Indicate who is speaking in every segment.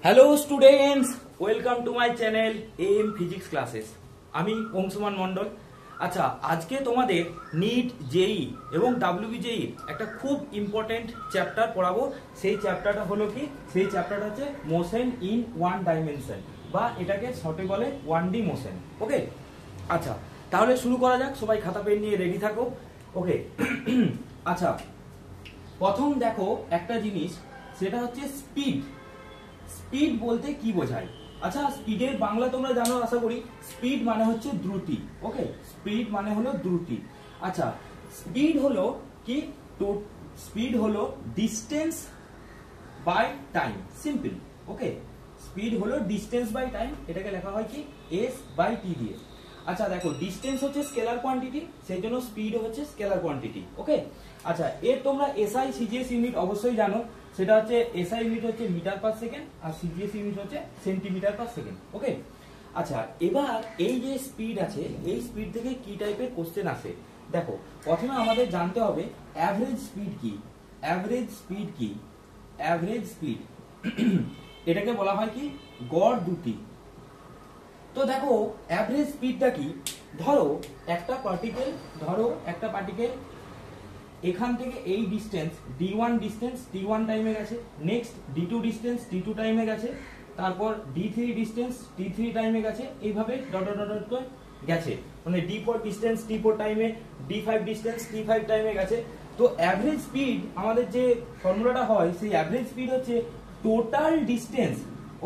Speaker 1: Hello students, welcome to my channel M physics classes. আমি অংশুমান মণ্ডল। আচ্ছা, আজকে তোমাদের নিট, জেই এবং ডাব্লিউবিজেই একটা খুব ইম্পর্টেন্ট চ্যাপ্টার পড়াবো। সেই চ্যাপ্টারটা হলো কি? সেই চ্যাপ্টারটা হচ্ছে মোশন ইন ওয়ান ডাইমেনশন, বা এটাকে শর্টে বলে 1D মোশন। ওকে, আচ্ছা তাহলে শুরু করা যাক। সবাই খাতা পেন নিয়ে রেডি থাকো। ওকে আচ্ছা, প্রথম দেখো একটা জিনিস, সেটা হচ্ছে স্পিড। স্পিড বলতে কি বোঝায়? আচ্ছা, স্পিডের বাংলা তোমরা জানো আশা করি। স্পিড মানে হচ্ছে দ্রুতি। ওকে, স্পিড মানে হলো দ্রুতি। আচ্ছা, স্পিড হলো কি? তো স্পিড হলো distance by time, simple. Okay, speed হলো ডিস্টেন্স বাই টাইম, এটাকে লেখা হয় কি? এস বাই টি দিয়ে। আচ্ছা দেখো, ডিস্টেন্স হচ্ছে স্কেলার কোয়ান্টিটি, সেই জন্য স্পিড হচ্ছে স্কেলার কোয়ান্টিটি। ওকে, আচ্ছা এর তোমরা এসআই সিজিএস ইউনিট অবশ্যই জানো। সেটা হচ্ছে এসআই ইউনিট হচ্ছে মিটার পার সেকেন্ড, আর সিজিএস ইউনিট হচ্ছে সেন্টিমিটার পার সেকেন্ড। ওকে, আচ্ছা এবার এই যে স্পিড আছে, এই স্পিড থেকে কি টাইপের কোশ্চেন আসে দেখো। প্রথমে আমাদের জানতে হবে অ্যাভারেজ স্পিড কি। অ্যাভারেজ স্পিড কি? অ্যাভারেজ স্পিড এটাকে বলা হয় কি? গড় দ্রুতি। তো দেখো অ্যাভারেজ স্পিডটা কি? ধরো একটা পার্টিকেল এখান থেকে এই ডিস্টেন্স d1 ডিস্টেন্স t1 টাইমে গেছে, নেক্সট d2 ডিস্টেন্স t2 টাইমে গেছে, তারপর d3 ডিস্টেন্স t3 টাইমে গেছে, এইভাবে ডট ডট ডট করে গেছে। মানে d4 ডিস্টেন্স t4 টাইমে, d5 ডিস্টেন্স t5 টাইমে গেছে। তো অ্যাভারেজ স্পিড আমাদের যে ফর্মুলাটা হয়, সেই অ্যাভারেজ স্পিড হচ্ছে total distance.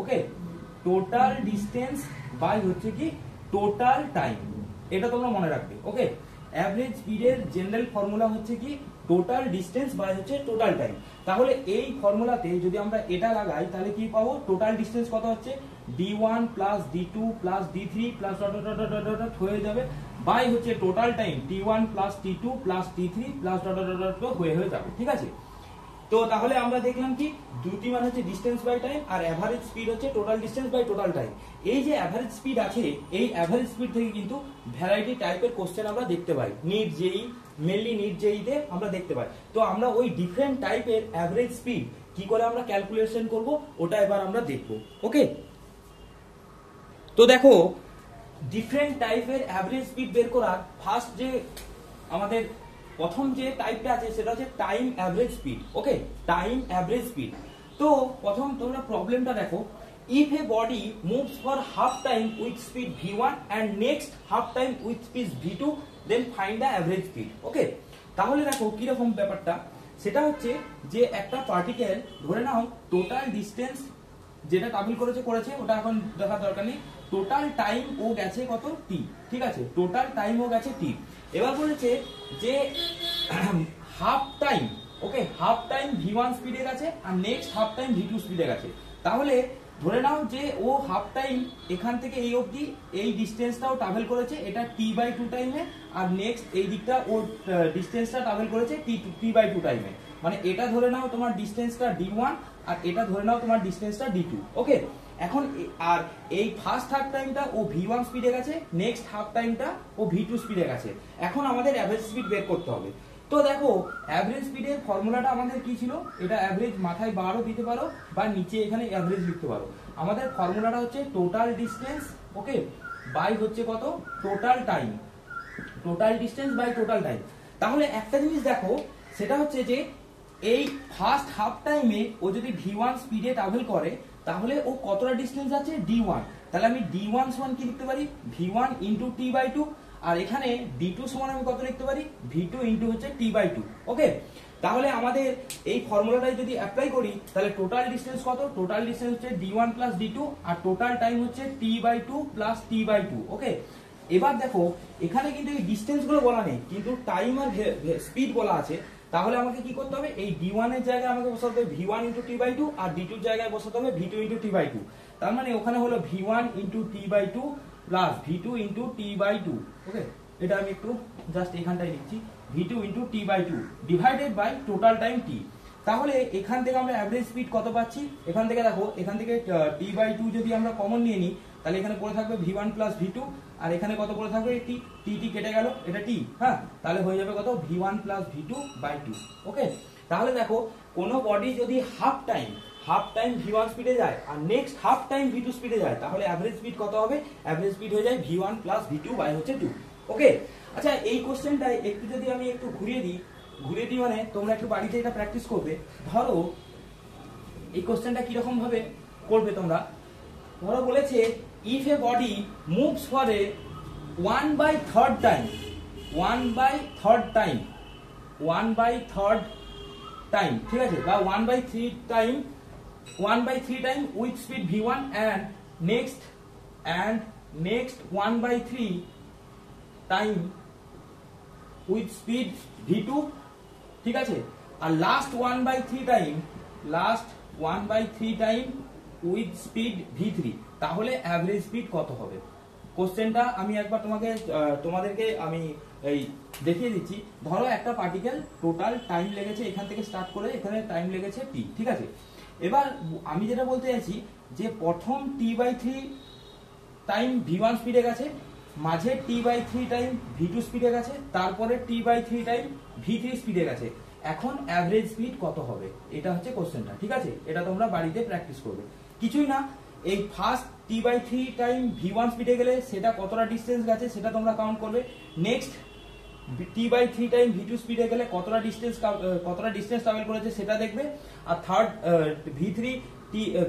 Speaker 1: Okay, total distance by হচ্ছে কি? Total time. এটা তোমরা মনে রাখবে। ওকে, অ্যাভারেজ স্পিডের জেনারেল ফর্মুলা হচ্ছে কি? টোটাল ডিস্টেন্স বাই হচ্ছে টোটাল টাইম। তাহলে এই ফর্মুলাতে যদি আমরা এটা লাগাই, তাহলে কি পাবো? টোটাল ডিস্টেন্স কত হচ্ছে? d1 plus d2 plus d3 plus dot dot dot dot dot হয়ে যাবে, বাই হচ্ছে total time t1 plus t2 plus t3 plus dot dot dot হয়ে যাবে। ঠিক আছে, তো তাহলে আমরা দেখলাম কি? দ্রুতি মানে হচ্ছে ডিস্টেন্স বাই টাইম, আর এভারেজ স্পিড হচ্ছে total distance by total time. এই যে এভারেজ স্পিড আছে, এই এভারেজ স্পিড থেকে কিন্তু ভ্যারাইটি টাইপের কোশ্চেন আমরা দেখতে পাই। নিট জেই, মেনলি নিট জেইতে আমরা দেখতে পাই। তো আমরা ওই ডিফারেন্ট টাইপের এভারেজ স্পিড কি করে আমরা ক্যালকুলেশন করব, ওটা এবার আমরা দেখব। ওকে, তো দেখো ডিফারেন্ট টাইপের এভারেজ স্পিড বের করার ফার্স্ট যে আমাদের প্রথম যে টাইপটা আছে, সেটা হচ্ছে time average speed. Okay, time average speed. তো প্রথম তোমরা প্রবলেমটা দেখো। If a body moves for half time with speed v1 and next half time with speed v2, then find the average speed. Okay, তাহলে দেখো কি রকম ব্যাপারটা। সেটা হচ্ছে যে একটা পার্টিকেল, ধরে নাও টোটাল ডিস্টেন্স যেটা ট্রাভেল করেছে ওটা এখন দেখার দরকার নেই। টোটাল টাইম ও গেছে কত? t। ঠিক আছে, টোটাল টাইম ও গেছে t। এবার বলেছে যে হাফ টাইম, ওকে, হাফ টাইম v1 স্পিডে গেছে আর নেক্সট হাফ টাইম v2 স্পিডে গেছে। তাহলে ধরে নাও যে ও হাফ টাইম এখান থেকে এই অবধি এই ডিস্টেন্সটাও ট্রাভেল করেছে, এটা t/2 টাইমে, আর নেক্সট এই দিকটা ও ডিস্টেন্সটা ট্রাভেল করেছে t/2 টাইমে। মানে এটা ধরে নাও তোমার ডিস্টেন্সটা d1, আর এটা ধরে নাও তোমার ডিস্টেন্সটা d2। ওকে, এখন আর এই ফার্স্ট হাফ টাইমটা ও v1 স্পিডে গেছে, নেক্সট হাফ টাইমটা ও v2 স্পিডে গেছে। এখন আমাদের অ্যাভারেজ স্পিড বের করতে হবে। তো দেখো অ্যাভারেজ স্পিডের ফর্মুলাটা আমাদের কি ছিল? এটা অ্যাভারেজ মাথায় বারও দিতে পারো, বা নিচে এখানে অ্যাভারেজ লিখতে পারো। আমাদের ফর্মুলাটা হচ্ছে টোটাল ডিস্টেন্স, ওকে, বাই হচ্ছে কত? Total time. Total distance by total time. তাহলে একটা জিনিস দেখো, সেটা হচ্ছে যে এই ফার্স্ট হাফ টাইমে ও যদি v1 স্পিডে ট্রাভেল করে, তাহলে ও কতটা ডিস্টেন্স আছে? d1। তাহলে আমি d1 সমান কি লিখতে পারি? v1 into t/2। আর এখানে d2 সমান আমি কত লিখতে পারি? v2 ইন্টু হচ্ছে t/2। ওকে, তাহলে আমাদের এই ফর্মুলাটাই যদি অ্যাপ্লাই করি, তাহলে টোটাল ডিস্টেন্স কত? টোটাল ডিস্টেন্স হচ্ছে d1 প্লাস d2, আর টোটাল টাইম হচ্ছে t/2 প্লাস t/2। ওকে, এবার দেখো এখানে কিন্তু এই ডিস্টেন্স গুলো বলা নেই, কিন্তু টাইম আর স্পিড বলা আছে। তাহলে আমাকে কি করতে হবে? এই d1 এর জায়গায় আমাকে বসাতে হবে v1 ইন্টু t/2, আর d2 এর জায়গায় বসাতে হবে v2 ইন্টু t/2। তার মানে ওখানে হলো v1 into t/2 plus v2 into t/2। ওকে, এটা আমি একটু জাস্ট এখানটায় লিখছি, v2 into t/2 divided by total time t। তাহলে এখান থেকে আমরা অ্যাভারেজ স্পিড কত পাচ্ছি? এখান থেকে দেখো, এখান থেকে t/2 যদি আমরা কমন নিয়ে নিই, তাহলে এখানে পড়ে থাকবে v1 প্লাস v2, আর এখানে কত পড়ে থাকবে? t। t কেটে গেল, এটা t। হ্যাঁ, তাহলে হয়ে যাবে কত? v1 plus v2 by 2। ওকে, তাহলে দেখো কোনো বডি যদি হাফ হাফ টাইম v1 স্পিডে যায় আর নেক্সট হাফ টাইম v2 স্পিডে যায়, তাহলে অ্যাভারেজ স্পিড কত হবে? অ্যাভারেজ স্পিড হয়ে যায় v1 প্লাস v2 বাই হচ্ছে 2। ওকে, আচ্ছা এই কোশ্চেনটাই একটু যদি আমি একটু ঘুরিয়ে দিই মানে তোমরা একটু বাড়িতে এটা প্র্যাকটিস করবে। ধরো এই কোশ্চেনটা কিরকম ভাবে করবে তোমরা, ধরো বলেছে if a body moves for a 1/3 time, 1/3 time, ঠিক আছে, বা 1/3 time with speed v1 and next 1/3 time with speed v2, ঠিক আছে, আর last 1/3 time with speed v3, তাহলে অ্যাভারেজ স্পিড কত হবে? কোশ্চেনটা আমি একবার তোমাদেরকে আমি এই দেখিয়ে দিচ্ছি। ধরো একটা পার্টিকেল টোটাল টাইম লেগেছে এখান থেকে স্টার্ট করে এখানে টাইম লেগেছে t, ঠিক আছে। এবার আমি যেটা বলতে চাইছি যে প্রথম t/3 টাইম v1 স্পিডে গেছে, মাঝে t/3 টাইম v2 স্পিডে গেছে, তারপরে t/3 টাইম v3 স্পিডে গেছে। এখন অ্যাভারেজ স্পিড কত হবে? এটা হচ্ছে কোশ্চেনটা, ঠিক আছে। এটা তোমরা বাড়িতে প্র্যাকটিস করবে, কিছুই না। এই ফার্স্ট t/3 টাইম v1 স্পিডে গেলে সেটা কতটা ডিসটেন্স গেছে সেটা তোমরা কাউন্ট করবে। নেক্সট t/3 টাইম v2 স্পিডে গেলে কতটা ডিসটেন্স ট্রাভেল করেছে সেটা দেখবে। আর থার্ড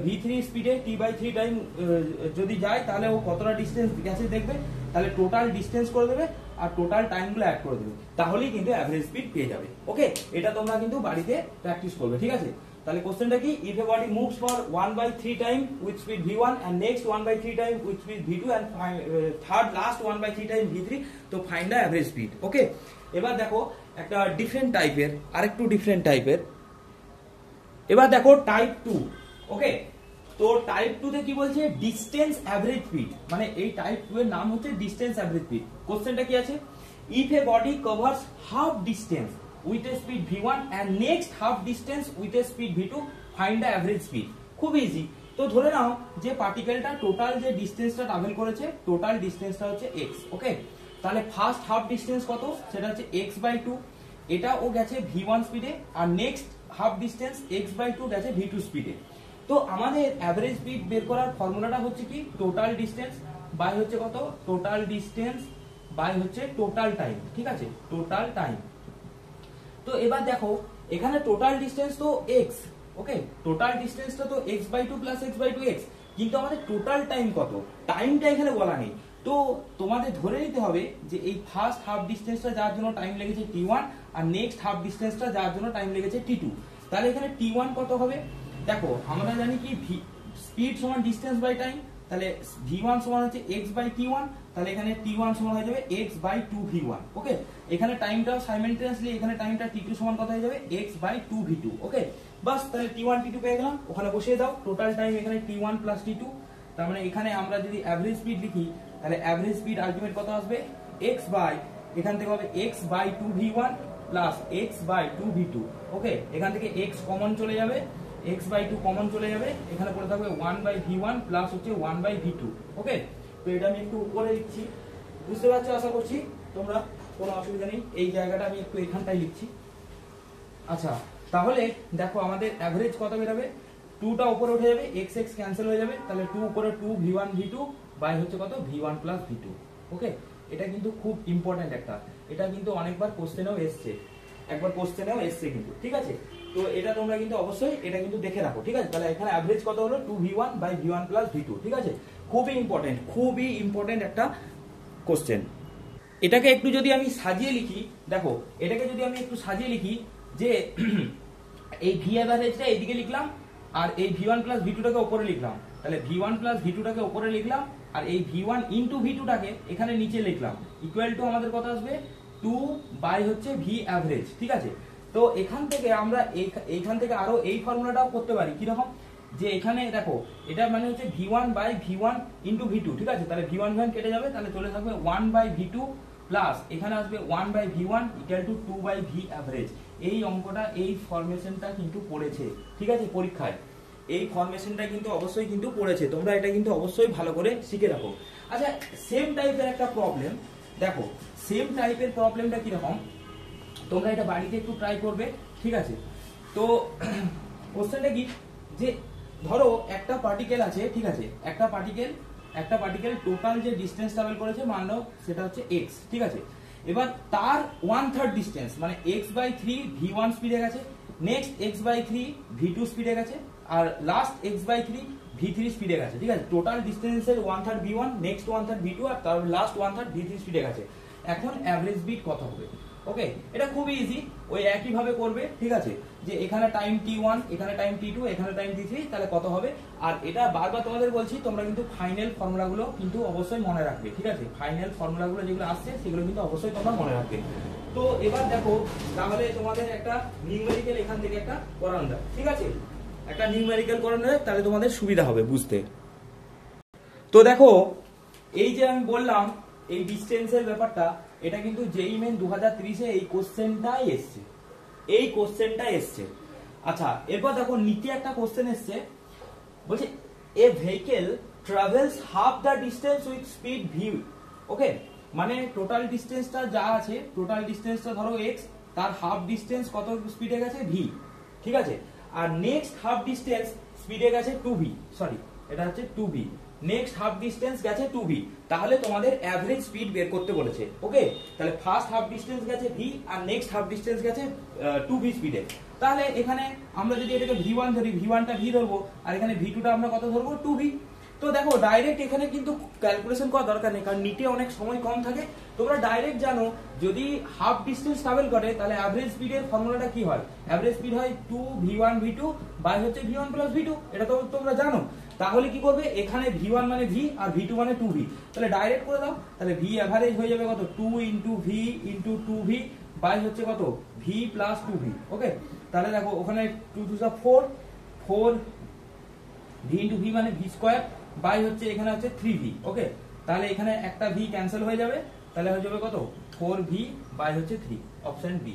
Speaker 1: v3 স্পিডে t/3 টাইম যদি যায় তাহলে ও কতটা ডিসটেন্স গেছে দেখবে, তাহলে টোটাল ডিসটেন্স করে দেবে আর টোটাল টাইমগুলো অ্যাড করে দেবে, তাহলেই কিন্তু অ্যাভারেজ স্পিড পেয়ে যাবে। ওকে, এটা তোমরা কিন্তু বাড়িতে প্র্যাকটিস করবে, ঠিক আছে। তাহলে কোশ্চেনটা কি, if a body moves for 1/3 time with speed v1 and next 1/3 time with speed v2 and third last 1/3 time v3, তো ফাইন্ড দ্য অ্যাভারেজ স্পিড। ওকে, এবার দেখো একটা ডিফারেন্ট টাইপের, আরেকটু ডিফারেন্ট টাইপের। এবার দেখো টাইপ 2। ওকে, তো টাইপ 2 তে কি বলছে? ডিসটেন্স অ্যাভারেজ স্পিড, মানে এই টাইপ 2 এর নাম হচ্ছে ডিসটেন্স অ্যাভারেজ স্পিড। কোশ্চেনটা কি আছে, if a body covers half distance with a speed v1 and next half distance with a speed v2, find the average speed। খুব ইজি। তো ধরে নাও যে পার্টিকেলটা টোটাল যে ডিসটেন্সটা ট্রাভেল করেছে, টোটাল ডিসটেন্সটা হচ্ছে x। ওকে, তাহলে ফার্স্ট হাফ ডিসটেন্স কত? সেটা হচ্ছে x/2, এটা ও গেছে v1 স্পিডে, আর নেক্সট হাফ ডিসটেন্স x/2 গেছে v2 স্পিডে। তো আমাদের অ্যাভারেজ স্পিড বের করার ফর্মুলাটা হচ্ছে কি, টোটাল ডিসটেন্স বাই হচ্ছে কত? টোটাল ডিসটেন্স বাই হচ্ছে টোটাল টাইম, ঠিক আছে, টোটাল টাইম। তো এবার দেখো এখানে টোটাল ডিসটেন্স তো x, ওকে, টোটাল ডিসটেন্সটা তো x/2 প্লাস x/2 x, কিন্তু আমাদের টোটাল টাইম কত? টাইমটা এখানে বলা নেই। তো তোমাদের ধরে নিতে হবে যে এই ফার্স্ট হাফ ডিসটেন্সটা যার জন্য টাইম লেগেছে t1 আর নেক্সট হাফ ডিসটেন্সটা যার জন্য টাইম লেগেছে t2, তাহলে এখানে t1 কত হবে? দেখো আমরা জানি কি স্পিড সমান ডিসটেন্স বাই টাইম, তাহলে v1 সমান হচ্ছে x/t1, তাহলে এখানে t1 সমান হয়ে যাবে x/2v1। ওকে, এখানে টাইমটাও সাইমেলটেনিয়াসলি এখানে টাইমটা t2 সমান কত হয়ে যাবে? x/2v2। ওকে, বাস, তাহলে t1 t2 পেয়ে গেলাম, ওখানে বসিয়ে দাও। টোটাল টাইম এখানে t1 প্লাস t2, তার মানে এখানে আমরা যদি অ্যাভারেজ স্পিড লিখি তাহলে অ্যাভারেজ স্পিড আলটিমেট কত আসবে? এখান থেকে হবে x/2v1 প্লাস x/2v2। ওকে, এখান থেকে x কমন চলে যাবে, x/2 কমন চলে যাবে, এখানে পড়ে থাকবে 1/v1 প্লাস হচ্ছে 1/v2। ওকে, তো এটা আমি একটু উপরে লিখছি, বুঝতে পারছো আশা করছি তোমরা, কোনো অসুবিধা নেই। এই জায়গাটা আমি একটু এখানটাই লিখছি। আচ্ছা, তাহলে দেখো আমাদের অ্যাভারেজ কত বেরোবে? 2টা উপরে উঠে যাবে, x x ক্যান্সেল হয়ে যাবে, তাহলে 2 উপরে 2 v1 v2 বাই হচ্ছে কত? v1 plus v2। ওকে, এটা কিন্তু খুব ইম্পর্টেন্ট একটা, এটা কিন্তু অনেকবার কোশ্চেনেও এসছে, একবার কোশ্চেনেও এসছে কিন্তু, ঠিক আছে। তো এটা তোমরা কিন্তু অবশ্যই এটা কিন্তু দেখে রাখো, ঠিক আছে। তাহলে এখানে অ্যাভারেজ কত হলো? 2v1 by v1 plus v2, ঠিক আছে। খুবই ইম্পর্টেন্ট একটা কোশ্চেন। এটাকে একটু যদি আমি সাজিয়ে লিখি, দেখো এটাকে যদি আমি একটু সাজিয়ে লিখি যে এই ভি অ্যাভারেজটা এইদিকে লিখলাম আর এই v1 প্লাস v2টাকে উপরে লিখলাম, তাহলে v1 প্লাস v2টাকে উপরে লিখলাম আর এই v1 ইনটু v2টাকে এখানে নিচে লিখলাম, ইকুয়াল টু আমাদের কত আসবে? 2 বাই হচ্ছে ভি অ্যাভারেজ, ঠিক আছে। তো এখান থেকে আমরা এইখান থেকে আরো এই ফর্মুলাটাও করতে পারি, কি রকম? যে এখানে দেখো এটা মানে হচ্ছে v1 by v1 into v2, ঠিক আছে। তাহলে v1 কেটে যাবে, তাহলে চলে থাকবে 1 বাই v2 প্লাস এখানে আসবে 1 by v1 equal to 2 by V average. এই অঙ্কটা, এই ফরমেশনটা কিন্তু পড়েছে, ঠিক আছে, পরীক্ষায় এই ফরমেশনটা কিন্তু অবশ্যই কিন্তু পড়েছে, তোমরা এটা কিন্তু অবশ্যই ভালো করে শিখে রাখো। আচ্ছা, সেম টাইপের একটা প্রবলেম দেখো, সেম টাইপের প্রবলেমটা কিরকম তোমরা এটা বাড়িতে একটু ট্রাই করবে, ঠিক আছে। তো কোশ্চেনটা কি, যে ধরো একটা পার্টিকেল আছে, ঠিক আছে, একটা পার্টিকেল টোটাল যে ডিস্টেন্স ট্রাভেল করেছে মানলো সেটা হচ্ছে x, ঠিক আছে। এবার তার 1/3 ডিস্টেন্স মানে x/3 v1 স্পিডে গেছে, নেক্সট x/3 v2 স্পিডে গেছে, আর লাস্ট x/3 v3 স্পিডে গেছে, ঠিক আছে। টোটাল ডিস্টেন্সের 1/3 v1, নেক্সট 1/3 v2 আর তার লাস্ট 1/3 v3 স্পিডে গেছে। এখন অ্যাভারেজ স্পিড কত হবে? ওকে, এটা খুবই ইজি, ওই একই ভাবে করবে, ঠিক আছে, যে এখানে টাইম t1, এখানে টাইম t2, এখানে টাইম t3, তাহলে কত হবে। আর এটা বারবার তোমাদের বলছি, তোমরা কিন্তু ফাইনাল ফর্মুলাগুলো কিন্তু অবশ্যই মনে রাখবে, ঠিক আছে। ফাইনাল ফর্মুলাগুলো যেগুলো আসছে সেগুলো কিন্তু অবশ্যই তোমরা মনে রাখবে। তো এবার দেখো, তাহলে তোমাদের একটা নিউমেরিক্যাল এখান থেকে একটা করানো যায়, ঠিক আছে, একটা নিউমেরিক্যাল করানো যায়, তাহলে তোমাদের সুবিধা হবে বুঝতে। তো দেখো, এই যে আমি বললাম এই ডিস্টেন্সের ব্যাপারটা, এটা কিন্তু যেই মেন 2030-এ এই কোশ্চেনটা এসছে। আচ্ছা, এরপর দেখো নিচে একটা কোশ্চেন এসছে, বলছে a vehicle travels half the distance with speed v। Okay, মানে টোটাল ডিস্টেন্সটা যা আছে, টোটাল ডিস্টেন্সটা ধরো x, তার হাফ ডিস্টেন্স কত স্পিডে গেছে v, ঠিক আছে। আর নেক্সট হাফ ডিস্টেন্স স্পিডে গেছে 2v, সরি এটা হচ্ছে 2v, নেক্সট হাফ ডিস্টেন্স গেছে 2v। তাহলে তোমাদের অ্যাভারেজ স্পিড বের করতে বলেছে। ওকে, তাহলে ফার্স্ট হাফ ডিস্টেন্স গেছে v আর নেক্সট হাফ ডিস্টেন্স গেছে 2v স্পিডে। তাহলে এখানে আমরা যদি এটাকে v1 ধরি, v1টা v ধরবো, আর এখানে v2টা আমরা কত ধরবো? 2v। তো দেখো ডাইরেক্ট এখানে কিন্তু ক্যালকুলেশন করার দরকার নেই, কারণ নিটে অনেক সময় কম থাকে। তোমরা ডাইরেক্ট জানো যদি হাফ ডিস্টেন্স ট্রাভেল করে তাহলে অ্যাভারেজ স্পিডের ফর্মুলাটা কি হয়? অ্যাভারেজ স্পিড হয় 2v1 v2 বাই হচ্ছে v1 প্লাস v2, এটা তো তোমরা জানো। তাহলে কি করবে, এখানে v1 মানে v আর v2 মানে 2v, তাহলে ডাইরেক্ট করে দাও। তাহলে v অ্যাভারেজ হয়ে যাবে কত? 2 into v into 2v by হচ্ছে কত? v plus 2v। ওকে, তাহলে দেখো ওখানে 2 2 4, 4 v ইনটু v মানে v স্কয়ার বাই হচ্ছে এখানে হচ্ছে 3v। ওকে, তাহলে এখানে একটা v ক্যান্সেল হয়ে যাবে, তাহলে হয়ে যাবে কত? 4v বাই হচ্ছে 3, অপশন বি।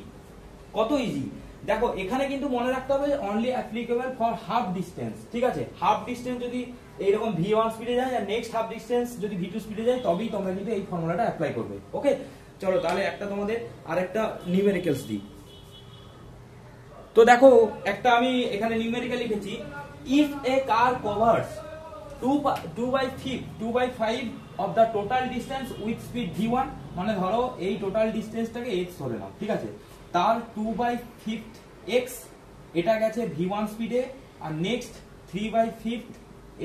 Speaker 1: কত ইজি দেখো। এখানে কিন্তু মনে রাখতে হবে only applicable for half distance, ঠিক আছে। হাফ ডিস্টেন্স যদি এইরকম v1 স্পিডে যায় আর নেক্সট হাফ ডিস্টেন্স যদি v2 স্পিডে যায়, তবেই তোমরা কিন্তু এই ফর্মুলাটা অ্যাপ্লাই করবে। ওকে, চলো তাহলে একটা তোমাদের আরেকটা নিউমেরিক্যালস দিই। তো দেখো একটা আমি এখানে নিউমেরিক্যাল লিখেছি, if a car covers 2/5 of the total distance with speed v1, মানে ধরো এই টোটাল ডিস্টেন্সটাকে x ধরে নাও, ঠিক আছে। তার 2/5 x এটা গেছে v1 স্পিডে, আর নেক্সট 3/5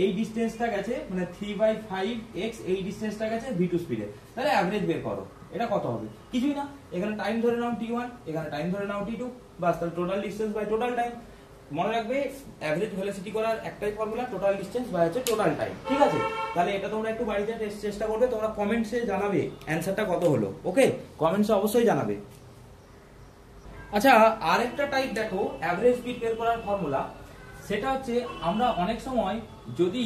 Speaker 1: এই ডিস্টেন্সটা গেছে মানে 3/5 x এই ডিস্টেন্সটা গেছে v2 স্পিডে। তাহলে অ্যাভারেজ বের করো, এটা কত হবে? কিছুই না, এখানে টাইম ধরে নাও t1, এখানে টাইম ধরে নাও t2, বাস, তাহলে total distance by total time. মনে রাখবে অ্যাভারেজ ভেলোসিটি করার একটাই ফর্মুলা, টোটাল ডিস্টেন্স বাই হচ্ছে টোটাল টাইম, ঠিক আছে। তাহলে এটা তোমরা একটু বাড়িতে চেষ্টা করবে, তোমরা কমেন্টসে জানাবে অ্যানসারটা কত হলো। ওকে, কমেন্টসে অবশ্যই জানাবে। আচ্ছা, আরেকটা টাইপ দেখো অ্যাভারেজ স্পিড বের করার ফর্মুলা, সেটা হচ্ছে আমরা অনেক সময় যদি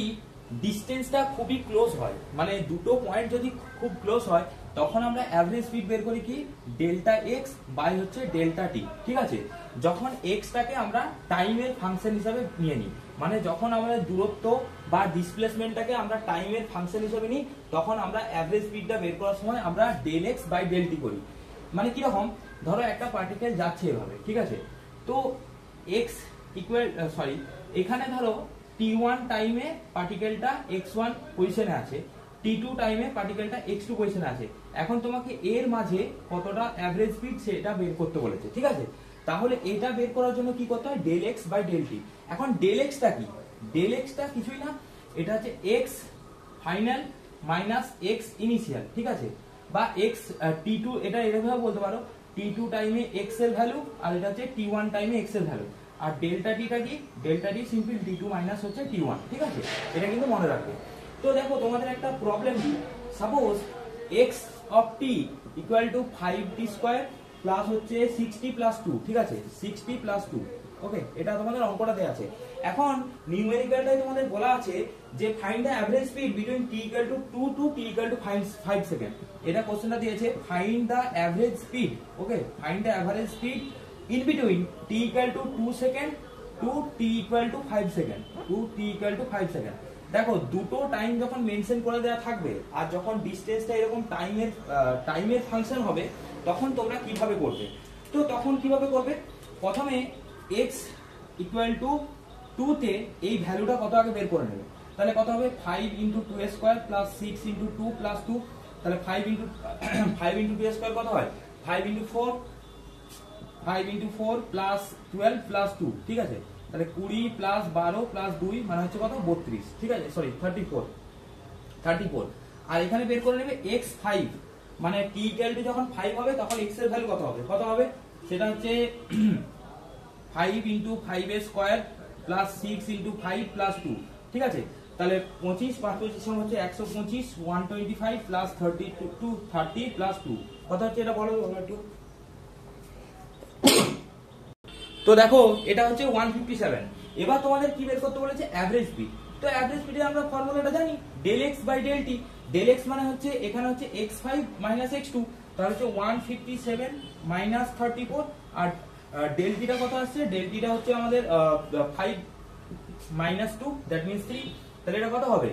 Speaker 1: ডিস্টেন্সটা খুবই ক্লোজ হয়, মানে দুটো পয়েন্ট যদি খুব ক্লোজ হয়, তখন আমরা অ্যাভারেজ স্পিড বের করি কি? ডেল্টা এক্স বাই হচ্ছে ডেল্টা টি, ঠিক আছে। যখন এক্সটাকে আমরা টাইমের ফাংশন হিসাবে নিয়ে নিই, মানে যখন আমরা দূরত্ব বা ডিসপ্লেসমেন্টটাকে আমরা টাইমের ফাংশন হিসাবে নিই, তখন আমরা অ্যাভারেজ স্পিডটা বের করার সময় আমরা del X by del T করি। মানে কিরকম, ধরো একটা পার্টিকেল যাচ্ছে এভাবে, ঠিক আছে, তো এক্স ইকুয়াল সরি এখানে ধরো t1 টাইমে পার্টিকেলটা x1 পজিশনে আছে, t2 টাইমে পার্টিকেলটা x2 পজিশনে আছে। এখন তোমাকে এর মাঝে কতটা অ্যাভারেজ স্পিড সেটা বের করতে বলেছে, ঠিক আছে। তাহলে এটা বের করার জন্য কি করতে হয়? Del X by del T. এখন ডেল এক্সটা কি? ডেল এক্সটা কিছুই না, এটা হচ্ছে X final minus X initial, ঠিক আছে, বা এক্স t2, এটা এরকম বলতে পারো t2 টাইমে x এর ভ্যালু, আর এটা হচ্ছে t1 টাইমে x এর ভ্যালু। আর ডেল্টা টিটা কি? ডেল্টা টি সিম্পল t2 মাইনাস হচ্ছে t1, ঠিক আছে, এটা কিন্তু মনে রাখবে। তো দেখো তোমাদের একটা প্রবলেম কি, suppose x of t equal two 5t square plus হচ্ছে 60 প্লাস 2, ঠিক আছে, 60 প্লাস 2। ওকে, এটা তোমাদের অঙ্কটা দেয়া আছে। এখন নিউমেরিক্যালটাই তোমাদের বলা আছে যে find the average speed between t equal to 2 to t equal to 5 second. এটা কোশ্চেনটা দিয়েছে, find the average speed. Okay, find the average speed in between t equal to 2 second to t equal to 5 second, to t equal to 5 second। দেখো দুটো time যখন mention করে দেওয়া থাকবে আর যখন ডিসটেন্সটা এরকম টাইমের ফাংশন হবে, তখন তোমরা কিভাবে করবে? তো তখন কিভাবে করবে, প্রথমে x ইকুয়াল টু 2 তে এই ভ্যালুটা কত আগে বের করে নেবে, তাহলে কত হবে 5 into 2 square plus 6 into 2 plus 2, তাহলে 5 ইন্টু 2 স্কোয়ার কত হয় 5 ইন্টু 4 প্লাস 12 প্লাস 2, ঠিক আছে, তাহলে 20 প্লাস 12 প্লাস 2 মানে হচ্ছে কত 32, ঠিক আছে, সরি 34। আর এখানে বের করে নেবে x5, মানে t ইকুয়াল টু যখন 5 হবে তখন x এর ভ্যালু কত হবে সেটা হচ্ছে 5 into 5 square plus 6 into 5 plus 2, ঠিক আছে, তাহলে 25 5 25 হচ্ছে 125, 125 প্লাস 30 প্লাস 2 কত হচ্ছে এটা বলো একটু। তো দেখো এটা হচ্ছে 157। এবার তোমাদের কি বের করতে বলেছে অ্যাভারেজ স্পিড। তো অ্যাভারেজ স্পিডে আমরা ফর্মুলাটা জানি del x by del t। del x মানে হচ্ছে এখানে হচ্ছে x5 মাইনাস x2, তাহলে হচ্ছে 157 মাইনাস 34, আর del t টা কত আসছে, del t টা হচ্ছে আমাদের 5 মাইনাস 2 দ্যাট মিন্স 3, তাহলে এটা কত হবে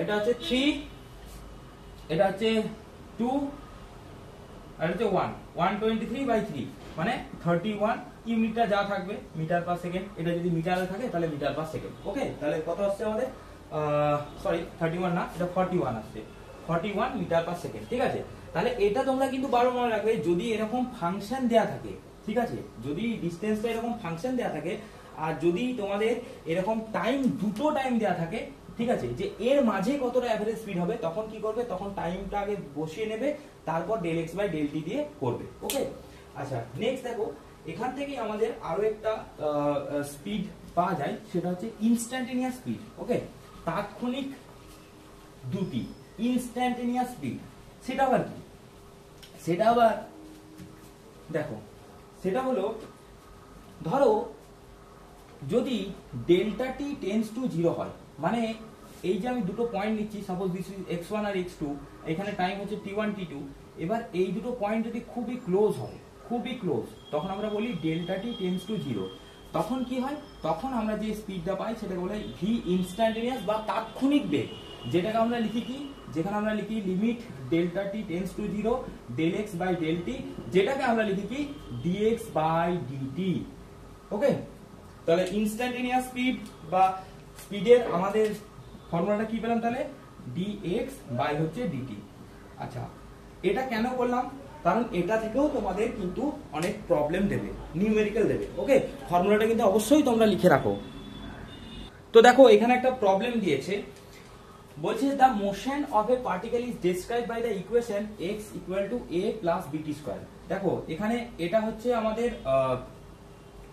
Speaker 1: এটা হচ্ছে 3, এটা হচ্ছে 2, আর হচ্ছে 123 বাই 3 মানে 31 ইউনিটটা যা থাকবে মিটার পার সেকেন্ড, এটা যদি মিটারে থাকে তাহলে মিটার পার সেকেন্ড। ওকে, তাহলে কত আসছে আমাদের সরি 31 না, এটা 41 আসছে, 41 মিটার পার সেকেন্ড, ঠিক আছে। তাহলে এটা তোমরা কিন্তু বারবার মনে রাখবে, যদি এরকম ফাংশন দেয়া থাকে, ঠিক আছে, যদি ডিসটেন্সটা এরকম ফাংশন দেয়া থাকে আর যদি তোমাদের এরকম দুটো টাইম দেয়া থাকে, ঠিক আছে, যে এর মাঝে কতটা অ্যাভারেজ স্পিড হবে, তখন কি করবে, তখন টাইমটা আগে বসিয়ে নেবে, তারপর del x by del t দিয়ে করবে। ওকে, আচ্ছা নেক্সট দেখো, এখান থেকে আমাদের আরো একটা স্পিড পাওয়া যায়, সেটা হচ্ছে ইনস্ট্যান্টেনিয়াস স্পিড। ওকে, তাৎক্ষণিক দ্রুতি, ইনস্ট্যান্টেনিয়াস স্পিড, সেটা আবার কি, সেটা আবার দেখো, সেটা হলো ধরো যদি ডেল্টা টি টেন্ডস টু 0 হয়, মানে এই যে আমি দুটো পয়েন্ট নিচ্ছি, suppose this is x1 R x2, এখানে টাইম হচ্ছে t1 t2, এবার এই দুটো পয়েন্ট যদি খুবই ক্লোজ হয়, খুবই ক্লোজ, তখন আমরা বলি ডেল্টা টি টেন্ডস টু 0। তখন কি হয়, তখন আমরা যে স্পিডটা পাই সেটাকে বলে ভি ইনস্ট্যান্টেনিয়াস বা তাৎক্ষণিক বেগ, যেটাকে আমরা লিখি কি, যেখানে আমরা লিখি limit delta T tends to 0 del x by del t, যেটাকে আমরা লিখি কি dx বাই dt। ওকে, তাহলে ইনস্ট্যান্টেনিয়াস স্পিড বা স্পিডের আমাদের ফর্মুলাটা কি পেলাম, তাহলে dx বাই হচ্ছে dt। আচ্ছা, এটা কেন করলাম, কারণ এটা থেকেও তোমাদের কিন্তু অনেক প্রবলেম দেবে, নিউমেরিক্যাল দেবে। ওকে, ফর্মুলাটা কিন্তু অবশ্যই তোমরা লিখে রাখো। তো দেখো এখানে একটা প্রবলেম দিয়েছে, বলছে the motion of a particle is described by the equation x equal to a plus bt square. দেখো এখানে এটা হচ্ছে আমাদের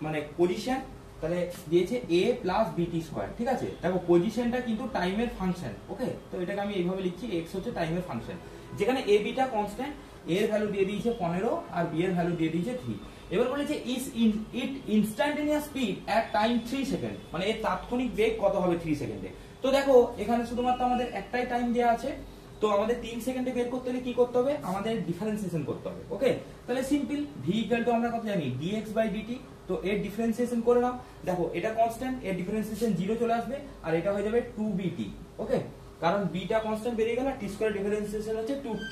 Speaker 1: মানে পজিশন, তাহলে দিয়েছে a প্লাস bt স্কয়ার, ঠিক আছে। দেখো পজিশনটা কিন্তু টাইমের ফাংশন। ওকে, তো এটাকে আমি এইভাবে লিখছি, x হচ্ছে টাইমের ফাংশন, যেখানে a b টা কনস্ট্যান্ট, a এর ভ্যালু দিয়ে দিয়েছে 15 আর b এর ভ্যালু দিয়ে দিয়েছে 3। এবার বলেছে is it instantaneous speed at time 3 second, মানে এর তাৎক্ষণিক বেগ কত হবে 3 সেকেন্ডে। তো দেখো এখানে শুধুমাত্র আমাদের একটাই টাইম দেওয়া আছে, তো আমাদের 3 সেকেন্ডে বের করতে হলে কি করতে হবে, আমাদের ডিফারেন্সিয়েশন করতে হবে। ওকে, তাহলে সিম্পল v ইকুয়াল টু আমরা কত জানি dx বাই dt, তো এর ডিফারেন্সিয়েশন করে নাও। দেখো এটা কনস্ট্যান্ট, এর ডিফারেন্সিয়েশন 0 চলে আসবে, আর এটা হয়ে যাবে 2bt। ওকে, কারণ b টা কনস্ট্যান্ট বেরিয়ে গেল, t স্কয়ার ডিফারেন্সিয়েশন হচ্ছে 2t,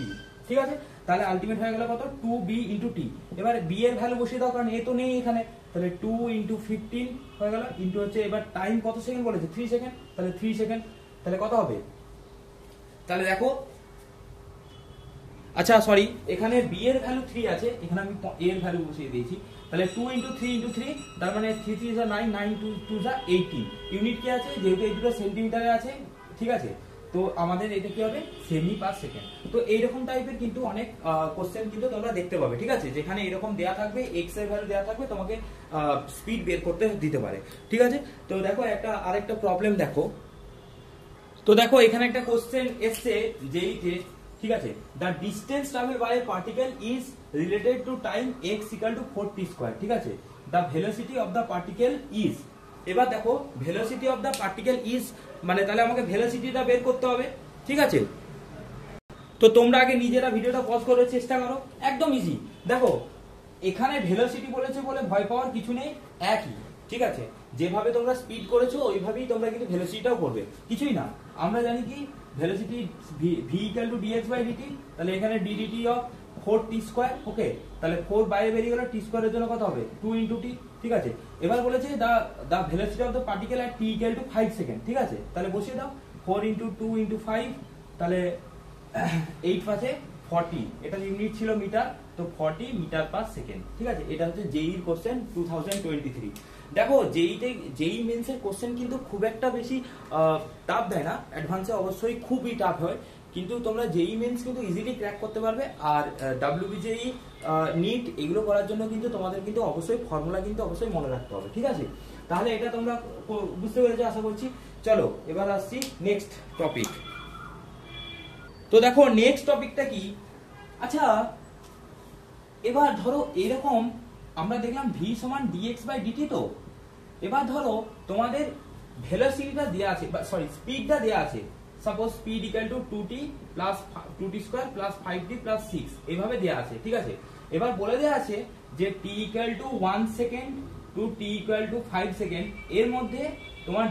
Speaker 1: ঠিক আছে। তাহলে আলটিমেট হয়ে গেল কত 2b ইনটু t। এবার b এর ভ্যালু বসিয়ে দাও, কারণ a তো নেই এখানে, তাহলে 2 ইনটু 15 হয়ে গেল, ইনটু হচ্ছে এবার টাইম কত সেকেন্ড বলেছে 3 সেকেন্ড, তাহলে 3 সেকেন্ড, তাহলে কত হবে, তাহলে দেখো, আচ্ছা সরি, এখানে b এর ভ্যালু 3 আছে, এখানে আমি a এর ভ্যালু বসিয়ে দিয়েছি, তাহলে 2 ইনটু 3 ইনটু 3, তার মানে 3 3 যা 9, 9 2 2 যা 18। ইউনিট কি আছে, যেহেতু এই দুটো সেন্টিমিটারে আছে, ঠিক আছে, তো আমাদের এটা কি হবে সেমি পার সেকেন্ড। তো এইরকম টাইপের কিন্তু অনেক কোশ্চেন কিন্তু তোমরা দেখতে পাবে, ঠিক আছে, যেখানে এরকম দেয়া থাকবে, x এর ভ্যালু দেয়া থাকবে, তোমাকে স্পিড বের করতে দিতে পারে, ঠিক আছে। তো দেখো আরেকটা প্রবলেম দেখো, তো দেখো এখানে একটা কোশ্চেন এসছে যেই যে, ঠিক আছে, the distance travel by a particle is related to time x equal to 4t square, ঠিক আছে। The velocity of the particle is, এবার দেখো velocity of the particle is মানে তাহলে আমাকে ভেলোসিটিটা বের করতে হবে, ঠিক আছে। তো তোমরা আগে নিজেরা ভিডিওটা পজ করে চেষ্টা করো, একদম ইজি। দেখো এখানে ভেলোসিটি বলেছে বলে ভয় পাওয়ার কিছু নেই, একই, ঠিক আছে, যেভাবে তোমরা স্পিড করেছো ওইভাবেই তোমরা কিন্তু ভেলোসিটিটাও করবে, কিছুই না। আমরা জানি কি velocity v equal to dx by dt, তাহলে এখানে ddt অফ 4t², ওকে, তাহলে 4 বাইরে বেরিয়ে গেল, t² এর জন্য কত হবে 2 × t, ঠিক আছে। এবার বলেছে the velocity of the particle at t = 5 second, ঠিক আছে, তাহলে বসিয়ে দাও 4 × 2 × 5, তাহলে 8 5 40, এটা ইউনিট ছিল মিটার, তো 40 মিটার পার সেকেন্ড, ঠিক আছে। এটা হচ্ছে জেইর কোশ্চেন 2023। দেখো জেই মেন্সের কোশ্চেন কিন্তু খুব একটা বেশি টাফ দেয় না, অ্যাডভান্সে অবশ্যই খুবই টাফ হয়, কিন্তু তোমরা জেই মেন্স কিন্তু ইজিলি ক্র্যাক করতে পারবে। আর ডাব্লিউবিজেই নিট এগুলো করার জন্য কিন্তু তোমাদের কিন্তু অবশ্যই ফর্মুলা কিন্তু অবশ্যই মনে রাখতে হবে, ঠিক আছে। তাহলে এটা তোমরা বুঝতে পেরেছো আশা করছি। চলো এবার আসছি নেক্সট টপিক। তো দেখো নেক্সট টপিকটা কি, আচ্ছা এবার ধরো এরকম আমরা দেখলাম v = dx/dt, তো এবার ধরো তোমাদের ভেলোসিটিটা দেয়া আছে, সরি স্পিডটা দেয়া আছে, suppose speed = 2t + 2t² + 5t + 6 এইভাবে দেয়া আছে, ঠিক আছে। এবার বলে দেয়া আছে যে t = 1 second to t = 5 second এর মধ্যে তোমার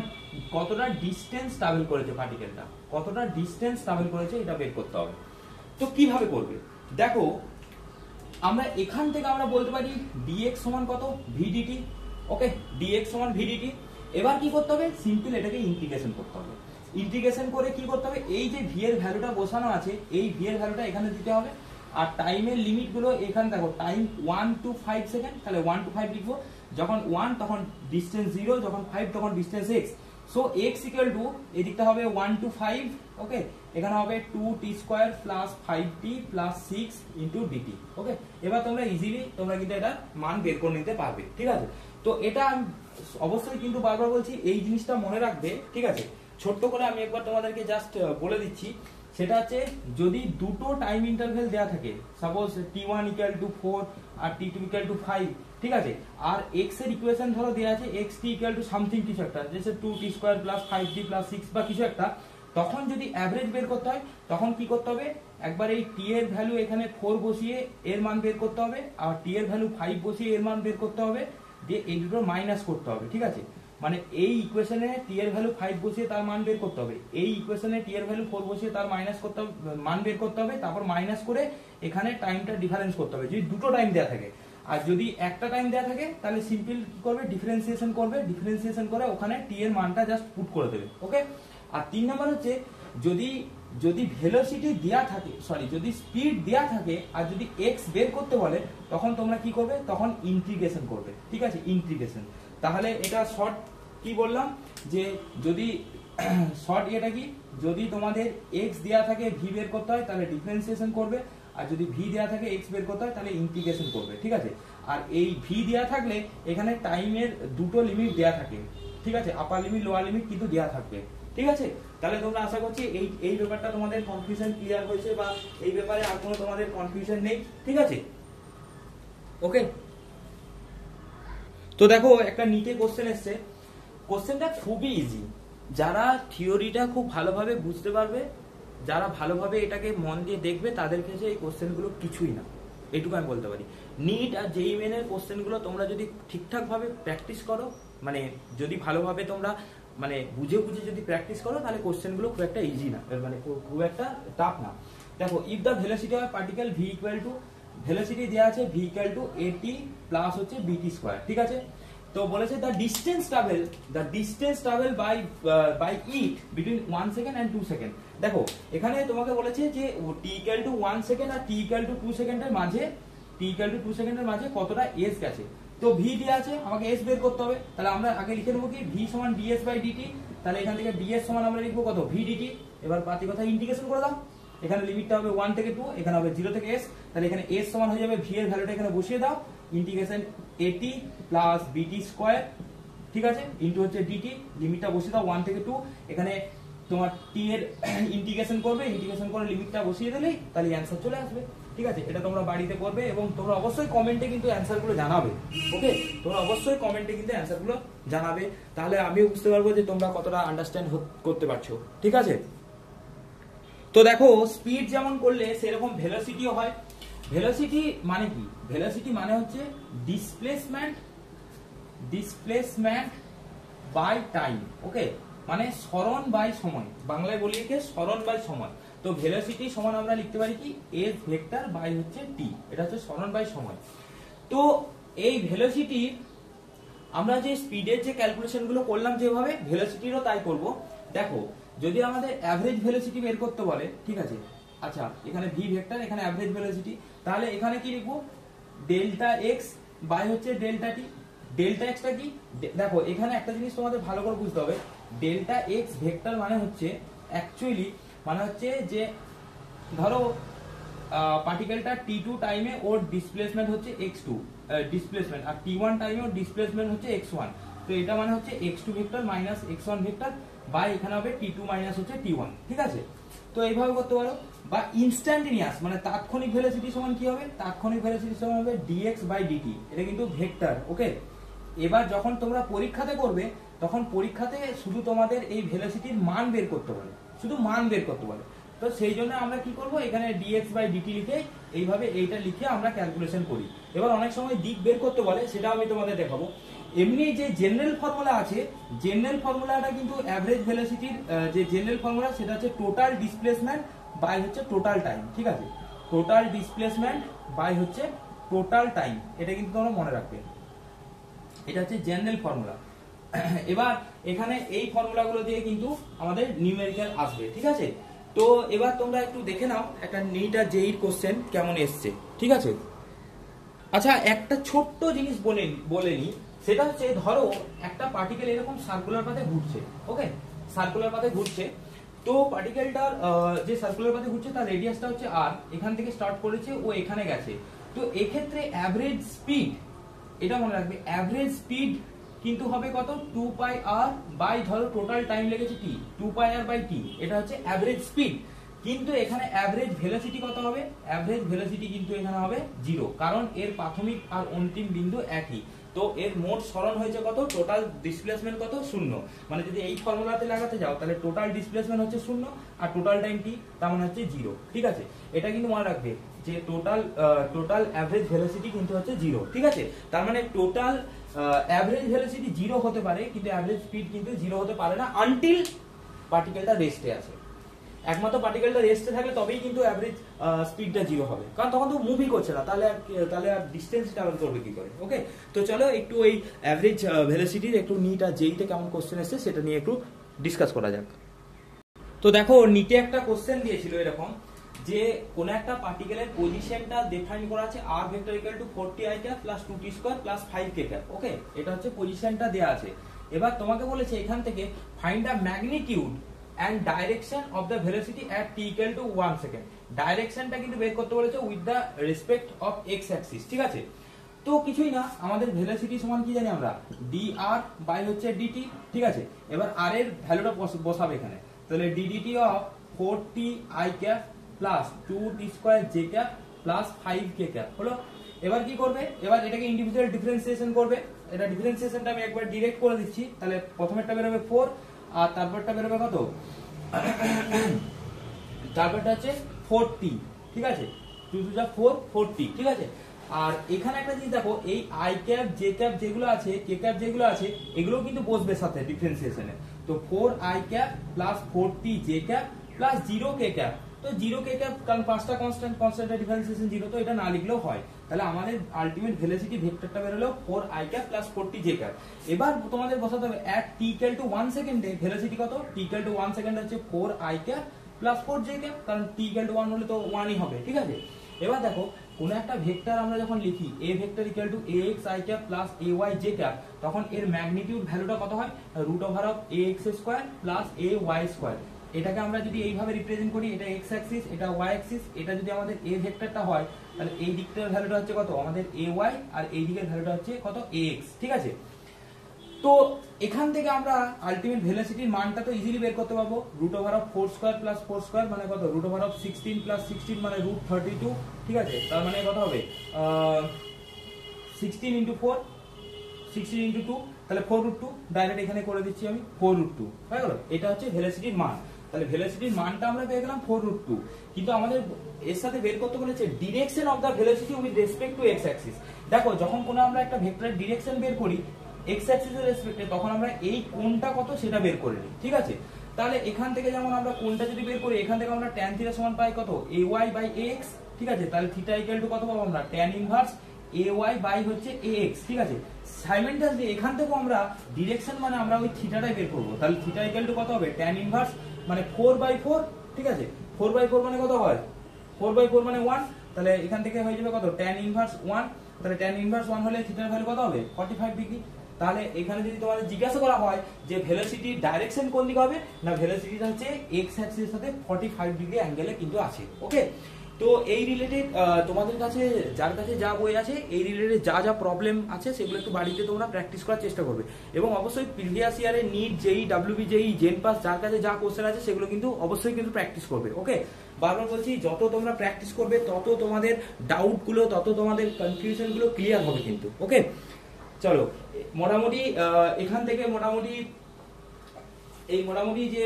Speaker 1: কতটা ডিসটেন্স ট্রাভেল করেছে পার্টিকেলটা, কতটা ডিসটেন্স ট্রাভেল করেছে এটা বের করতে হবে। তো কিভাবে করবে দেখো, আমরা এখান থেকে আমরা বলতে পারি dx = কত vdt, ওকে, dx = vdt। এবার কি করতে হবে, সিম্পল এটাকে ইন্টিগ্রেশন করতে হবে। ইন্টিগ্রেশন করে কি করতে হবে, এই যে v এর ভ্যালুটা বসানো আছে এই v এর ভ্যালুটা এখানে দিতে হবে, আর টাইমের লিমিট গুলো এখানে দেখো, টাইম 1 to 5 সেকেন্ড, তাহলে 1 to 5 লিখবো, যখন 1 তখন ডিসটেন্স 0, যখন 5 তখন ডিসটেন্স x, সো x = এদিকটা হবে 1 to 5, ওকে, এখানে হবে 2t² + 5t + 6 × dt, ওকে। এবার তোমরা ইজিলি তোমরা কিন্তু এটা মান বের করে নিতে পারবে, ঠিক আছে। তো এটা অবশ্যই কিন্তু বারবার বলছি এই জিনিসটা মনে রাখবে, ঠিক আছে। ছোট্ট করে আমি একবার তোমাদেরকে জাস্ট বলে দিচ্ছি, সেটা হচ্ছে যদি দুটো টাইম ইন্টারভ্যাল দেয়া থাকে, সাপোজ t1 = 4 আর t2 = 5, ঠিক আছে, আর x এর ইকুয়েশন ধরো দেয়া আছে xt = সামথিং কিছু একটা, যেসে 2t² + 5t + 6 বা কিছু একটা, তখন যদি অ্যাভারেজ বের করতে হয় তখন কি করতে হবে, একবার এই t এর ভ্যালু এখানে 4 বসিয়ে এর মান বের করতে হবে, আর t এর ভ্যালু 5 বসিয়ে এর মান বের করতে হবে, দিয়ে এই দুটো মাইনাস করতে হবে, ঠিক আছে। মানে এই ইকুয়েশনে t এর ভ্যালু 5 বসিয়ে তার মান বের করতে হবে, এই ইকুয়েশনে t এর ভ্যালু 4 বসিয়ে তার মাইনাস করতে হবে, মান বের করতে হবে, তারপর মাইনাস করে এখানে টাইমটা ডিফারেন্স করতে হবে, যদি দুটো টাইম দেয়া থাকে। আর যদি একটা টাইম দেয়া থাকে তাহলে সিম্পল কি করবে, ডিফারেন্সিয়েশন করবে, ডিফারেন্সিয়েশন করে ওখানে t এর মানটা জাস্ট পুট করে দেবে, ওকে। আর 3 নাম্বার হচ্ছে যদি ভেলোসিটি দেয়া থাকে, সরি যদি স্পিড দেয়া থাকে আর যদি x বের করতে বলে, তখন তোমরা কি করবে, তখন ইন্টিগ্রেশন করবে, ঠিক আছে, ইন্টিগ্রেশন। তাহলে এটা শর্ট কি বললাম, যে যদি শর্ট এটা কি, যদি তোমাদের x দেয়া থাকে v বের করতে হয় তাহলে ডিফারেন্সিয়েশন করবে, আর যদি v দেয়া থাকে x বের করতে হয় তাহলে ইন্টিগ্রেশন করবে, ঠিক আছে। আর এই v দেয়া থাকলে এখানে টাইমের দুটো লিমিট দেয়া থাকে, ঠিক আছে, আপার লিমিট লোয়ার লিমিট কিন্তু দেয়া থাকবে, ঠিক আছে। তাহলে তোমরা আশা করছি এই ব্যাপারটা তোমাদের কনফিউশন ক্লিয়ার হয়েছে, বা এই ব্যাপারে আর কোনো তোমাদের কনফিউশন নেই, ঠিক আছে, ওকে। তো দেখো একটা নিটে কোশ্চেন এসছে, কোশ্চেনটা খুবই ইজি, যারা থিওরিটা খুব ভালোভাবে বুঝতে পারবে, যারা ভালোভাবে এটাকে মন দিয়ে দেখবে তাদের কাছে এই কোশ্চেনগুলো কিছুই না, এটুকু আমি বলতে পারি। নিট আর জেইই মেনের কোশ্চেনগুলো তোমরা যদি ঠিকঠাক ভাবে প্র্যাকটিস করো, মানে যদি ভালোভাবে তোমরা মানে বুঝে যদি প্র্যাকটিস করো, তাহলে কোশ্চেনগুলো খুব একটা ইজি না, মানে খুব একটা টাফ না। দেখো if the velocity of particle v = velocity দেয়া আছে v = at প্লাস হচ্ছে bt², ঠিক আছে। তো বলেছে the distance travel by it between 1 second and 2 second. দেখো এখানে তোমাকে বলেছে যে t = 1 সেকেন্ড আর t = 2 সেকেন্ডের মাঝে কতটা s গেছে। তো v দেয়া আছে, আমাকে s বের করতে হবে, তাহলে আমরা আগে লিখে নেব কি v = ds/dt, তাহলে এখান থেকে ds সমান আমরা লিখব কত v dt। এবার বাকি কথা ইন্টিগ্রেশন করে দাও, এখানে লিমিটটা হবে 1 থেকে 2, এখানে হবে 0 থেকে s, তাহলে এখানে s সমান হয়ে যাবে v এর ভ্যালুটা এখানে বসিয়ে দাও, ইন্টিগ্রেশন at প্লাস bt², ঠিক আছে, ইনটু হচ্ছে dt, লিমিটটা বসিয়ে দাও 1 থেকে 2, এখানে তোমার t এর ইন্টিগ্রেশন করবে, ইন্টিগ্রেশন করে লিমিটটা বসিয়ে দিলেই তাহলে অ্যানসার চলে আসবে, ঠিক আছে। এটা তোমরা বাড়িতে করবে এবং তোমরা অবশ্যই কমেন্টে কিন্তু অ্যানসারগুলো জানাবে, ওকে, তোমরা অবশ্যই কমেন্টে কিন্তু অ্যানসারগুলো জানাবে, তাহলে আমিও বুঝতে পারবো যে তোমরা কতটা আন্ডারস্ট্যান্ড করতে পারছো, ঠিক আছে। তো দেখো স্পিড যেমন করলে সেরকম ভেলোসিটিও হয়। ভেলোসিটি মানে কি, ভেলোসিটি মানে হচ্ছে ডিসপ্লেসমেন্ট বাই টাইম, ওকে, মানে সরণ বাই সময়, বাংলায় বলি একে সরণ বাই সময়। তো ভেলোসিটি সমান আমরা লিখতে পারি কি এস ভেক্টর বাই হচ্ছে টি, এটা হচ্ছে সরণ বাই সময়। তো এই ভেলোসিটি আমরা যে স্পিডের যে ক্যালকুলেশন গুলো করলাম যেভাবে, ভেলোসিটিরও তাই করব। দেখো যদি আমাদের অ্যাভারেজ ভেলোসিটি বের করতে বলে, ঠিক আছে, আচ্ছা এখানে ভি ভেক্টর, এখানে অ্যাভারেজ ভেলোসিটি, তাহলে এখানে কি লিখবো ডেল্টা এক্স বাই হচ্ছে ডেল্টা টি। ডেল্টা এক্সটা কি, দেখো এখানে একটা জিনিস তোমাদের ভালো করে বুঝতে হবে, ডেল্টা এক্স ভেক্টর মানে হচ্ছে অ্যাকচুয়ালি মানে হচ্ছে যে ধরো পার্টিকেলটা t2 টাইমে ওর ডিসপ্লেসমেন্ট হচ্ছে x2 ডিসপ্লেসমেন্ট, আর t1 টাইমে ওর ডিসপ্লেসমেন্ট হচ্ছে x1। তো এটা মানে হচ্ছে x2 vector minus x1 vector by এখানে হবে t2 মাইনাস হচ্ছে t1, ঠিক আছে। তো এইভাবে করতে পারো। বা ইনস্ট্যান্টেনিয়াস মানে তাৎক্ষণিক ভেলোসিটি সমান কি হবে, তাৎক্ষণিক ভেলোসিটি সমান হবে dx বাই dt, এটা কিন্তু ভেক্টর, ওকে। এবার যখন তোমরা পরীক্ষাতে করবে তখন পরীক্ষাতে শুধু তোমাদের এই ভেলোসিটির মান বের করতে বলে, শুধু মান বের করতে বলে। তো সেই জন্য আমরা কি করব, এখানে dx বাই dt লিখে এইভাবে এইটা লিখে আমরা ক্যালকুলেশন করি। এবার অনেক সময় দিক বের করতে বলে, সেটা আমি তোমাদের দেখাবো। এমনি যে জেনারেল ফর্মুলা আছে, জেনারেল ফর্মুলাটা কিন্তু অ্যাভারেজ ভেলোসিটির যে জেনারেল ফর্মুলা সেটা হচ্ছে টোটাল ডিসপ্লেসমেন্ট বাই হচ্ছে টোটাল টাইম, ঠিক আছে। টোটাল ডিসপ্লেসমেন্ট বাই হচ্ছে টোটাল টাইম, এটা কিন্তু তোমরা মনে রাখবে, এটা হচ্ছে জেনারেল ফর্মুলা। এবার এখানে এই ফর্মুলাগুলো দিয়ে কিন্তু আমাদের নিউমেরিক্যাল আসবে, ঠিক আছে। তো এবার তোমরা একটু দেখে নাও একটা নিট আর জেইর কোশ্চেন কেমন এসছে, ঠিক আছে। আচ্ছা একটা ছোট্ট জিনিস বলে নি, সেটা হচ্ছে ধরো একটা পার্টিকেল এরকম সার্কুলার পাথে ঘুরছে, ওকে, সার্কুলার পাথে ঘুরছে। তো পার্টিকেলটার যে সার্কুলার পাথে ঘুরছে তার রেডিয়াসটা হচ্ছে আর, এখান থেকে স্টার্ট করেছে ও এখানে গেছে। তো এক্ষেত্রে অ্যাভারেজ স্পিড, এটা মনে রাখবে, অ্যাভারেজ স্পিড কিন্তু হবে কত 2 পাই আর বাই ধরো টোটাল টাইম লেগেছে t, 2 pi R by t, এটা হচ্ছে অ্যাভারেজ স্পিড। কিন্তু এখানে অ্যাভারেজ ভেলোসিটি কত হবে, অ্যাভারেজ ভেলোসিটি কিন্তু এখানে হবে 0, কারণ এর প্রাথমিক আর অন্তিম বিন্দু একই। তো এর মোট সরণ হয়েছে কত, টোটাল ডিসপ্লেসমেন্ট কত 0, মানে যদি এই ফর্মুলাতে লাগাতে যাও তাহলে টোটাল ডিসপ্লেসমেন্ট হচ্ছে 0 আর টোটাল টাইম t তার মানে হচ্ছে 0, ঠিক আছে। এটা কিন্তু মনে রাখবে যে টোটাল অ্যাভারেজ ভেলোসিটি কিন্তু হচ্ছে 0, ঠিক আছে। তার মানে টোটাল অ্যাভারেজ ভেলোসিটি 0 হতে পারে কিন্তু অ্যাভারেজ স্পিড কিন্তু 0 হতে পারে না আনটিল পার্টিকেলটা রেস্টে আছে। একমাত্র পার্টিকেলটা রেস্টে থাকলে তবেই কিন্তু অ্যাভারেজ স্পিডটা 0 হবে, কারণ তখন তো মুভই করছে না, তাহলে আর ডিসটেন্স ট্রাভেল করবে কি করে, ওকে। তো চলো একটু এই অ্যাভারেজ ভেলোসিটির একটু নিট আর জেইতে কেমন কোশ্চেন এসেছে সেটা নিয়ে একটু ডিসকাস করা যাক। তো দেখো নিটে একটা কোশ্চেন দিয়েছিল এরকম যে কোন একটা পার্টিকেলের পজিশনটা ডিফাইন করা আছে r vector equal to 40i cap plus 2t square plus 5k cap, okay. এটা হচ্ছে পজিশনটা দেয়া আছে। এবার তোমাকে বলেছে এখান থেকে find the magnitude and direction of the velocity at t equal to 1 second। ডাইরেকশনটা কিন্তু বের করতে বলেছে with the respect of x Axis, ঠিক আছে। তো কিছুই না, আমাদের ভেলোসিটি সমান কি জানি আমরা dr বাই হচ্ছে dt, ঠিক আছে। এবার r এর ভ্যালুটা বসাবে এখানে, তাহলে ddt of 40i cap plus 2t square j cap plus 5k cap হলো। এবার কি করবে, এবার এটাকে ইন্ডিভিজুয়াল ডিফারেন্সিয়েশন করবে। এটা ডিফারেন্সিয়েশনটা আমি একবার ডিরেক্ট করে দিচ্ছি, তাহলে প্রথমেরটা বের হবে 4 আর তারপরটা বেরোবে কত, তারপরটা হচ্ছে 40, ঠিক আছে, 2 2 যা 4 40, ঠিক আছে। আর এখানে একটা জিনিস দেখো, এই i ক্যাপ j ক্যাপ যেগুলো আছে, k ক্যাপ যেগুলো আছে, এগুলো কিন্তু বসবে সাথে ডিফারেন্সিয়েশনে। তো 4i cap plus 40 j cap plus 0k cap, তো 0k ক্যাপ কারণ পাঁচটা কনস্ট্যান্টের ডিফারেন্সিয়েশন 0, তো এটা না লিখলেও হয়। তাহলে আমাদের আলটিমেট ভেলোসিটি ভেক্টরটা বের হলো 4i cap plus 40j cap. এবার তোমাদের বসাতে হবে at t equal to 1 সেকেন্ডে ভেলোসিটি কত, t equal to 1 সেকেন্ড হচ্ছে 4i cap plus 4j cap, কারণ t equal to 1 হলে তো 1ই হবে, ঠিক আছে। এবার দেখো কোন একটা ভেক্টর আমরা যখন লিখি a vector equal to axi cap plus ayj cap, তখন এর ম্যাগনিটিউড ভ্যালুটা কত হয়, root over of ax square plus ay square. এটাকে আমরা যদি এইভাবে রিপ্রেজেন্ট করি, এটা x অ্যাক্সিস এটা y অ্যাক্সিস, এটা যদি আমাদের a ভেক্টরটা হয় তাহলে এই দিকটার ভ্যালুটা হচ্ছে কত আমাদের ay আর এই দিকের ভ্যালুটা হচ্ছে কত ax, ঠিক আছে। তো এখান থেকে আমরা আলটিমেট ভেলোসিটির মানটা তো ইজিলি বের করতে পারবো, root over of 4 square plus 4 square মানে কত, রুট ওভার অফ 16 প্লাস 16 মানে রুট 32, ঠিক আছে। তার মানে কত হবে 16 ইনটু 4 16 ইনটু 2, তাহলে 4 রুট 2, ডাইরেক্ট এখানে করে দিচ্ছি আমি 4 রুট 2 হয়ে গেল। এটা হচ্ছে ভেলোসিটির মান। তাহলে ভেলোসিটির মানটা আমরা পেয়ে গেলাম 4 রুট 2, কিন্তু আমাদের এর সাথে বের করতে বলেছে direction of the velocity with respect to X axis. দেখো যখন কোনো আমরা একটা ভেক্টরের ডিরেকশন বের করি এক্স অ্যাক্সিসের রেসপেক্টে, তখন আমরা এই কোণটা কত সেটা বের করে নিই, ঠিক আছে। তাহলে এখান থেকে যেমন আমরা কোনটা যদি বের করি, এখান থেকে আমরা tan থিটা সমান পাই কত, ay/ax, ঠিক আছে। তাহলে থিটা ইকুয়াল টু কত পাবো আমরা, tan ইনভার্স ay বাই হচ্ছে ax, ঠিক আছে। সাইমেন্টাসলি এখান থেকে আমরা ডিরেকশন মানে আমরা ওই থিটাটাই বের করব। তাহলে থিটা ইকুয়াল টু কত হবে, tan ইনভার্স মানে 4/4, ঠিক আছে। 4/4 মানে কত হয়, 4/4 মানে 1, তাহলে এখান থেকে হয়ে যাবে কত, tan ইনভার্স 1, তাহলে tan ইনভার্স 1 হলে থিটার ভ্যালু কত হবে, 45 ডিগ্রি। তাহলে এখানে যদি তোমাদের জিজ্ঞাসা করা হয় যে ভেলোসিটির ডাইরেকশন কোন দিকে হবে, না ভেলোসিটিটা হচ্ছে এক্স অ্যাক্সিসের সাথে 45 ডিগ্রি অ্যাঙ্গেলে কিন্তু আছে, ওকে। তো এই রিলেটেড তোমাদের কাছে যার কাছে যা বই আছে এই রিলেটেড যা যা প্রবলেম আছে সেগুলো একটু বাড়িতে তোমরা প্র্যাকটিস করার চেষ্টা করবে, এবং অবশ্যই প্রিভিয়াস ইয়ারে NEET JEE WB JEE JENPAS যার কাছে যা কোশ্চেন আছে সেগুলো কিন্তু অবশ্যই কিন্তু প্র্যাকটিস করবে, ওকে। বারবার বলছি, যত তোমরা প্র্যাকটিস করবে তত তোমাদের ডাউট গুলো, তত তোমাদের কনফিউশন গুলো ক্লিয়ার হবে কিন্তু, ওকে। চলো, মোটামুটি এখান থেকে মোটামুটি যে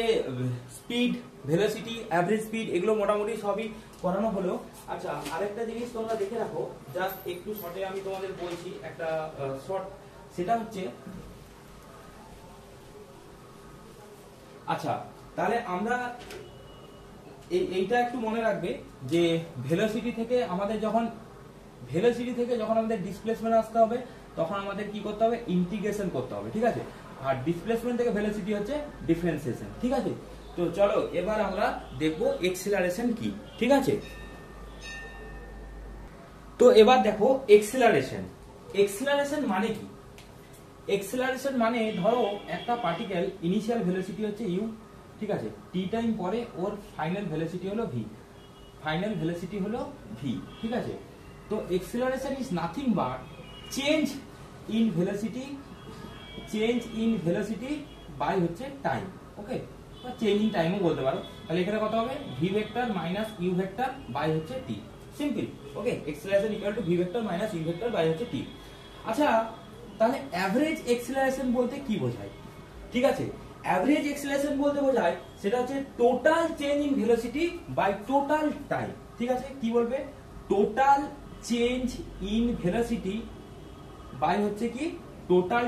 Speaker 1: স্পিড, ভেলোসিটি, অ্যাভারেজ স্পিড এগুলো মোটামুটি সবই করানো হলো। আচ্ছা, আরেকটা জিনিস তোমরা দেখে রাখো, জাস্ট একটু শর্টে আমি তোমাদের বলছি একটা শর্ট, সেটা হচ্ছে আচ্ছা, তাহলে আমরা এইটা একটু মনে রাখবে যে ভেলোসিটি থেকে যখন আমাদের ডিসপ্লেসমেন্ট আসতে হবে তখন আমাদের কি করতে হবে, ইন্টিগ্রেশন করতে হবে, ঠিক আছে। আর ডিসপ্লেসমেন্ট থেকে ভেলোসিটি হচ্ছে ডিফারেন্সিয়েশন, ঠিক আছে। তো চলো এবার আমরা দেখব এক্সিলারেশন কি, ঠিক আছে। তো এবার দেখো এক্সিলারেশন মানে কি। এক্সিলারেশন মানে ধরো একটা পার্টিকেল ইনিশিয়াল ভেলোসিটি হচ্ছে u, ঠিক আছে, টি টাইম পরে ওর ফাইনাল ভেলোসিটি হলো v, ঠিক আছে। তো acceleration is nothing but change in velocity by হচ্ছে টাইম, ওকে, বা চেঞ্জ ইন টাইমও বলতে পারো। তাহলে এখানে কত হবে, v vector minus u vector by হচ্ছে t, simple, okay. Acceleration equal to v vector minus u vector by হচ্ছে t। আচ্ছা, তাহলে অ্যাভারেজ এক্সিলারেশন বলতে কি বোঝায়, ঠিক আছে। অ্যাভারেজ এক্সিলারেশন বলতে বোঝায় সেটা হচ্ছে total change in velocity by total time, ঠিক আছে। কি বলবে, total change in velocity by হচ্ছে কি টোটাল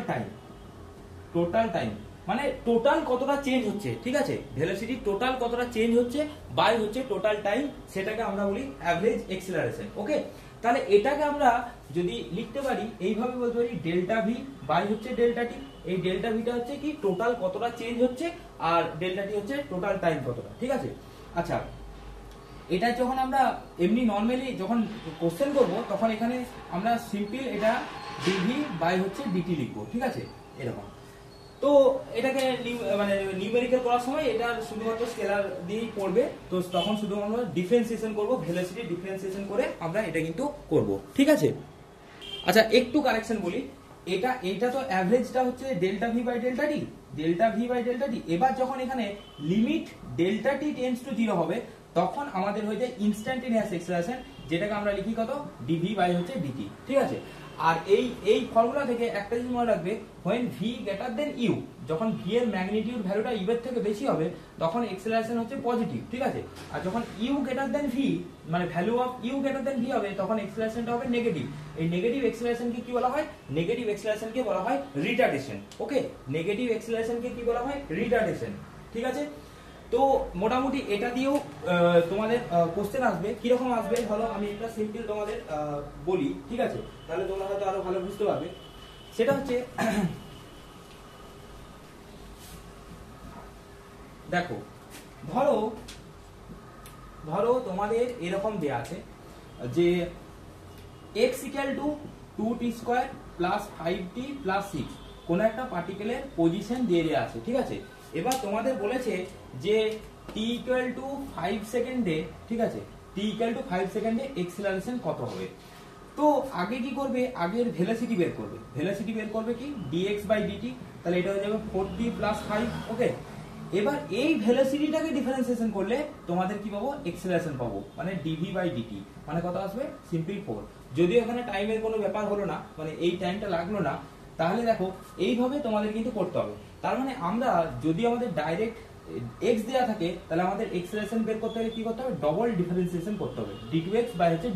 Speaker 1: টাইম, মানে টোটাল কতটা চেঞ্জ হচ্ছে, ঠিক আছে। ভেলোসিটি টোটাল কতটা চেঞ্জ হচ্ছে বাই হচ্ছে টোটাল টাইম, সেটাকে আমরা বলি অ্যাভারেজ এক্সিলারেশন, ওকে। তাহলে এটাকে আমরা যদি লিখতে পারি এইভাবে বলতে পারি ডেল্টা ভি বাই হচ্ছে ডেল্টা টি। এই ডেল্টা ভিটা হচ্ছে কি টোটাল কতটা চেঞ্জ হচ্ছে, আর ডেল্টা টি হচ্ছে টোটাল টাইম কতটা, ঠিক আছে। আচ্ছা, এটা যখন আমরা এমনি নরমালি যখন কোশ্চেন করব তখন এখানে আমরা সিম্পল এটা ডিভি বাই হচ্ছে ডিটি লিখবো, ঠিক আছে, এরকম। তো এটাকে মানে নিউমেরিক্যাল করার সময় এটা শুধুমাত্র স্কেলার দিয়েই পড়বে, তো তখন শুধু আমরা ডিফারেন্সিয়েশন করব, ভেলোসিটি ডিফারেন্সিয়েশন করে আমরা এটা কিন্তু করব, ঠিক আছে। আচ্ছা, একটু কারেকশন বলি, এইটা তো অ্যাভারেজটা হচ্ছে ডেল্টা ভি বাই ডেল্টা টি। এবার যখন এখানে limit delta T tends to 0 হবে তখন আমাদের হয়ে যায় ইনস্ট্যান্টেনিয়াস এক্সিলারেশন, যেটাকে আমরা লিখি কত, ডিভি বাই হচ্ছে ডিটি, ঠিক আছে। আর এই ফর্মুলা থেকে একটা জিনিস মনে রাখবে, when v greater than u, যখন v এর ম্যাগনিটিউড ভ্যালুটা u এর থেকে বেশি হবে তখন এক্সিলারেশন হচ্ছে পজিটিভ, ঠিক আছে। আর যখন u greater than v মানে value of u greater than v হবে তখন এক্সিলারেশনটা হবে নেগেটিভ। এই নেগেটিভ এক্সিলারেশনকে কি বলা হয়, নেগেটিভ এক্সিলারেশনকে বলা হয় রিটার্ডেশন, ওকে। নেগেটিভ এক্সিলারেশনকে কি বলা হয়, রিটার্ডেশন, ঠিক আছে। তো মোটামুটি এটা দিয়েও তোমাদের কোশ্চেন আসবে, কিরকম আসবে ধরো আমি একটা সিম্পল তোমাদের বলি, ঠিক আছে, তাহলে তোমরা হয়তো আরো ভালো বুঝতে পারবে। সেটা হচ্ছে দেখো, ধরো তোমাদের এরকম দেয়া আছে যে x equal two 2t square plus 5t plus 6 কোন একটা পার্টিকেলের পজিশন দিয়ে দেয়া আছে, ঠিক আছে। এবার তোমাদের বলেছে যে t ইকুয়াল টু 5 সেকেন্ডে, ঠিক আছে, t ইকুয়াল টু 5 সেকেন্ডে এক্সিলারেশন কত হবে। তো আগে কি করবে, আগের ভেলোসিটি বের করবে কি dx বাই dt, তাহলে এটা হয়ে যাবে 4t প্লাস 5, ওকে। এবার এই ভেলোসিটিটাকে ডিফারেন্সিয়েশন করলে তোমাদের কি পাবো, এক্সিলারেশন পাবো, মানে dv বাই dt, মানে কত আসবে, সিম্পল 4। যদিও এখানে টাইমের কোনো ব্যাপার হলো না, মানে এই টাইমটা লাগলো না, তাহলে দেখো এইভাবে তোমাদের কিন্তু করতে হবে। তার মানে আমরা যদি আমাদের ডাইরেক্ট x দেয়া থাকে তাহলে আমাদের এক্সিলারেশন বের করতে হলে কি করতে হবে, ডবল ডিফারেন্সিয়েশন করতে হবে, d2x বাই হচ্ছে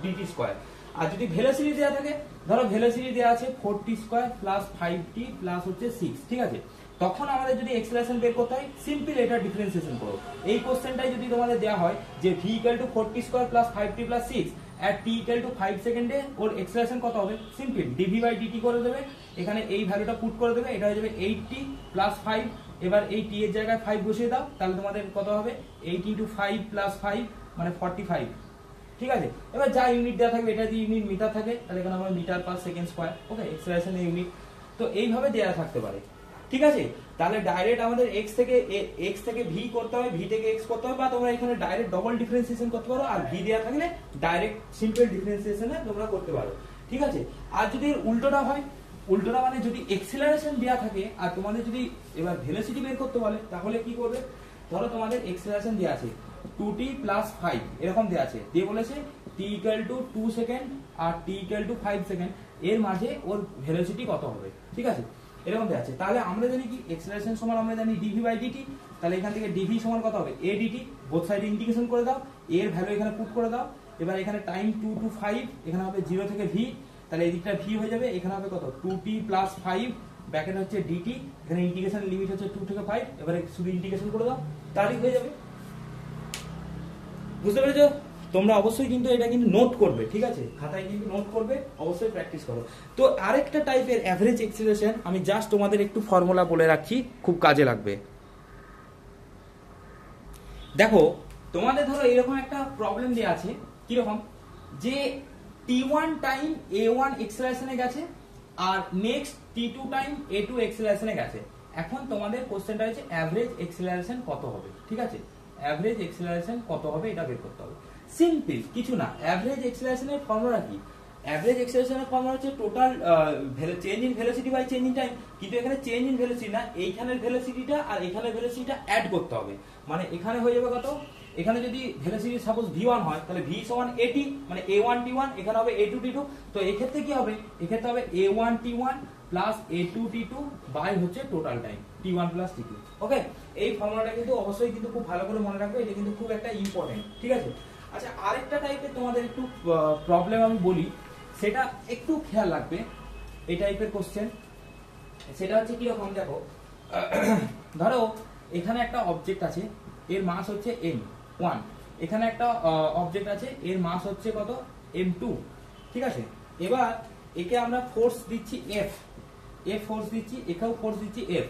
Speaker 1: dt স্কয়ার। আর যদি ভেলোসিটি দেয়া থাকে, ধরো ভেলোসিটি দেয়া আছে 4t square plus 5t plus হচ্ছে 6, ঠিক আছে। তখন আমাদের যদি এক্সেলারেশন বের করতে হয় সিম্পল এটা ডিফারেন্সিয়েশন করো। এই কোশ্চেনটাই যদি তোমাদের দেওয়া হয় যে v = 40 square plus 5t plus 6 at t = 5 সেকেন্ডে ওর এক্সেলারেশন কত হবে, সিম্পল dv/dt করে দেবে, এখানে এই ভ্যালুটা পুট করে দেবে, এটা হয়ে যাবে 8t প্লাস 5। এবার এই t এর জায়গায় 5 বসিয়ে দাও, তাহলে তোমাদের কত হবে 8 × 5 প্লাস 5 মানে 45। ঠিক আছে, এবার যা ইউনিট দেওয়া থাকবে, এটা যদি ইউনিট মিটার থাকে তাহলে এখানে আমরা মিটার পার সেকেন্ড স্কয়ার। ওকে, এক্সেলারেশন ইউনিট তো এইভাবে দেওয়া থাকতে পারে। ঠিক আছে, তাহলে ডাইরেক্ট আমাদের x থেকে v করতে হবে, v থেকে x করতে হবে, বা তোমরা এখানে ডাইরেক্ট ডবল ডিফারেন্সিয়েশন করতে পারো, আর v দেওয়া থাকলে ডাইরেক্ট সিম্পল ডিফারেন্সিয়েশনে তোমরা করতে পারো। ঠিক আছে, আর যদি উল্টোটা হয়, উল্টোটা মানে যদি এক্সেলারেশন দেওয়া থাকে আর তোমাদের যদি এবার ভেলোসিটি বের করতে বলে, তাহলে কি করবে, ধরো তোমাদের এক্সেলারেশন দেওয়া আছে 2t প্লাস 5 এরকম দেওয়া আছে, দিয়ে বলেছে t = 2 সেকেন্ড আর t = 5 সেকেন্ড, এর মাঝে ওর ভেলোসিটি কত হবে। ঠিক আছে, এরকম দেওয়া আছে। তাহলে আমরা জানি কি এক্সেলারেশন সমান আমরা জানি dv/dt, তাহলে এখান থেকে dv সমান কত হবে a dt, বোথ সাইডে ইন্টিগ্রেশন করে দাও, এর ভ্যালু এখানে পুট করে দাও, এবার এখানে টাইম 2 to 5, এখানে হবে 0 থেকে v, তাহলে এই দিকটা v হয়ে যাবে, এখানে হবে কত 2t প্লাস 5 ব্র্যাকেট হচ্ছে dt, এখানে ইন্টিগ্রেশন লিমিট হচ্ছে 2 থেকে 5, এবারে শুধু ইন্টিগ্রেশন করে দাও, তাহলেই হয়ে যাবে। বুঝতে পেরেছো? তোমরা অবশ্যই কিন্তু এটা কিন্তু নোট করবে, ঠিক আছে, খাতায় কিন্তু নোট করবে, অবশ্যই প্র্যাকটিস করো। তো আরেকটা টাইপের অ্যাভারেজ এক্সেলারেশন আমি জাস্ট তোমাদের একটু ফর্মুলা বলে রাখছি, খুব কাজে লাগবে। দেখো তোমাদের ধরো এরকম একটা প্রবলেম দেয়া আছে, কিরকম, যে t1 টাইম a1 এক্সেলারেশনে গেছে আর নেক্সট t2 টাইম a2 এক্সেলারেশনে গেছে। এখন তোমাদের কোশ্চেনটা হচ্ছে অ্যাভারেজ এক্সেলারেশন কত হবে। ঠিক আছে, অ্যাভারেজ এক্সেলারেশন কত হবে এটা বের করতে হবে। সিম্পল কিছু না, অ্যাভারেজ এক্সেলারেশনের ফর্মুলা কি, অ্যাভারেজ এক্সেলারেশনের ফর্মুলা হচ্ছে total change in velocity by change in time, কিন্তু এখানে চেঞ্জ ইন ভেলোসিটি না, এইখানের ভেলোসিটিটা আর এখানের ভেলোসিটিটা অ্যাড করতে হবে। মানে এখানে হয়ে যাবে কত, এখানে যদি ভেলোসিটি সাপোজ v1 হয় তাহলে v সমান at, মানে a1 t1, এখানে হবে a2 t2, তো এই ক্ষেত্রে কি হবে, এই ক্ষেত্রে হবে a1 t1 plus a2 t2 by হচ্ছে total time t1 plus t2। Okay, এই ফর্মুলাটা কিন্তু অবশ্যই কিন্তু খুব ভালো করে মনে রাখবে, এটা কিন্তু খুব একটা ইম্পর্টেন্ট। ঠিক আছে, আচ্ছা আরেকটা টাইপের তোমাদের একটু প্রবলেম আমি বলি, সেটা একটু খেয়াল রাখবে, এই টাইপের কোশ্চেন। সেটা হচ্ছে কি রকম, দেখো ধরো এখানে একটা অবজেক্ট আছে, এর মাস হচ্ছে m1, এখানে একটা অবজেক্ট আছে, এর মাস হচ্ছে কত m2। ঠিক আছে, এবার একে আমরা ফোর্স দিচ্ছি f ফোর্স দিচ্ছি, একেও ফোর্স দিচ্ছি f,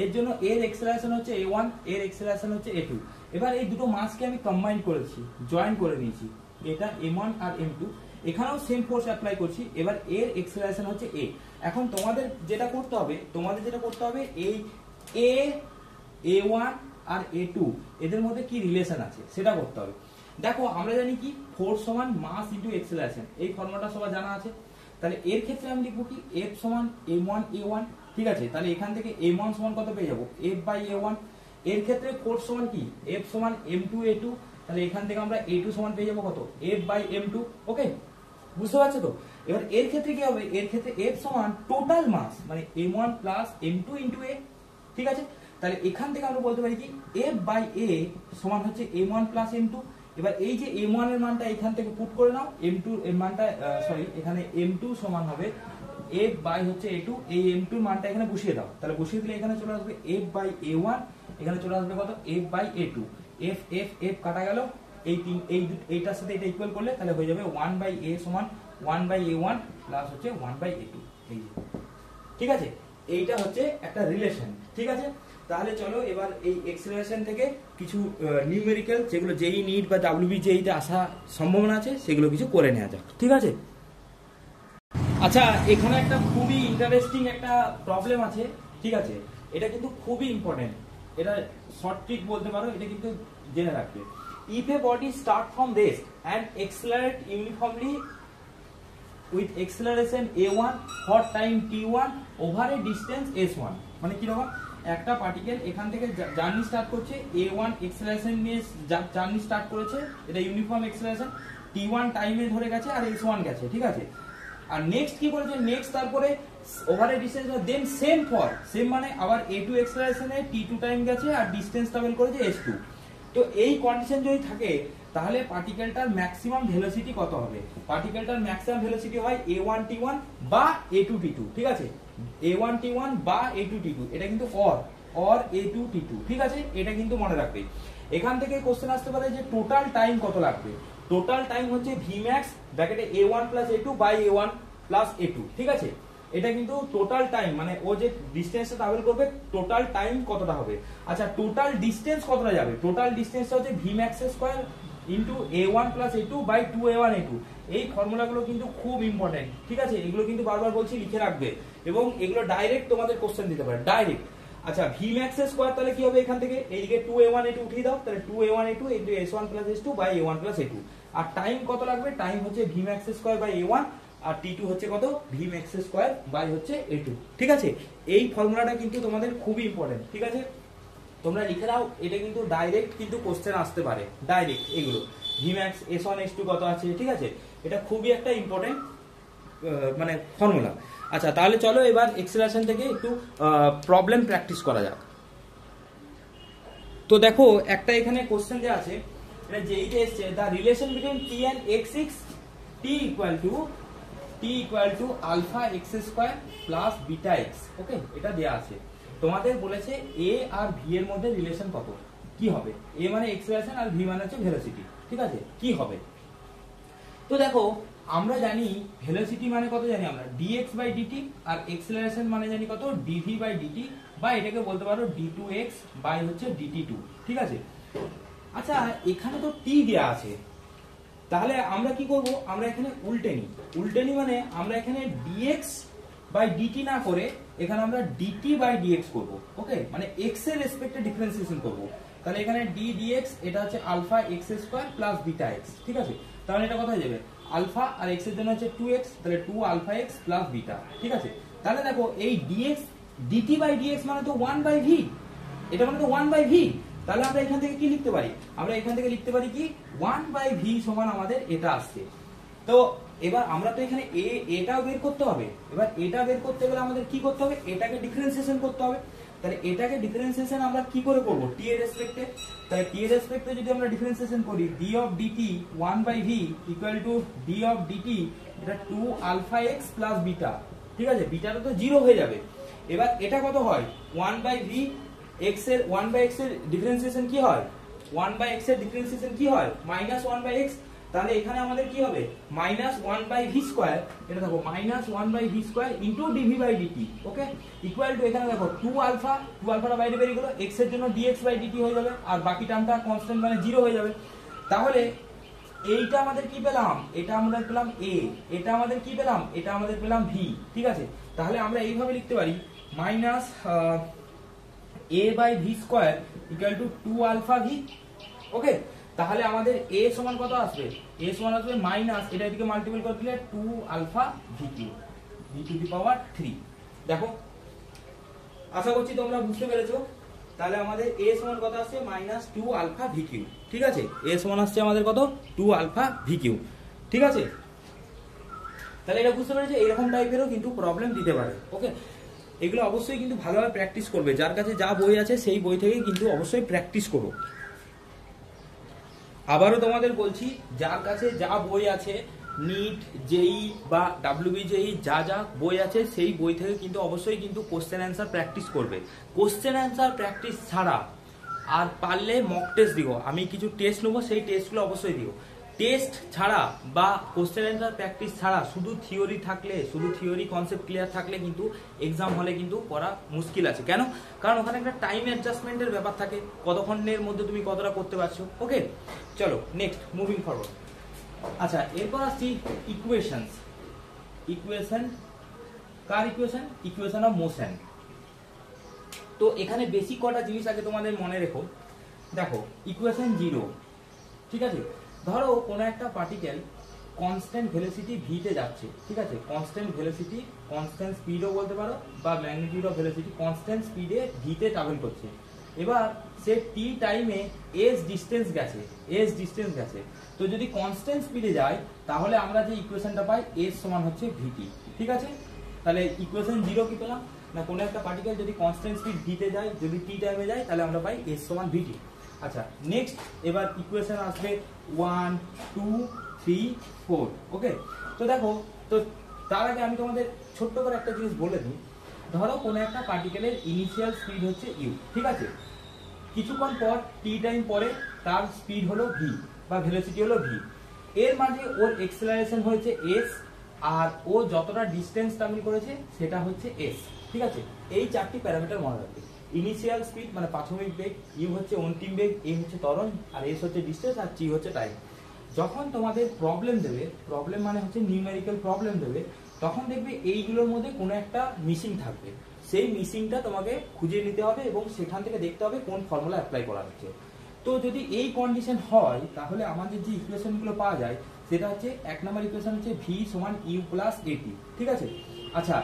Speaker 1: এর জন্য এর এক্সেলারেশন হচ্ছে a1, এর এক্সেলারেশন হচ্ছে a2। এবার এই দুটো মাসকে আমি কম্বাইন করেছি, জয়েন করে নিয়েছি, এটা m1 আর m2, এখানেও সেম ফোর্স অ্যাপ্লাই করছি, এবার এর এক্সেলারেশন হচ্ছে a। এখন তোমাদের যেটা করতে হবে, এই a1 আর a2 এদের মধ্যে কি রিলেশন আছে সেটা করতে হবে। দেখো আমরা জানি কি ফোর্স সমান মাস ইনটু এক্সেলারেশন, এই ফর্মুলাটা সবার জানা আছে। তাহলে এর ক্ষেত্রে আমি লিখব কি f সমান m1 a1। ঠিক আছে, তাহলে এখান থেকে m1 সমান কত পেয়ে যাবো f/a1। এর ক্ষেত্রে ফোর্স সমান কি f সমান m2 a2, তাহলে এখান থেকে আমরা a2 সমান পেয়ে যাবো কত f/m2। ওকে, বুঝতে পারছো তো? এবার এর ক্ষেত্রে কি হবে, এর ক্ষেত্রে f সমান টোটাল মাস মানে m1 plus m2 into a। ঠিক আছে, তাহলে এখান থেকে আমরা বলতে পারি কি f/a সমান হচ্ছে m1 প্লাস m2। এবার এই যে m1 এর মানটা এখান থেকে পুট করে নাও, m2 এর মানটা এখানে m2 সমান হবে f/a2, এই m2 এর মানটা এখানে বসিয়ে দাও, তাহলে বসিয়ে দিলে এখানে চলে আসবে f/a1, এখানে চলে আসবে কত f/a2, f কাটা গেল, এইটার সাথে এটা ইকুয়াল করলে তাহলে হয়ে যাবে 1/a সমান 1/a1 প্লাস হচ্ছে 1/a2। এই যে, ঠিক আছে, এইটা হচ্ছে একটা রিলেশন। ঠিক আছে, তাহলে চলো এবার এই এক্সেলারেশন থেকে কিছু নিউমেরিক্যাল যেগুলো জেই নিট বা WBJEE তে আসা সম্ভাবনা আছে সেগুলো কিছু করে নেওয়া যাক। ঠিক আছে, আচ্ছা এখানে একটা খুবই ইন্টারেস্টিং একটা প্রবলেম আছে। ঠিক আছে, এটা কিন্তু খুবই ইম্পর্টেন্ট, এটা শর্ট ট্রিক বলতে পারো, এটা কিন্তু জেনে রাখবে। If a body start from rest and accelerate uniformly with acceleration a1 for time t1 over a distance s1, মানে কি রকম, একটা পার্টিকেল এখান থেকে জার্নি স্টার্ট করছে, a1 এক্সেলারেশন নিয়ে জার্নি স্টার্ট করেছে, এটা ইউনিফর্ম এক্সেলারেশন, t1 টাইমে ধরে গেছে আর s1 গেছে। ঠিক আছে, আর নেক্সট কি করেছে, নেক্সট তারপরে over a distance then same মানে আবার a2 এক্সেলারেশনে t2 টাইম গেছে আর ডিসটেন্স ট্রাভেল করেছে s2। তো এই কন্ডিশন যদি থাকে তাহলে পার্টিকেলটার ম্যাক্সিমাম ভেলোসিটি কত হবে, পার্টিকেলটার ম্যাক্সিমাম ভেলোসিটি হয় a1 t1 বা a2 t2। ঠিক আছে, a1t1 বা a2t2, এটা কিন্তু অর a2t2, ঠিক আছে, এটা কিন্তু মনে রাখবে। এখান থেকে কোশ্চেন আসতে পারে যে টোটাল টাইম কত লাগবে। টোটাল টাইম হচ্ছে vmax ব্র্যাকেটে a1 + a2 by a1 + a2, ঠিক আছে, এটা কিন্তু টোটাল টাইম, মানে ও যে ডিসটেন্সটা ট্রাভেল করবে টোটাল টাইম কতটা হবে। আচ্ছা, টোটাল ডিসটেন্স কতটা যাবে, টোটাল ডিসটেন্সটা হচ্ছে vmax² into a1 + a2 by 2a1 a2। এই ফর্মুলাগুলো কিন্তু খুব ইম্পর্টেন্ট, ঠিক আছে, এগুলো কিন্তু বারবার বলছি লিখে রাখবে, এবং এগুলো ডাইরেক্ট তোমাদের কোশ্চেন দিতে পারে ডাইরেক্ট। আচ্ছা, vmax² তাহলে কি হবে, এখান থেকে এইদিকে 2a1 a2 উঠিয়ে দাও, তাহলে 2a1 a2 into s1 + s2 by a1 + a2। R time কত লাগবে, টাইম হচ্ছে vmax² by a1, R t2 হচ্ছে কত, vmax² বাই হচ্ছে a2, ঠিক আছে। এই ফর্মুলাটা কিন্তু তোমাদের খুবই ইম্পর্টেন্ট, ঠিক আছে, তোমরা লিখে দাও, এটা কিন্তু ডাইরেক্ট কিন্তু কোশ্চেন আসতে পারে ডাইরেক্ট। এগুলো vmax s1 s2 কত আছে, ঠিক আছে, এটা খুবই একটা ইম্পর্টেন্ট মানে ফর্মুলা। আচ্ছা, তাহলে চলো এবার এক্সেলারেশন থেকে একটু প্রবলেম প্র্যাকটিস করা যাক। তো দেখো, একটা এখানে কোশ্চেন যে আছে, এটা যেইতে এসছে, the relation between t and x6, t equal to alpha x² plus beta x, ওকে, এটা দেয়া আছে। তোমাদের বলেছে a আর v এর মধ্যে রিলেশন কত, কি হবে, a মানে এক্সেলারেশন আর v মানে হচ্ছে ভেলোসিটি, ঠিক আছে, কি হবে। তো দেখো, আমরা জানি ভেলোসিটি মানে কত জানি আমরা, dx/dt, আর এক্সেলারেশন মানে জানি কত, dv/dt, বা এটাকে বলতে পারো d2x বাই হচ্ছে dt2, ঠিক আছে। আচ্ছা, এখানে তো t দেয়া আছে, তাহলে আমরা কি করব, আমরা এখানে উল্টে নিই মানে আমরা এখানে dx/dt না করে এখানে আমরা dt/dx করব, ওকে, মানে x এর রেসপেক্টে ডিফারেন্সিয়েশন করব। তাহলে এখানে d dx এটা হচ্ছে alpha x² plus beta x, ঠিক আছে, তাহলে এটা কত হয়ে যাবে, আলফা আর x এর জন্য হচ্ছে 2x, তাহলে 2 আলফা x প্লাস বিটা, ঠিক আছে। তাহলে দেখো, এই dx dt/dx মানে তো 1/v, এটা মানে তো 1/v। তাহলে আমরা এখান থেকে কি লিখতে পারি, আমরা এখান থেকে লিখতে পারি কি 1/v সমান আমাদের এটা আসছে। তো এবার আমরা তো এখানে এটাও বের করতে হবে, এবার এটা বের করতে গেলে আমাদের কি করতে হবে, এটাকে ডিফারেন্সিয়েশন করতে হবে। তাহলে এটাকে ডিফারেন্সিয়েশন আমরা কি করে করব, t এর রেসপেক্টে। তাহলে t এর রেসপেক্টে যদি আমরা ডিফারেন্সিয়েশন করি, d of dt 1/v equal to d of dt, এটা 2 আলফা x প্লাস বিটা, ঠিক আছে, বিটাটা তো 0 হয়ে যাবে। এবার এটা কত হয়, 1/v x এর 1/x এর ডিফারেন্সিয়েশন কি হয়, 1/x এর ডিফারেন্সিয়েশন কি হয়, -1/x। তাহলে এখানে আমাদের কি হবে, -1/v², এটা দেখো -1/v² into dv/dt, okay, equal to এখানে দেখো 2 আলফাটা বাইরে বেরিয়ে গেল, x এর জন্য dx/dt হয়ে যাবে, আর বাকি টার্মটা কনস্ট্যান্ট মানে 0 হয়ে যাবে। তাহলে এইটা আমাদের কি পেলাম, এটা আমরা পেলাম a, এটা আমাদের কি পেলাম, এটা আমাদের পেলাম v, ঠিক আছে। তাহলে আমরা এইভাবে লিখতে পারি a/v² equal to 2 alpha v, ওকে। তাহলে আমাদের a সমান কত আসবে, a সমান আসবে মাইনাস, এটা এদিকে মাল্টিপল করে দিলে 2 আলফা v³ দেখো, আশা করছি তোমরা বুঝতে পেরেছো। তাহলে আমাদের a সমান কত আসছে, -2 আলফা v³, ঠিক আছে, a সমান আসছে আমাদের কত, 2 আলফা v³, ঠিক আছে। তাহলে এটা বুঝতে পেরেছো, এরকম টাইপেরও কিন্তু প্রবলেম দিতে পারে, ওকে। এগুলো অবশ্যই কিন্তু ভালোভাবে প্র্যাকটিস করবে, যার কাছে যা বই আছে সেই বই থেকে কিন্তু অবশ্যই প্র্যাকটিস করো। আবারও তোমাদের বলছি, যার কাছে যা বই আছে, নিট, জেই বা ডাব্লিউবিজেই যা বই আছে সেই বই থেকে কিন্তু অবশ্যই কিন্তু কোশ্চেন অ্যান্সার প্র্যাকটিস করবে। কোশ্চেন অ্যান্সার প্র্যাকটিস ছাড়া আর পারলে মক টেস্ট দিও, আমি কিছু টেস্ট নেবো, সেই টেস্টগুলো অবশ্যই দিও। টেস্ট ছাড়া বা কোশ্চেন অ্যান্সার প্র্যাকটিস ছাড়া শুধু থিওরি থাকলে, শুধু থিওরি কনসেপ্ট ক্লিয়ার থাকলে কিন্তু এক্সাম হলে কিন্তু পড়া মুশকিল আছে। কেন, কারণ ওখানে একটা টাইম অ্যাডজাস্টমেন্টের ব্যাপার থাকে, কতক্ষণের মধ্যে তুমি কতটা করতে পারছো, ওকে। চলো নেক্সট, মুভিং ফরওয়ার্ড। আচ্ছা, এরপর আসছি equation, car equation, equation of motion. তো এখানে বেসিক কটা জিনিস আগে তোমাদের মনে রেখো। দেখো, ইকুয়েশন 0, ঠিক আছে, ধরো কোনো একটা পার্টিকেল কনস্ট্যান্ট ভেলোসিটি v তে যাচ্ছে, ঠিক আছে, কনস্ট্যান্ট ভেলোসিটি, কনস্ট্যান্ট স্পিডও বলতে পারো, বা ম্যাগনিটিউড অফ ভেলোসিটি, কনস্ট্যান্ট স্পিডে v তে ট্রাভেল করছে। এবার সে t টাইমে s ডিসটেন্স গেছে, তো যদি কনস্ট্যান্ট স্পিডে যায় তাহলে আমরা যে ইকুয়েশনটা পাই s সমান হচ্ছে vt, ঠিক আছে। তাহলে ইকুয়েশন 0 কি পেলাম না, কোনো একটা পার্টিকেল যদি কনস্ট্যান্ট স্পিড v তে যায়, যদি t টাইমে যায়, তাহলে আমরা পাই s সমান vt। আচ্ছা, নেক্সট এবার ইকুয়েশন আসবে 1 2 3 4, ওকে। তো দেখো, তো তার আগে আমি তোমাদের ছোট্ট করে একটা জিনিস বলে দিই। ধরো কোনো একটা পার্টিকেলের ইনিশিয়াল স্পিড হচ্ছে ইউ, ঠিক আছে, কিছুক্ষণ পর টি টাইম পরে তার স্পিড হলো ভি বা ভেলোসিটি হলো ভি, এর মাঝে ওর এক্সেলারেশন হয়েছে এস, আর ও যতটা ডিস্টেন্স ট্রাভেল করেছে সেটা হচ্ছে এস, ঠিক আছে। এই চারটি প্যারামিটার মনে রাখবে। ইনিশিয়াল স্পিড মানে প্রাথমিক বেগ, ইউ হচ্ছে অন্তিম বেগ, এ হচ্ছে ত্বরণ, আর এস হচ্ছে ডিস্টেন্স, আর টি হচ্ছে টাইম। যখন তোমাদের প্রবলেম দেবে, প্রবলেম মানে হচ্ছে নিউমেরিক্যাল প্রবলেম দেবে, তখন দেখবে এইগুলোর মধ্যে কোনো একটা মিসিং থাকবে, সেই মিসিংটা তোমাকে খুঁজে নিতে হবে এবং সেখান থেকে দেখতে হবে কোন ফর্মুলা অ্যাপ্লাই করা হচ্ছে। তো যদি এই কন্ডিশন হয় তাহলে আমাদের যে ইকুয়েশনগুলো পাওয়া যায় সেটা হচ্ছে 1 নম্বর ইকুয়েশন হচ্ছে ভি সমান ইউ প্লাস এটি, ঠিক আছে। আচ্ছা,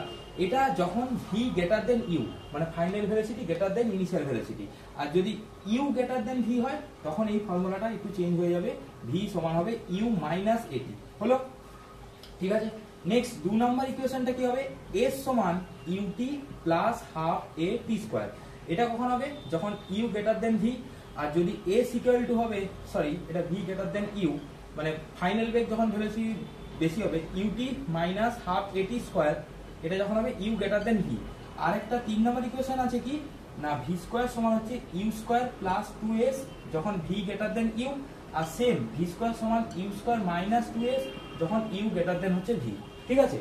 Speaker 1: এটা যখন ভি গ্রেটার দেন ইউ মানে final velocity greater than initial velocity, আর যদি ইউ গ্রেটার দেন ভি হয় তখন এই ফর্মুলাটা একটু চেঞ্জ হয়ে যাবে, ভি সমান হবে ইউ মাইনাস এটি, হলো, ঠিক আছে। নেক্সট 2 নম্বর ইকুয়েশনটা কি হবে, এস সমান ইউটি প্লাস হাফ এ টি স্কোয়ার। এটা কখন হবে, যখন ইউ গ্রেটার দেন ভি, আর যদি এস ইকুয়াল টু হবে, সরি এটা ভি গ্রেটার দেন ইউ মানে ফাইনাল বেগ যখন ভেলোসিটি বেশি হবে, ইউটি মাইনাস হাফ এ টি স্কোয়ার, এটা যখন হবে ইউ গ্রেটার দেন ভি। আরেকটা 3 নম্বর ইকুয়েশন আছে কি না, ভি স্কোয়ার সমান হচ্ছে ইউ স্কোয়ার প্লাস 2s যখন ভি গ্রেটার দেন ইউ, আর সেম ভি স্কোয়ার সমান ইউ স্কোয়ার মাইনাস 2s যখন ইউ গ্রেটার দেন হচ্ছে ভি, ঠিক আছে।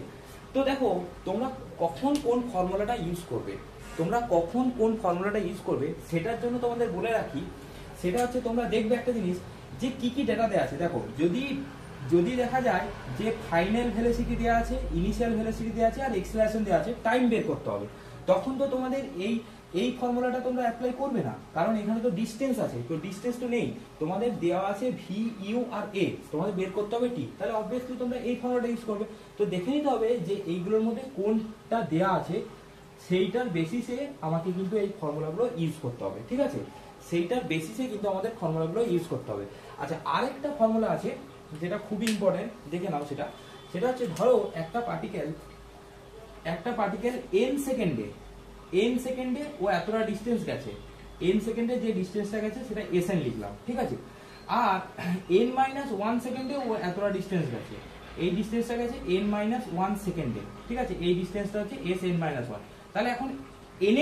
Speaker 1: তো দেখো তোমরা কখন কোন ফর্মুলাটা ইউজ করবে, তোমরা কখন কোন ফর্মুলাটা ইউজ করবে সেটার জন্য তোমাদের বলে রাখি, সেটা হচ্ছে তোমরা দেখবে একটা জিনিস যে কি কি ডেটা দেওয়া আছে। দেখো যদি দেখা যায় যে ফাইনাল ভেলোসিটি দেওয়া আছে, ইনিশিয়াল ভেলোসিটি দেওয়া আছে, আর এক্সেলারেশন দেওয়া আছে, টাইম বের করতে হবে, তখন তো তোমাদের এই ফর্মুলাটা তোমরা অ্যাপ্লাই করবে না, কারণ এখানে তো ডিসটেন্স আছে, তো ডিসটেন্স তো নেই, তোমাদের দেওয়া আছে ভি ইউ আর এ, তোমাদের বের করতে হবে টি, তাহলে অবভিয়াসলি তোমরা এই ফর্মুলাটা ইউজ করবে। তো দেখে নিতে হবে যে এইগুলোর মধ্যে কোনটা দেওয়া আছে, সেইটার বেসিসে আমাকে কিন্তু এই ফর্মুলাগুলো ইউজ করতে হবে, ঠিক আছে, সেইটার বেসিসে কিন্তু আমাদের ফর্মুলাগুলো ইউজ করতে হবে। আচ্ছা, আরেকটা ফর্মুলা আছে যেটা খুবই ইম্পর্টেন্ট, দেখে নাও, সেটা হচ্ছে ধরো একটা পার্টিকেল এন সেকেন্ডে ও এতটা ডিস্টেন্স গেছে, এন সেকেন্ডে যে ডিস্টেন্সটা গেছে সেটা এস এন লিখলাম, ঠিক আছে, আর এন মাইনাস 1 সেকেন্ডে ও এতটা ডিস্টেন্স গেছে, এই ডিস্টেন্সটা গেছে এন মাইনাস 1 সেকেন্ডে, ঠিক আছে, এই ডিস্টেন্সটা হচ্ছে এস এন মাইনাস 1। তাহলে এখন এন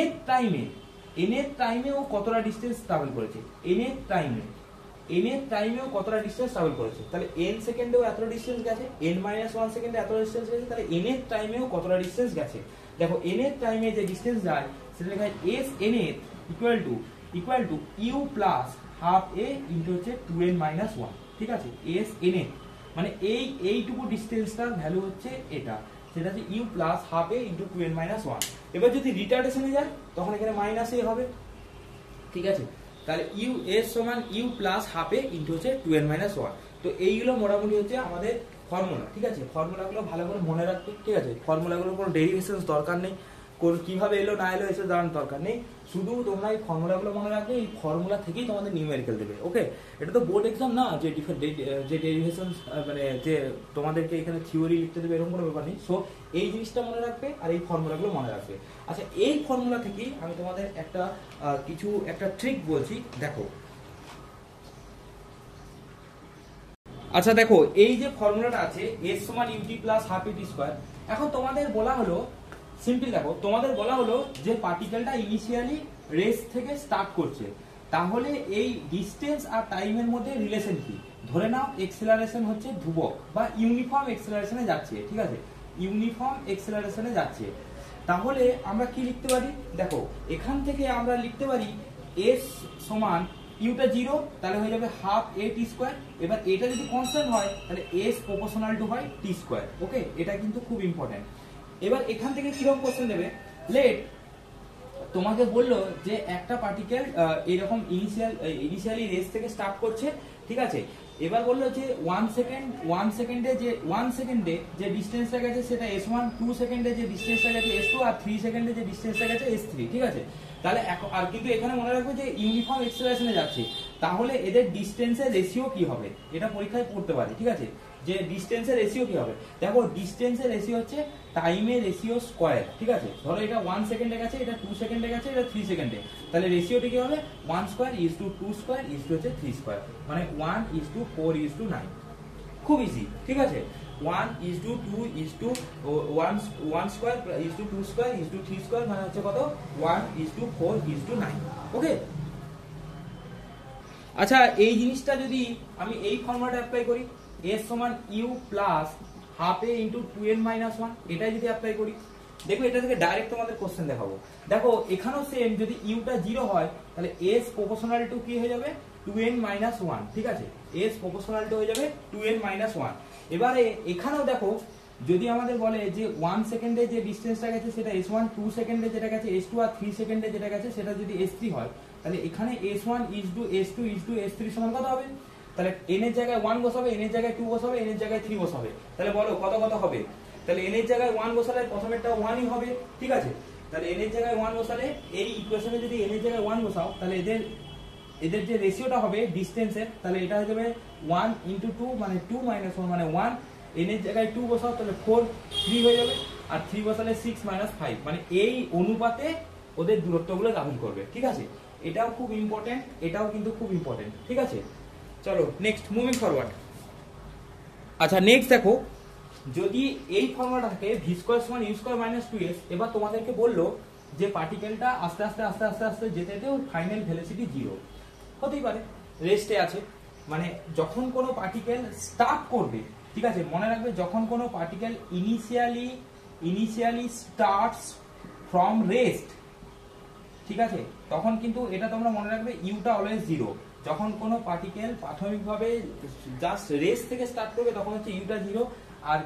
Speaker 1: এর টাইমে ও কতটা ডিস্টেন্স ট্রাভেল করেছে, এন এর টাইমেও কতটা ডিস্টেন্স ট্রাভেল করেছে, তাহলে এন সেকেন্ডেও এতটা ডিস্টেন্স গেছে, এন মাইনাস 1 সেকেন্ডে এতটা ডিস্টেন্স গেছে, তাহলে এন এর টাইমেও কতটা ডিস্টেন্স গেছে। দেখো এন এর টাইমে যে ডিস্টেন্স যায় সেটা লেখা হয় এস এন এর equal to U plus half A into হচ্ছে 2n মাইনাস 1, ঠিক আছে, এস এন এর মানে এইটুকু ডিস্টেন্সটার ভ্যালু হচ্ছে এটা, সেটা হচ্ছে U plus half A into 2n minus 1। এবার যদি রিটার্ডেশনে যায় তখন এখানে মাইনাস এ হবে, ঠিক আছে, তাহলে ইউ এস সমান you plus half A into হচ্ছে 2n মাইনাস 1। তো এইগুলো মোটামুটি হচ্ছে আমাদের ফর্মুলা, ঠিক আছে, ফর্মুলাগুলো ভালো করে মনে রাখবে, ঠিক আছে, ফর্মুলাগুলোর কোনো ডেরিভেশন দরকার নেই, কোন কিভাবে এলো না এলো এসে জানার দরকার নেই, শুধু তোমরা এই ফর্মুলাগুলো মনে রাখবে, এই ফর্মুলা থেকেই তোমাদের নিউমেরিক্যাল দেবে, ওকে। এটা তো বোর্ড এক্সাম না যে যে ডেরিভেশন মানে যে তোমাদেরকে এখানে থিওরি লিখতে দেবে এরকম কোনো ব্যাপার নেই। সো এই জিনিসটা মনে রাখবে আর এই ফর্মুলাগুলো মনে রাখবে। আচ্ছা, এই ফর্মুলা থেকেই আমি তোমাদের একটা ট্রিক বলছি, দেখো। আচ্ছা দেখো, এই যে ফর্মুলাটা আছে এস সমান ইউটি প্লাস হাফ এটি স্কোয়ার, এখন তোমাদের বলা হলো সিম্পল, দেখো তোমাদের বলা হলো যে পার্টিকেলটা ইনিশিয়ালি রেস্ট থেকে স্টার্ট করছে, তাহলে এই ডিস্টেন্স আর টাইমের মধ্যে রিলেশন কি, ধরে নাও এক্সেলারেশন হচ্ছে ধ্রুবক বা ইউনিফর্ম এক্সেলারেশনে যাচ্ছে, ঠিক আছে, ইউনিফর্ম এক্সেলারেশনে যাচ্ছে, তাহলে আমরা কি লিখতে পারি, দেখো এখান থেকে আমরা লিখতে পারি এস সমান ইউটা 0, তাহলে হয়ে যাবে হাফ এ টি স্কোয়ার। এবার এটা যদি কনস্ট্যান্ট হয় তাহলে এস প্রপোর্শনাল টু হয় টি স্কোয়ার, ওকে, এটা কিন্তু খুব ইম্পর্টেন্ট। এবার এখান থেকে কিরকম কোশ্চেন দেবে, লেট তোমাকে বললো যে একটা পার্টিকেল এরকম ইনিশিয়ালি রেস থেকে স্টার্ট করছে, ঠিক আছে, এবার বললো যে 1 সেকেন্ডে যে ডিস্টেন্সটা গেছে সেটা s1, 2 সেকেন্ডে যে ডিস্টেন্সটা গেছে s2, আর 3 সেকেন্ডে যে ডিস্টেন্সটা গেছে s3, ঠিক আছে। তাহলে আর কিন্তু এখানে মনে রাখবে যে ইউনিফর্ম এক্সেলারেশনে যাচ্ছে, তাহলে এদের ডিস্টেন্সের রেশিও কি হবে, এটা পরীক্ষায় পড়তে পারে, ঠিক আছে, যে ডিস্টেন্সের রেশিও কি হবে। দেখো ডিস্টেন্সের রেশিও হচ্ছে টাইমের রেশিও স্কয়ার, ঠিক আছে, ধরো এটা 1 সেকেন্ডে গেছে, এটা 2 সেকেন্ডে গেছে, এটা 3 সেকেন্ডে, তাহলে রেশিওটি কি হবে 1 square is to 2 square is to হচ্ছে 3 স্কয়ার, মানে 1:4:9, খুব ইজি, ঠিক আছে। 1:2:1 স্কোয়ার /2 স্কোয়ার /3 স্কোয়ার মানে হচ্ছে কত 1:4:9। ওকে, আচ্ছা এই জিনিসটা যদি আমি এই ফর্মুলাটা অ্যাপ্লাই করি, s সমান u plus half a into 2n minus 1, এটাই যদি অ্যাপ্লাই করি, দেখো এটা থেকে ডাইরেক্ট তোমাদের কোশ্চেন দেখাবো। দেখো এখানেও সেম, যদি ইউটা 0 হয় তাহলে s প্রপোর্শনাল টু কি হয়ে যাবে 2n মাইনাস 1, ঠিক আছে, s প্রপোর্শনাল টু হয়ে যাবে 2n মাইনাস 1। এবারে এখানেও দেখো যদি আমাদের বলে যে 1 সেকেন্ডে যে ডিসটেন্সটা গেছে সেটা s1, 2 সেকেন্ডে যেটা গেছে s2 আর 3 সেকেন্ডে যেটা গেছে সেটা যদি s3 হয়, তাহলে এখানে s1 s2 s3 সমান কত হবে? তাহলে n এর জায়গায় 1 বসাবে, n এর জায়গায় 2 বসাবে, n এর জায়গায় 3 বসাবে, তাহলে বলো কত কত হবে? তাহলে n এর জায়গায় 1 বসালে প্রথমেরটা 1ই হবে, ঠিক আছে। তাহলে n এর জায়গায় 1 বসালে এই ইকুয়েশনে যদি n এর জায়গায় 1 বসাও তাহলে এদের যে রেশিওটা হবে ডিসটেন্সের, তাহলে এটা হয়ে যাবে 1 × 2 মানে 2 - 1 মানে 1, n এর জায়গায় 2 বসাও তাহলে 4, 3 হয়ে যাবে, আর 3 বসালে 6 - 5, মানে এই অনুপাতে ওদের দূরত্বগুলো দাবি করবে, ঠিক আছে। এটাও খুব ইম্পর্টেন্ট, এটাও কিন্তু খুব ইম্পর্টেন্ট, ঠিক আছে। চলো নেক্সট, মুভিং ফরওয়ার্ড। আচ্ছা নেক্সট দেখো, যদি এই ফর্মুলাটা থাকে ভি স্কয়ার সমান ইউ স্কয়ার মাইনাস 2s, এবার তোমাদেরকে বললো যে পার্টিকেলটা আস্তে আস্তে আস্তে আস্তে আস্তে যেতে যেতে ফাইনাল ভেলোসিটি 0 হতেই পারে, রেস্টে আছে, মানে যখন কোনো পার্টিকেল স্টার্ট করবে, ঠিক আছে, মনে রাখবে যখন কোনো particle initially starts from rest, ঠিক আছে, তখন কিন্তু এটা তোমরা মনে রাখবে ইউটা অলওয়েজ 0। যখন কোনো পার্টিকেল প্রাথমিকভাবে জাস্ট রেস্ট থেকে স্টার্ট করবে তখন হচ্ছে ইউটা 0, আর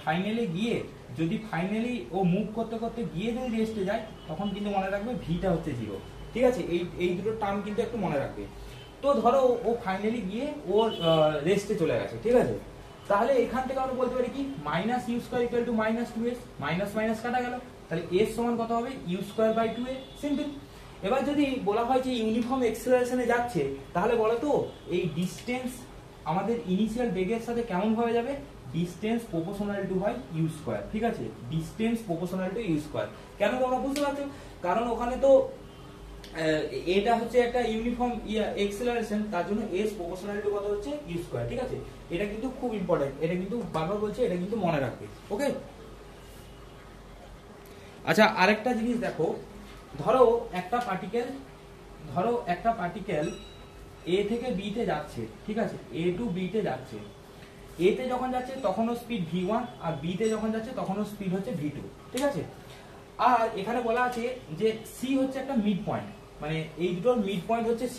Speaker 1: ফাইনালি গিয়ে যদি ফাইনালি ও মুভ করতে করতে গিয়ে যদি রেস্টে যায় তখন কিন্তু মনে রাখবে ভিটা হচ্ছে 0, ঠিক আছে। এই দুটো টার্ম কিন্তু একটু মনে রাখবে। তো ধরো ও ফাইনালি গিয়ে ওর রেস্টে চলে গেছে, ঠিক আছে, তাহলে এখান থেকে আমরা বলতে পারি কি minus U square equal to minus 2s, minus minus কাটা গেল, তাহলে s সমান কত হবে you square by 2a, simple. এবার যদি বলা হয় যে ইউনিফর্ম এক্সেলারেশনে যাচ্ছে, তাহলে বলো তো এই ডিসটেন্স আমাদের ইনিশিয়াল বেগের সাথে কেমন ভাবে যাবে? Distance proportional to by U square, ঠিক আছে, distance proportional to you square. কেন তোমরা বুঝতে পারছো? কারণ ওখানে তো এটা হচ্ছে একটা ইউনিফর্ম এক্সেলারেশন, তার জন্য s প্রপোর্শনাল টু কত হচ্ছে ইউ স্কয়ার, ঠিক আছে। এটা কিন্তু খুব ইম্পর্টেন্ট, এটা কিন্তু বারবার বলছে, এটা কিন্তু মনে রাখবে, ওকে। আচ্ছা আরেকটা জিনিস দেখো, ধরো একটা পার্টিকেল a থেকে b তে যাচ্ছে, ঠিক আছে, a টু b তে যাচ্ছে, a তে যখন যাচ্ছে তখনও স্পিড v1, আর b তে যখন যাচ্ছে তখনও স্পিড হচ্ছে v2, ঠিক আছে। আর এখানে বলা আছে যে c হচ্ছে একটা মিড পয়েন্ট, মানে এই দুটোর মিড পয়েন্ট হচ্ছে c,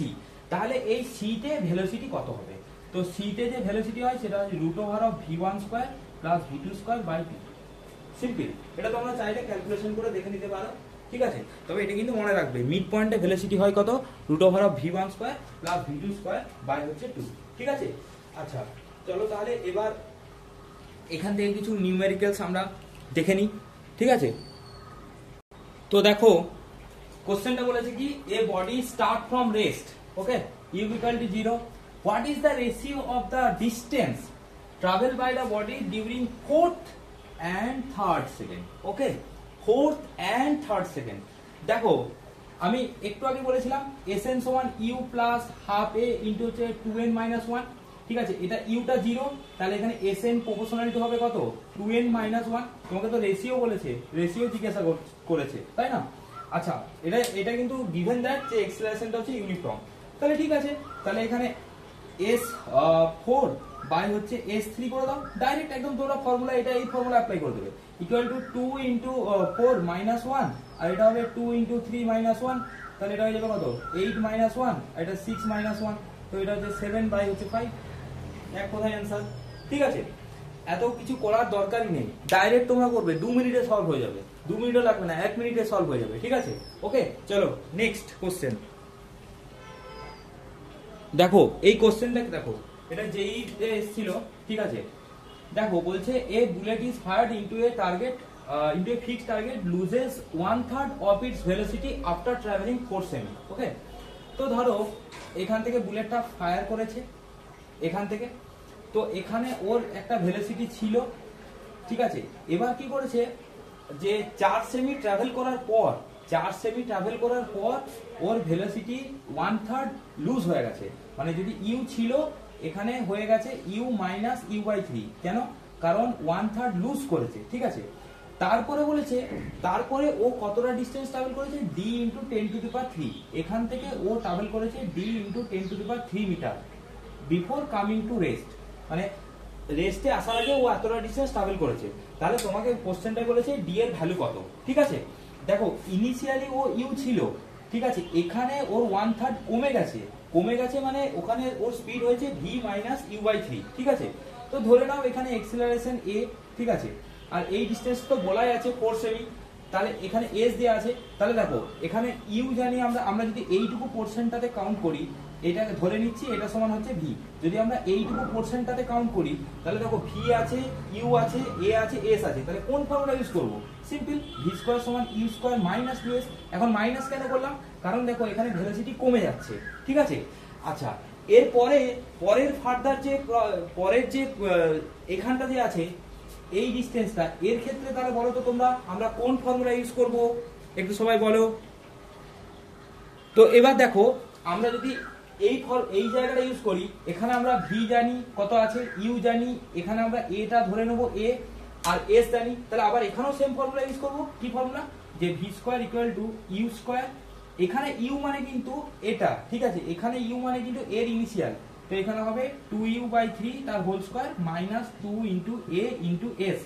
Speaker 1: তাহলে এই c তে ভেলোসিটি কত হবে? তো c তে যে ভেলোসিটি হয় সেটা হচ্ছে √v1² + v2² বাই 2, সিম্পল। এটা তোমরা চাইলে ক্যালকুলেশন করে দেখে নিতে পারো, ঠিক আছে। তবে এটা কিন্তু মনে রাখবে মিড পয়েন্টে ভেলোসিটি হয় কত √v1² + v2² বাই হচ্ছে 2, ঠিক আছে। আচ্ছা চলো তাহলে এবার এখান থেকে কিছু নিউমেরিক্যালস আমরা দেখে নিই, ঠিক আছে। তো দেখো কোশ্চেনটা বলেছে কি a body start from rest, okay, u equal to 0, what is the ratio of the distance traveled by the body during 4th and 3rd second, okay, 4th and 3rd second। দেখো আমি একটু আগে বলেছিলাম sn সমান u plus half a into হচ্ছে 2n minus 1, ঠিক আছে, এটা ইউটা 0, তাহলে এখানে sn প্রপোর্শনাল টু হবে কত 2n মাইনাস 1। তোমাকে তো রেশিও বলেছে, রেশিও জিজ্ঞাসা করেছে, তাই না? আচ্ছা এটা কিন্তু গিভেন দ্যাট যে এক্সেলারেশনটা হচ্ছে ইউনিফর্ম, তাহলে ঠিক আছে, তাহলে এখানে s4 বাই হচ্ছে s3 করে দাও, ডাইরেক্ট একদম তোমরা ফর্মুলা এটা এই ফর্মুলা অ্যাপ্লাই করে দেবে, ইকুয়াল টু 2 × 4 মাইনাস 1, আর এটা হবে 2 × 3 মাইনাস 1, তাহলে এটা হয়ে যাবে কত 8 মাইনাস 1, আর এটা 6 মাইনাস 1, তো এটা হচ্ছে 7 বাই হচ্ছে 5, এক কথায় অ্যান্সার, ঠিক আছে। এত কিছু করার দরকারই নেই, ডাইরেক্ট তোমরা করবে, 2 মিনিটে সলভ হয়ে যাবে, 2 মিনিটও লাগবে না, 1 মিনিটে সলভ হয়ে যাবে, ঠিক আছে, ওকে। চলো নেক্সট কোশ্চেন দেখো, এই কোশ্চেনটা দেখো, এটা যেই এসেছিল, ঠিক আছে। দেখো বলছে a bullet is fired into a target into a fixed target loses 1/3 of its velocity after travelling 4 cm, okay. তো ধরো এখান থেকে বুলেটটা ফায়ার করেছে এখান থেকে, তো এখানে ওর একটা ভেলোসিটি ছিল, ঠিক আছে। এবার কি করেছে যে 4 সেমি ট্রাভেল করার পর ওর ভেলোসিটি 1/3 লুজ হয়ে গেছে, মানে যদি ইউ ছিল এখানে হয়ে গেছে ইউ মাইনাস ইউ বাই 3। কেন? কারণ 1/3 লুজ করেছে, ঠিক আছে। তারপরে বলেছে তারপরে ও কতটা ডিস্টেন্স ট্রাভেল করেছে, d ইন্টু 10⁻³ এখান থেকে ও ট্রাভেল করেছে d into 10⁻³ metre before coming to rest, মানে রেস্টে আসার আগে ও এতটা ডিস্টেন্স ট্রাভেল করেছে। তাহলে তোমাকে কোশ্চেনটা বলেছে d এর ভ্যালু কত, ঠিক আছে। দেখো ইনিশিয়ালি ও ইউ ছিল, ঠিক আছে, এখানে ওর 1/3 কমে গেছে মানে ওখানে ওর স্পিড হয়েছে v মাইনাস ইউ বাই 3, ঠিক আছে। তো ধরে নাও এখানে এক্সেলারেশন a, ঠিক আছে, আর এই ডিস্টেন্স তো বলাই আছে 4 সেমি, তাহলে এখানে s দেওয়া আছে। তাহলে দেখো এখানে ইউ জানি আমরা যদি এইটুকু পোরশনটাতে কাউন্ট করি, এটাকে ধরে নিচ্ছি এটা সমান হচ্ছে v। যদি আমরা এইটুকু পোরশনটাতে কাউন্ট করি তাহলে দেখো v আছে, ইউ আছে, a আছে, s আছে, তাহলে কোন ফর্মুলা ইউজ করব? সিম্পল, v স্কয়ার সমান ইউ স্কয়ার মাইনাস 2s। এখন মাইনাস কেন করলাম? কারণ দেখো এখানে ভেলোসিটি কমে যাচ্ছে, ঠিক আছে। আচ্ছা, এরপরে পরের ফার্দার যে পরের যে এখানটা যে আছে এই ডিসটেন্সটা, এর ক্ষেত্রে তাহলে বলো তো তোমরা আমরা কোন ফর্মুলা ইউজ করব, একটু সবাই বলো তো। এবার দেখো আমরা যদি এই জায়গাটা ইউজ করি, এখানে আমরা v জানি কত আছে, ইউ জানি, এখানে আমরা a টা ধরে নেব a, আর s জানি, তাহলে আবার এখানেও সেম ফর্মুলা ইউজ করব। কি ফর্মুলা? যে v square equal to you square, এখানে ইউ মানে কিন্তু এটা, ঠিক আছে, এখানে ইউ মানে কিন্তু এর ইনিশিয়াল, তো এখানে হবে 2u/3 তার whole square minus 2 into a into s,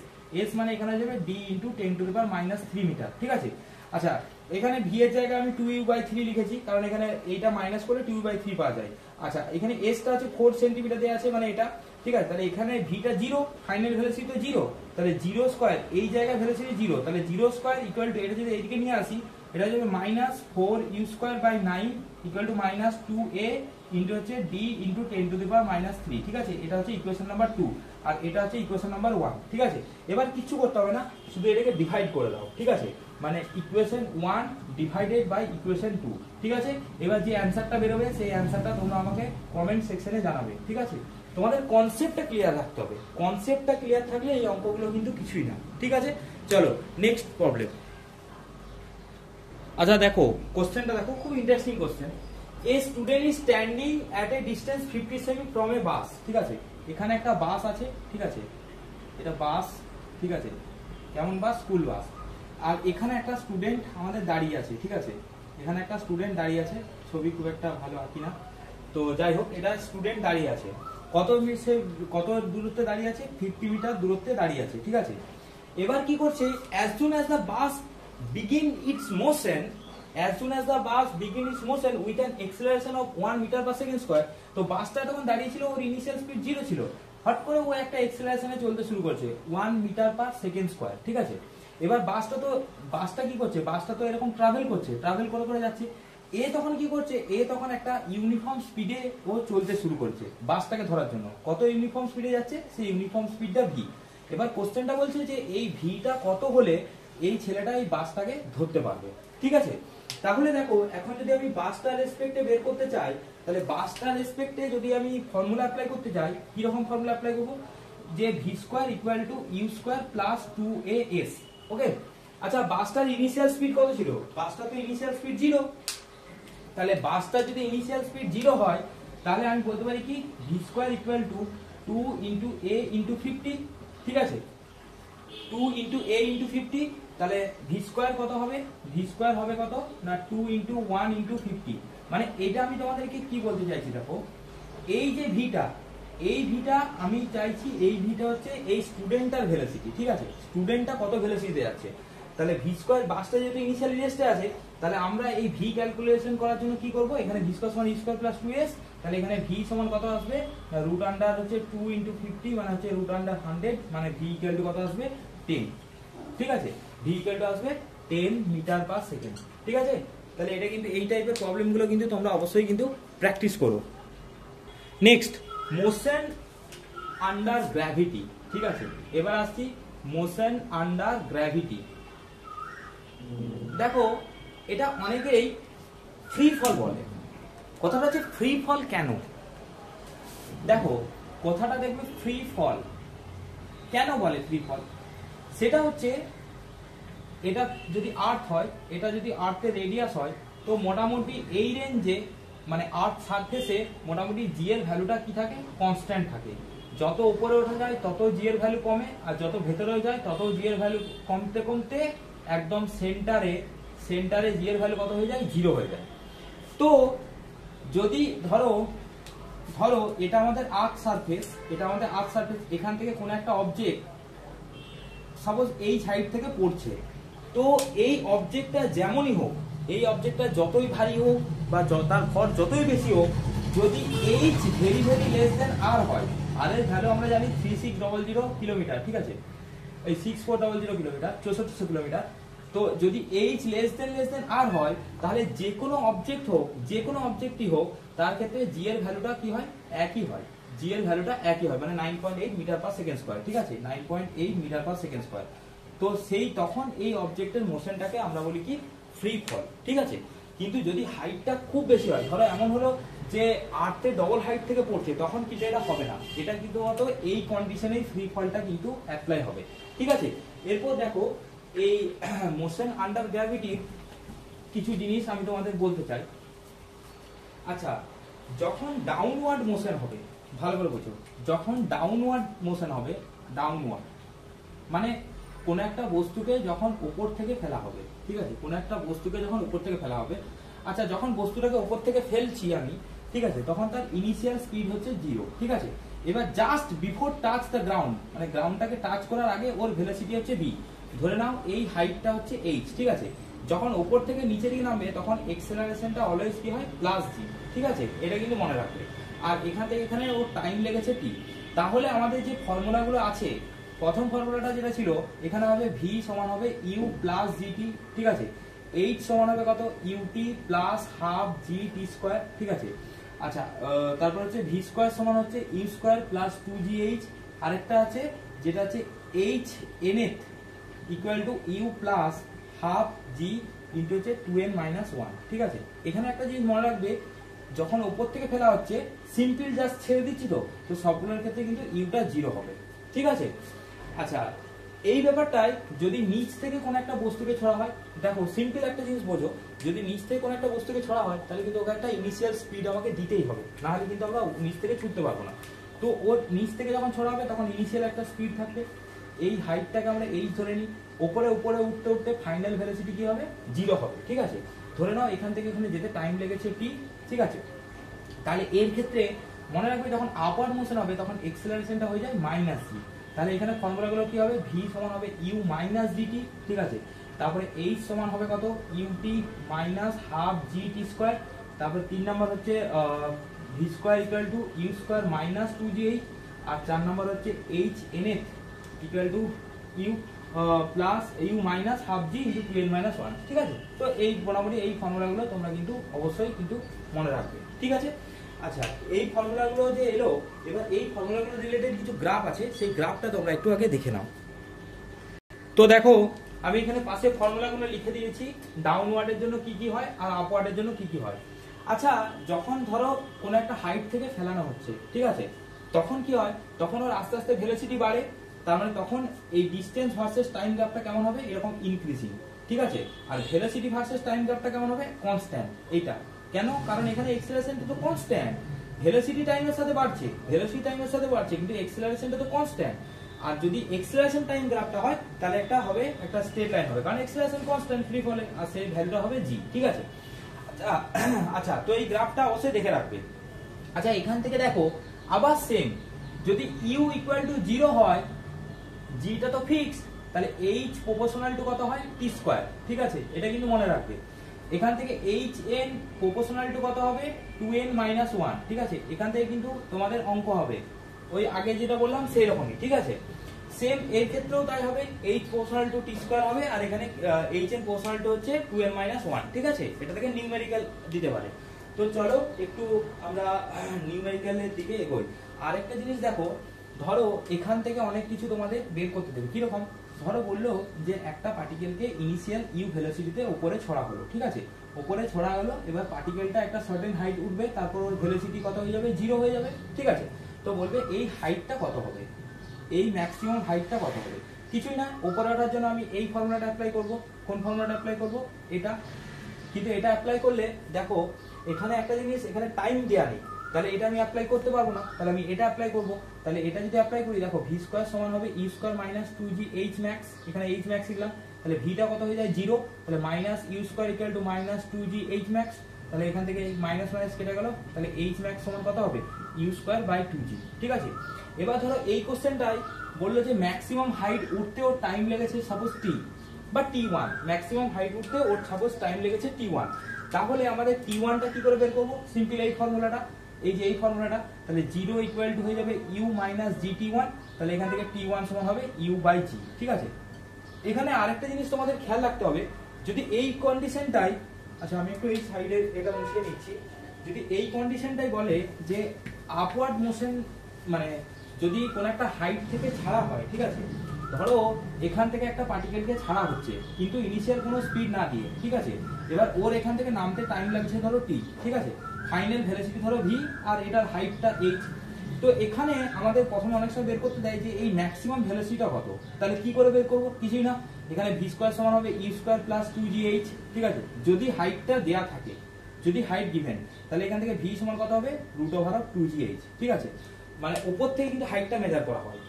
Speaker 1: s মানে এখানে যাবে d ইন্টু 10⁻³ মিটার, ঠিক আছে। আচ্ছা, এখানে v এর জায়গায় আমি 2u/3 লিখেছি, কারণ এখানে এইটা মাইনাস করে 2u/3 পাওয়া যায়। আচ্ছা, এখানে s টা আছে 4 সেন্টিমিটার দেওয়া আছে, মানে এটা, ঠিক আছে। তাহলে এখানে v টা 0, ফাইনাল ভেলোসিটি তো 0, তাহলে 0 স্কয়ার, এই জায়গায় ভেলোসিটি 0, তাহলে 0 স্কয়ার ইকুয়াল টু, এটা যদি এইদিকে নিয়ে আসি, এটা যাবে minus 4u²/9 equal to minus 2a into হচ্ছে d ইন্টু 10⁻³ ঠিক আছে। এটা হচ্ছে ইকুয়েশন নাম্বার 2, আর এটা হচ্ছে ইকুয়েশন নাম্বার 1, ঠিক আছে। এবার কিছু করতে হবে না, শুধু এটাকে ডিভাইড করে দাও, ঠিক আছে, মানে ইকুয়েশন 1 ডিভাইডেড বাই ইকুয়েশন 2, ঠিক আছে। এবার যে অ্যানসারটা বেরোবে সেই অ্যানসারটা তোমরা আমাকে কমেন্ট সেকশনে জানাবে, ঠিক আছে। তোমাদের কনসেপ্টটা ক্লিয়ার রাখতে হবে, কনসেপ্টটা ক্লিয়ার থাকলে এই অঙ্কগুলো কিন্তু কিছুই না, ঠিক আছে। চলো নেক্সট প্রবলেম। আচ্ছা দেখো কোশ্চেনটা দেখো, খুব interesting question. A student is standing at a distance 50 cm from a bus, ঠিক আছে। এখানে একটা বাস আছে, ঠিক আছে, এটা বাস, ঠিক আছে, কেমন বাস? School bus. আর এখানে একটা স্টুডেন্ট আমাদের দাঁড়িয়ে আছে, ঠিক আছে, এখানে একটা স্টুডেন্ট দাঁড়িয়ে আছে, ছবি খুব একটা ভালো আঁকি না, তো যাই হোক এটা স্টুডেন্ট দাঁড়িয়ে আছে। কত দূরত্বে দাঁড়িয়ে আছে? 50 মিটার দূরত্বে দাঁড়িয়ে আছে, ঠিক আছে। এবার কি করছে? as soon as the bus begin its motion with an acceleration of 1 meter per second square, তো বাসটা তখন দাঁড়িয়ে ছিল, ওর ইনিশিয়াল স্পিড 0 ছিল, হট করে ও একটা অ্যাক্সেলারেশনে চলতে শুরু করছে 1 মিটার পার সেকেন্ড স্কয়ার, ঠিক আছে। এবার বাসটা কি করছে? বাসটা তো এরকম ট্রাভেল করে যাচ্ছে। এ তখন কি করছে? এ তখন একটা ইউনিফর্ম স্পিডে ও চলতে শুরু করছে বাসটাকে ধরার জন্য। কত ইউনিফর্ম স্পিডে যাচ্ছে? সেই ইউনিফর্ম স্পিডটা ভি। এবার কোশ্চেনটা বলছে যে এই ভিটা কত হলে এই ছেলেটা এই বাসটাকে ধরতে পারবে, ঠিক আছে। তাহলে দেখো এখন যদি আমি বাসটার রেসপেক্টে বের করতে চাই, তাহলে বাসটার রেসপেক্টে যদি আমি ফর্মুলা অ্যাপ্লাই করতে চাই, কি রকম ফর্মুলা অ্যাপ্লাই করব? যে v square equal to you square plus 2as, okay. আচ্ছা, বাসটার ইনিশিয়াল স্পিড কত ছিল? বাসটা তো ইনিশিয়াল স্পিড 0, তাহলে বাসটা যদি ইনিশিয়াল স্পিড 0 হয়, তাহলে আমি বলতে পারি কি V square equal to 2 into a into 50, ঠিক আছে, 2 ইন্টু a ইন্টু 50, তাহলে ভি স্কয়ার কত হবে? ভি স্কয়ার হবে কত না 2 ইন্টু 1 ইন্টু 50। মানে এটা আমি তোমাদেরকে কি বলতে চাইছি, দেখো এই যে ভিটা, এই ভিটা আমি চাইছি, এই ভিটা হচ্ছে এই স্টুডেন্টটার ভেলোসিটি, ঠিক আছে, স্টুডেন্টটা কত ভেলোসিটিতে যাচ্ছে। তাহলে ভি স্কয়ার, বাসটা যেহেতু ইনিশিয়াল রেস্টে আছে, তাহলে আমরা এই ভি ক্যালকুলেশন করার জন্য কি করব? এখানে ভি স্কয়ার সমান ইউ স্কয়ার প্লাস 2s, তাহলে এখানে ভি সমান কত আসবে? রুট আন্ডার হচ্ছে 2 ইন্টু 50, মানে হচ্ছে রুট আন্ডার 100, মানে ভি ইকুয়াল টু কত আসবে? 10, ঠিক আছে, ভি ইকুয়াল টু আসবে 10 মিটার পার সেকেন্ড, ঠিক আছে। তাহলে এটা কিন্তু এই টাইপের প্রবলেমগুলো কিন্তু তোমরা অবশ্যই কিন্তু প্র্যাকটিস করো। নেক্সট, মোশন আন্ডার গ্র্যাভিটি, ঠিক আছে। এবার আসছি মোশন আন্ডার গ্র্যাভিটি। দেখো এটা অনেকেই ফ্রি ফল বলে। কথাটা হচ্ছে ফ্রি ফল কেন? দেখো কথাটা দেখবে ফ্রি ফল কেন বলে ফ্রি ফল, সেটা হচ্ছে এটা যদি আর্থ হয়, এটা যদি আর্থের রেডিয়াস হয়, তো মোটামুটি এই রেঞ্জে মানে আর্থ সারফেসে মোটামুটি জি এর ভ্যালুটা কি থাকে, কনস্ট্যান্ট থাকে। যত উপরে ওঠা যায় তত জি এর ভ্যালু কমে, আর যত ভেতরে যায় তত জি এর ভ্যালু কমতে কমতে একদম সেন্টারে জি এর ভ্যালু কত হয়ে যায়, 0 হয়ে যায়। তো যদি ধরো এটা আমাদের আর্থ সারফেস, এখান থেকে কোন একটা অবজেক্ট সাপোজ এই সাইড থেকে পড়ছে, তো এই অবজেক্টটা যেমনই হোক, এই অবজেক্টটা যতই ভারী হোক বা তার ভর যতই বেশি হোক, যদি h very very less then আর হয়, আর এর ভ্যালু আমরা জানি 3600 কিলোমিটার, ঠিক আছে, এই 6400 কিলোমিটার, 6400 কিলোমিটার। তো যদি এইচ লেস দেন আর হয়, তাহলে যে কোনো অবজেক্টই হোক তার ক্ষেত্রে জি এর ভ্যালুটা কি হয়, একই হয়, জি এর ভ্যালুটা একই হয়, মানে 9.8 মিটার পার সেকেন্ড স্কয়ার, ঠিক আছে, 9.8 মিটার পার সেকেন্ড স্কয়ার। তো সেই তখন এই অবজেক্টের মোশনটাকে আমরা বলি কি, ফ্রি ফল, ঠিক আছে। কিন্তু যদি হাইটটা খুব বেশি হয়, ধরো এমন হলো যে আর্থে ডবল হাইট থেকে পড়ছে, তখন কিন্তু এটা হবে না, এটা কিন্তু হয়তো এই কন্ডিশনেই ফ্রি ফলটা কিন্তু অ্যাপ্লাই হবে, ঠিক আছে। এরপর দেখো এই মোশন আন্ডার গ্র্যাভিটির কিছু জিনিস আমি তোমাদের বলতে চাই। আচ্ছা, যখন ডাউনওয়ার্ড মোশন হবে, ভালো করে বোঝো, যখন ডাউনওয়ার্ড মোশন হবে, ডাউনওয়ার্ড মানে কোন একটা বস্তুকে যখন উপর থেকে ফেলা হবে, ঠিক আছে, কোন একটা বস্তুকে যখন উপর থেকে ফেলা হবে। আচ্ছা, যখন বস্তুটাকে উপর থেকে ফেলছি আমি, ঠিক আছে, তখন তার ইনিশিয়াল স্পিড হচ্ছে 0, ঠিক আছে। এবার just before touch the ground, মানে গ্রাউন্ডটাকে টাচ করার আগে ওর ভেলোসিটি হচ্ছে v, ধরে নাও এই হাইটটা হচ্ছে h, ঠিক আছে। যখন উপর থেকে নিচে দিকে নামবে তখন এক্সেলারেশনটা অলওয়েজ কি হয়, +g, ঠিক আছে, এটা কিন্তু মনে রাখবে। আর এখান থেকে এখানে ওর টাইম লেগেছে t। তাহলে আমাদের যে ফর্মুলাগুলো আছে, প্রথম ফর্মুলাটা যেটা ছিল, এখানে হবে v সমান হবে u প্লাস gt, ঠিক আছে, h সমান হবে কত, ut plus half gt square, ঠিক আছে। আচ্ছা, তারপর হচ্ছে v স্কয়ার সমান হচ্ছে u স্কয়ার প্লাস 2gh, আরেকটা আছে যেটা হচ্ছে h nth equal to u plus half g into হচ্ছে 2n মাইনাস 1, ঠিক আছে। এখানে একটা জিনিস মনে রাখবে, যখন উপর থেকে ফেলা হচ্ছে সিম্পল জাস্ট ছেড়ে দিচ্ছি, তো সবগুলোর ক্ষেত্রে কিন্তু ইউটা 0 হবে, ঠিক আছে। আচ্ছা, এই ব্যাপারটাই যদি নিচ থেকে কোন একটা বস্তুকে ছড়া হয়, দেখো সিম্পল একটা জিনিস বোঝো, যদি নিচ থেকে কোন একটা বস্তুকে ছড়া হয় তাহলে কিন্তু ওকে একটা ইনিশিয়াল স্পিড আমাকে দিতেই হবে, না হলে কিন্তু আমরা নিচ থেকে ছুটতে পারবো না। তো ওর নিচ থেকে যখন ছড়া হবে তখন ইনিশিয়াল একটা স্পিড থাকবে, এই হাইটটাকে আমরা এইচ ধরে নিই, উপরে উঠতে ফাইনাল ভেলোসিটি কি হবে, 0 হবে, ঠিক আছে। ধরে নাও এখান থেকে এখানে যেতে টাইম লেগেছে t, ঠিক আছে। তাহলে এর ক্ষেত্রে মনে রাখবে, যখন আপওয়ার্ড মোশন হবে তখন এক্সেলারেশনটা হয়ে যায় -g। তাহলে এখানে ফর্মুলাগুলো কি হবে, v সমান হবে u মাইনাস dt, ঠিক আছে। তারপরে h সমান হবে কত, ut minus half gt square. তারপরে 3 নাম্বার হচ্ছে v square equal to u square minus 2gh। আর 4 নাম্বার হচ্ছে h nth equal to u plus u minus half g into 2n minus 1, ঠিক আছে। তো এই মোটামুটি এই ফর্মুলাগুলো তোমরা কিন্তু অবশ্যই কিন্তু মনে রাখবে, ঠিক আছে। আচ্ছা, এই ফর্মুলাগুলো যে এলো, এবার এই ফর্মুলাগুলো রিলেটেড কিছু গ্রাফ আছে, সেই গ্রাফটা তোমরা একটু আগে দেখে নাও। তো দেখো আমি এখানে পাশে ফর্মুলাগুলো লিখে দিয়েছি, ডাউনওয়ার্ডের জন্য কি কি হয় আর আপওয়ার্ডের জন্য কি কি হয়। আচ্ছা, যখন ধরো কোন একটা হাইট থেকে ফেলানো হচ্ছে, ঠিক আছে, তখন কি হয়, তখন ওর আস্তে আস্তে ভেলোসিটি বাড়ে, তার মানে তখন এই ডিসটেন্স ভার্সেস টাইম গ্রাফটা কেমন হবে, এরকম ইনক্রিজিং, ঠিক আছে। আর ভেলোসিটি ভার্সেস টাইম গ্রাফটা কেমন হবে, কনস্ট্যান্ট। এইটা কেন, কারণ এখানে এক্সেলারেশনটা তো কনস্ট্যান্ট, ভেলোসিটি টাইমের সাথে বাড়ছে, কিন্তু এক্সেলারেশনটা তো কনস্ট্যান্ট। আর যদি এক্সেলারেশন টাইম গ্রাফটা হয় তাহলে একটা হবে, একটা স্ট্রেট লাইন হবে, কারণ এক্সেলারেশন কনস্ট্যান্ট ফ্রি ফলে, আর সেই ভ্যালুটা হবে g, ঠিক আছে। আচ্ছা, তো এই গ্রাফটা অবশ্যই দেখে রাখবে। আচ্ছা, এখান থেকে দেখো আবার সেম, যদি u ইকুয়াল টু 0 হয়, g টা তো ফিক্সড, তাহলে h প্রপোর্শনাল টু কত হয়, t স্কয়ার, ঠিক আছে, এটা কিন্তু মনে রাখবে। এখান থেকে hn প্রপোর্শনাল টু কত হবে, 2n মাইনাস 1, ঠিক আছে। এখান থেকে কিন্তু তোমাদের অঙ্ক হবে ওই আগে যেটা বললাম সেই রকমই, ঠিক আছে। সেম এর ক্ষেত্রেও তাই হবে, h proportional to t square হবে, আর এখানে hn প্রপোর্শনাল টু হচ্ছে 2n মাইনাস 1, ঠিক আছে। এটা থেকে নিউমেরিক্যাল দিতে পারে। তো চলো একটু আমরা নিউমেরিক্যালের দিকে এগোই। আরেকটা জিনিস দেখো, ধরো এখান থেকে অনেক কিছু তোমাদের বের করতে দেবে, কিরকম, ধরো বললো যে একটা পার্টিকেলকে ইনিশিয়াল ইউ ভেলোসিটিতে উপরে ছড়া হলো, ঠিক আছে, উপরে ছড়া হলো, এবার পার্টিকেলটা একটা সার্টেন হাইট উঠবে, তারপর ওর ভেলোসিটি কত হয়ে যাবে, 0 হয়ে যাবে, ঠিক আছে। তো বলবে এই হাইটটা কত হবে, এই ম্যাক্সিমাম হাইটটা কত হবে, কিছুই না, উপরে ওঠার জন্য আমি এই ফর্মুলাটা অ্যাপ্লাই করব। কোন ফর্মুলাটা অ্যাপ্লাই করব, এটা। কিন্তু এটা অ্যাপ্লাই করলে দেখো এখানে একটা জিনিস, এখানে টাইম দেওয়া নেই, তাহলে এটা আমি অ্যাপ্লাই করতে পারবো না, তাহলে আমি এটা অ্যাপ্লাই করবো। তাহলে এটা যদি অ্যাপ্লাই করি, দেখো ভি স্কোয়ার সমান হবে u square minus 2g h max, এখানে এইচ ম্যাক্স লিখলাম, তাহলে ভিটা কত হয়ে যায় 0, তাহলে minus u square equal to minus 2g h max, তাহলে এখান থেকে মাইনাস মাইনাস কেটে গেল, তাহলে এইচ ম্যাক্স সমান কত হবে ইউ স্কোয়ার বাই 2g। ঠিক আছে, এবার ধরো এই কোশ্চেনটাই বললো যে ম্যাক্সিমাম হাইট উঠতে ওর টাইম লেগেছে সাপোজ t বা t1, ম্যাক্সিমাম হাইট উঠতে ওর সাপোজ টাইম লেগেছে t1, তাহলে আমাদের t1টা কি করে বের করবো, সিম্পল এই ফর্মুলাটা, এই যে এই ফর্মুলাটা, তাহলে 0 ইকুয়াল টু হয়ে যাবে u মাইনাস gt1, তাহলে এখান থেকে t1 সমান হবে u বাই g। ঠিক আছে, এখানে আরেকটা জিনিস তোমাদের খেয়াল রাখতে হবে, যদি এই কন্ডিশনটাই, আচ্ছা আমি একটু এই সাইডে এটা মুছে নিচ্ছি, যদি এই কন্ডিশনটাই বলে যে আপওয়ার্ড মোশন, মানে যদি কোন একটা হাইট থেকে ছাড়া হয়, ঠিক আছে, ধরো এখান থেকে একটা পার্টিকেলকে ছাড়া হচ্ছে কিন্তু ইনিশিয়াল কোনো স্পিড না দিয়ে, ঠিক আছে, এবার ওর এখান থেকে নামতে টাইম লাগছে ধরো t, ঠিক আছে, ফাইনাল ভেলোসিটি ধরো v, আর এটার হাইটটা h। তো এখানে আমাদের প্রথমে অনেক সময় বের করতে দেয় যে এই ম্যাক্সিমাম ভেলোসিটিটা কত, তাহলে কি করে বের করব, কিছুই না, এখানে v স্কয়ার সমান হবে u স্কয়ার প্লাস 2gh। ঠিক আছে, যদি হাইটটা দেয়া থাকে, যদি হাইট গিভেন, তাহলে এখান থেকে v সমান কত হবে √2gh। ঠিক আছে, মানে উপর থেকে কিন্তু হাইটটা মেজার করা হয়।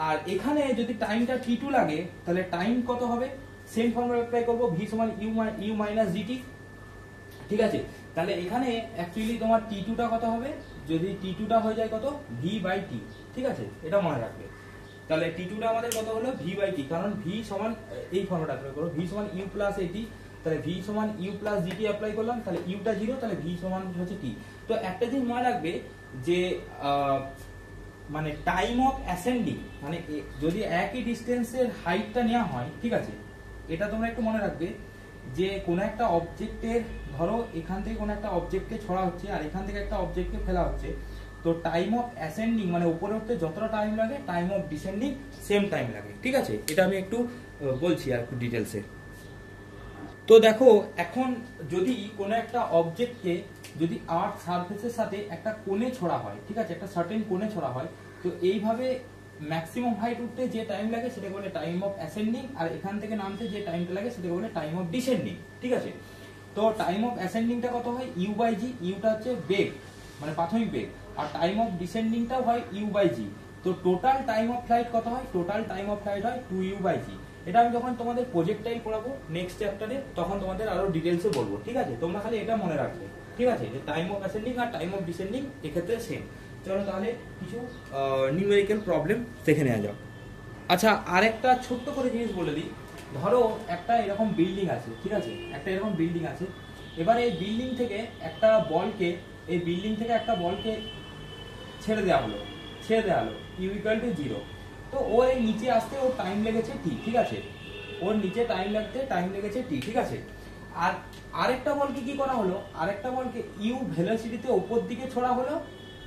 Speaker 1: আর এখানে যদি টাইমটা t2 লাগে, তাহলে টাইম কত হবে, সেম ফর্মুলা অ্যাপ্লাই করব, v সমান u মাইনাস gt। ঠিক আছে, তাহলে এখানে অ্যাকচুয়ালি তোমার t2টা কত হবে, যদি t2টা হয়ে যায় কত v বাই t। ঠিক আছে, এটা মনে রাখবে, তাহলে t2টা আমাদের কত হলো v বাই t, কারণ v সমান এই ফর্মুলাটা অ্যাপ্লাই করো, v সমান u প্লাস at, তাহলে v সমান u প্লাস gt অ্যাপ্লাই করলাম, তাহলে uটা 0, তাহলে v সমান হচ্ছে t। তো একটা জিনিস মনে রাখবে যে মানে টাইম অফ অ্যাসেন্ডিং, মানে যদি একই ডিসটেন্সের হাইটটা নেওয়া হয়, ঠিক আছে, এটা তোমরা একটু মনে রাখবে যে কোন একটা অবজেক্টের, ধরো এখান থেকে কোন একটা অবজেক্টকে ছড়া হচ্ছে আর এখান থেকে একটা অবজেক্টকে ফেলা হচ্ছে, তো টাইম অফ অ্যাসেন্ডিং মানে উপরে উঠতে যতটা টাইম লাগে, time of descending same time লাগে। ঠিক আছে, এটা আমি একটু বলছি আর একটু ডিটেলসে। তো দেখো এখন যদি কোনো একটা অবজেক্টকে যদি আর্থ সারফেসের সাথে একটা কোণে ছড়া হয়, ঠিক আছে, একটা সার্টেন কোণে ছড়া হয়, তো এইভাবে ম্যাক্সিমাম হাইট উঠতে যে টাইম লাগে সেটাকে বলে টাইম অফ অ্যাসেন্ডিং, আর এখান থেকে নামতে যে টাইমটা লাগে সেটাকে বলে টাইম অফ ডিসেন্ডিং। ঠিক আছে, তো টাইম অফ অ্যাসেন্ডিংটা কত হয় ইউ বাই জি, ইউটা হচ্ছে বেগ মানে প্রাথমিক বেগ, আর টাইম অফ ডিসেন্ডিংটাও হয় ইউ বাই জি। তো টোটাল টাইম অফ ফ্লাইট কত হয়, টোটাল টাইম অফ ফ্লাইট হয় 2u বাই জি। এটা আমি যখন তোমাদের প্রজেক্টাইল পড়াবো নেক্সট চ্যাপ্টারে, তখন তোমাদের আরো ডিটেইলসে বলবো। ঠিক আছে, তোমরা খালি এটা মনে রাখবে। ঠিক আছে, যে টাইম অফ অ্যাসেন্ডিং আর টাইম অফ ডিসেন্ডিং এক্ষেত্রে সেম। চলো তাহলে কিছু নিউমেরিক্যাল প্রবলেম দেখে নেওয়া যাক। আচ্ছা, আরেকটা ছোট্ট করে জিনিস বলে দিই, ধরো একটা এরকম বিল্ডিং আছে, ঠিক আছে, একটা এরকম বিল্ডিং আছে, এবার এই বিল্ডিং থেকে একটা বলকে, এই বিল্ডিং থেকে একটা বলকে ছেড়ে দেওয়া হলো ইউ ইকুয়াল টু 0। তো ও এই নিচে আসতে ওর টাইম লেগেছে t, ঠিক আছে, ওর নিচে টাইম লেগেছে t। ঠিক আছে, আর আরেকটা বলকে কি করা হলো, আরেকটা বলকে ইউ ভেলোসিটিতে উপর দিকে ছোড়া হলো,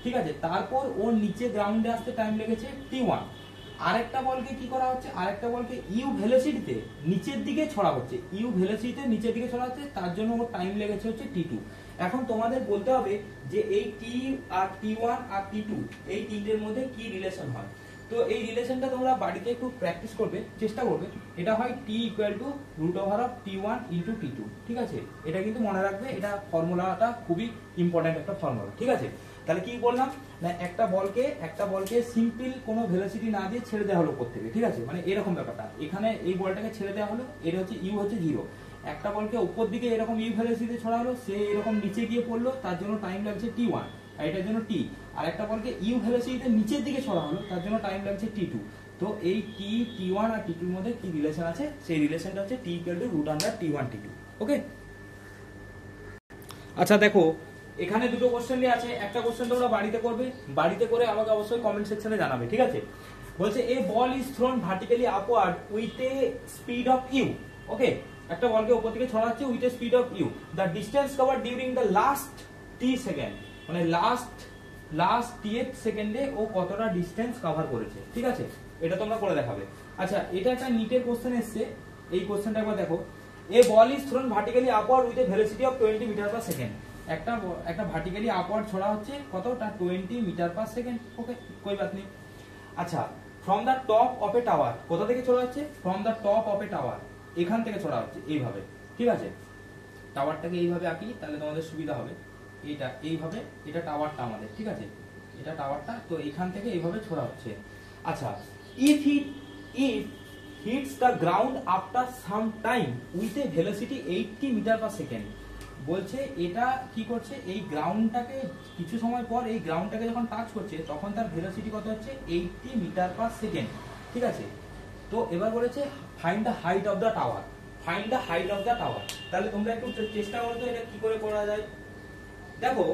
Speaker 1: ঠিক আছে, তারপর ওর নিচে গ্রাউন্ডে আসতে টাইম লেগেছে t1। আরেকটা বলকে কি করা হচ্ছে, আরেকটা বলকে ইউ ভেলোসিটিতে নিচের দিকে ছড়া হচ্ছে, ইউ ভেলোসিটিতে নিচের দিকে ছড়া হচ্ছে, তার জন্য ওর টাইম লেগেছে হচ্ছে t2। এখন তোমাদের বলতে হবে যে এই t আর t1 আর t2 এই তিনটের মধ্যে কি রিলেশন হয়। তো এই রিলেশনটা তোমরা বাড়িতে একটু প্র্যাকটিস করবে, চেষ্টা করবে। এটা হয় t equal two √t1 into t2। ঠিক আছে, এটা কিন্তু মনে রাখবে, এটা ফর্মুলাটা খুবই ইম্পর্টেন্ট একটা ফর্মুলা। ঠিক আছে, তাহলে কি বললাম না, একটা বলকে সিম্পল কোনো ভেলোসিটি না দিয়ে ছেড়ে দেওয়া হলো উপর থেকে। ঠিক আছে, মানে এরকম ব্যাপারটা, এখানে এই বলটাকে ছেড়ে দেওয়া হলো, এটা হচ্ছে ইউ হচ্ছে 0। একটা বলকে উপর দিকে এরকম ইউ ভেলোসিটিতে ছড়া হলো, সে এরকম নিচে গিয়ে পড়লো, তার জন্য টাইম লাগছে t1, আর এটার জন্য t। আর একটা বলকে ইউ ভেলোসিটিতে নিচের দিকে ছড়া হলো, তার জন্য টাইম লাগছে t2। তো এই t1 আর t2 এর মধ্যে কি রিলেশন আছে, সেই রিলেশনটা হচ্ছে t equal two √t1 t2। ওকে, আচ্ছা দেখো এখানে দুটো কোশ্চেন দিয়ে আছে, একটা কোশ্চেন তোমরা বাড়িতে করবে, বাড়িতে করে আমাকে অবশ্যই কমেন্ট সেকশনে জানাবে। ঠিক আছে, বলছে a ball is thrown vertically upward with a speed of u. Okay, একটা বলকে উপর দিকে ছড়াচ্ছে with a speed of u, the distance cover during the last t second, মানে লাস্ট টিএথ সেকেন্ডে ও কতটা ডিসটেন্স কভার করেছে। ঠিক আছে, এটা তোমরা করে দেখাবে। আচ্ছা, এটা একটা নিটের কোশ্চেন এসছে, এই কোশ্চেনটা একবার দেখো। A ball is thrown vertically upward with a velocity of 20 metre per second. একটা ভার্টিক্যালি আপওয়ার্ড ছড়া হচ্ছে কতটা 20 মিটার পার সেকেন্ড। ওকে, কোই বাত নেই। আচ্ছা, from the top of A tower, কোথা থেকে ছড়া হচ্ছে, from the top of A tower, এখান থেকে ছড়া হচ্ছে এইভাবে। ঠিক আছে, টাওয়ারটাকে এইভাবে আঁকি তাহলে তোমাদের সুবিধা হবে। এটা এইভাবে, এটা টাওয়ারটা আমাদের, ঠিক আছে, এটা টাওয়ারটা, তো এখান থেকে এইভাবে ছোড়া হচ্ছে। আচ্ছা, if hits the ground after some time with a velocity 80 meter per second. বলছে এটা কি করছে, এই গ্রাউন্ডটাকে কিছু সময় পর এই গ্রাউন্ডটাকে যখন টাচ করছে তখন তার ভেলোসিটি কত হচ্ছে, 80 মিটার পার সেকেন্ড, ঠিক আছে। তো এবার বলেছে find the height of the tower, find the height of the tower. তাহলে তোমরা একটু চেষ্টা করো তো এটা কি করে করা যায়। দেখো,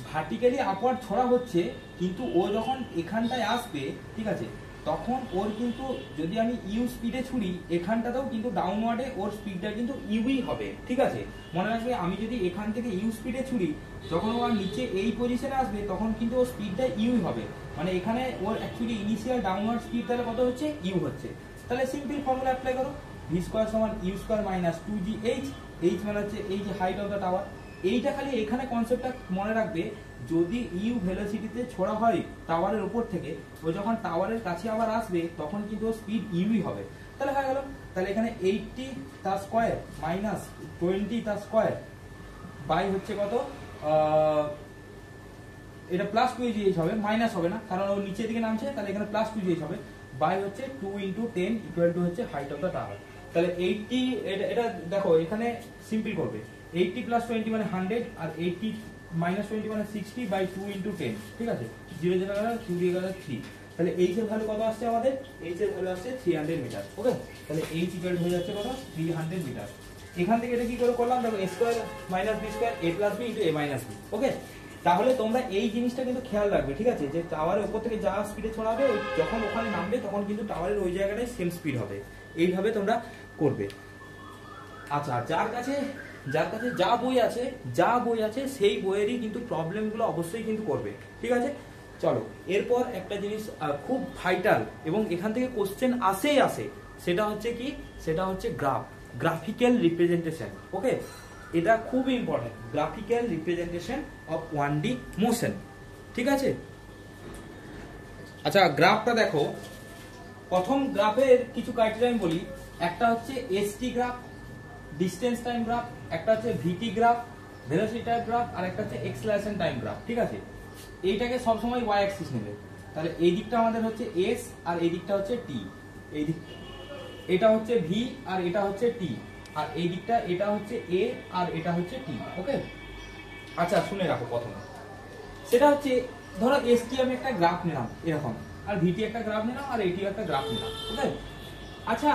Speaker 1: ভার্টিক্যালি আপওয়ার্ড ছড়া হচ্ছে, কিন্তু ও যখন এখানটায় আসবে, ঠিক আছে, তখন ওর কিন্তু যদি আমি ইউ স্পিডে ছুড়ি এখানটাতেও কিন্তু ডাউনওয়ার্ডে ওর স্পিডটা কিন্তু ইউই হবে, ঠিক আছে। মনে রাখবে, আমি যদি এখান থেকে ইউ স্পিডে ছুড়ি যখন ও নিচে এই পজিশনে আসবে তখন কিন্তু ওর স্পিডটা ইউই হবে, মানে এখানে ওর অ্যাকচুয়ালি ইনিশিয়াল ডাউনওয়ার্ড স্পিড তাহলে কত হচ্ছে, ইউ হচ্ছে। তাহলে সিম্পল ফর্মুলা অ্যাপ্লাই করো, ভি স্কোয়ার সমান you square minus 2gh, h মানে হচ্ছে এই যে হাইট অফ দ্য টাওয়ার। এইটা খালি এখানে কনসেপ্টটা মনে রাখবে, যদি ইউ ভেলোসিটিতে ছোড়া হয় টাওয়ারের উপর থেকে, ও যখন টাওয়ারের কাছে আবার আসবে তখন কিন্তু স্পিড ইউই হবে। তাহলে হয়ে গেল, তাহলে এখানে 80 তার স্কয়ার মাইনাস 20 তার স্কয়ার বাই হচ্ছে কত, এটা প্লাস 2gh হবে, মাইনাস হবে না কারণ ও নিচের দিকে নামছে, তাহলে এখানে প্লাস 2gh হবে, বাই হচ্ছে 2 × 10 ইকুয়াল টু হচ্ছে হাইট অফ দ্য টাওয়ার। তাহলে 80, এটা দেখো এখানে সিম্পল করবে, 80 + 20 মানে 100, আর 80 - 20 মানে 60 বাই 2 × 10, ঠিক আছে, 0 0 গেল 2 দিয়ে গেল 3। তাহলে এইচ এর ভ্যালু কত আসছে আমাদের, এইচ এর ভ্যালু আসছে 300 মিটার, ওকে। তাহলে এইচ ইকুয়াল হয়ে যাচ্ছে কত, 300 মিটার। এখান থেকে এটা কি করে করলাম, দেখো a square minus b square a plus b into a minus b, ওকে। তাহলে তোমরা এই জিনিসটা কিন্তু খেয়াল রাখবে, ঠিক আছে, যে টাওয়ারের উপর থেকে যা স্পিডে ছড়াবে যখন ওখানে নামবে তখন কিন্তু টাওয়ারের ওই জায়গাটায় সেম স্পিড হবে, এইভাবে তোমরা করবে। আচ্ছা, যার কাছে যা বই আছে সেই বইয়েরই কিন্তু প্রবলেমগুলো অবশ্যই কিন্তু করবে, ঠিক আছে। চলো, এরপর একটা জিনিস খুব ভাইটাল এবং এখান থেকে কোশ্চেন আসে, সেটা হচ্ছে কি, সেটা হচ্ছে গ্রাফিক্যাল রিপ্রেজেন্টেশন, ওকে। এটা খুব important, graphical representation of 1D motion, ঠিক আছে। আচ্ছা, গ্রাফটা দেখো, প্রথম গ্রাফের কিছু ক্রাইটেরিয়া আমি বলি। একটা হচ্ছে ST graph, distance time graph, একটা হচ্ছে ভিটি গ্রাফ, ভেলোসিটি টাইম গ্রাফ, আর একটা হচ্ছে এক্সেলারেশন টাইম গ্রাফ, ঠিক আছে। এইটাকে সবসময় ওয়াই অ্যাক্সিস নেবে। তাহলে এই দিকটা আমাদের হচ্ছে এস আর এই দিকটা হচ্ছে টি, এই দিক এটা হচ্ছে ভি আর এটা হচ্ছে টি, আর এই দিকটা এটা হচ্ছে এ আর এটা হচ্ছে টি, ওকে। আচ্ছা, শুনে রাখো, প্রথমে সেটা হচ্ছে ধরো এসটি আমি একটা গ্রাফ নিলাম এরকম, আর ভিটি একটা গ্রাফ নিলাম, আর এটি একটা গ্রাফ নিলাম, ওকে। আচ্ছা,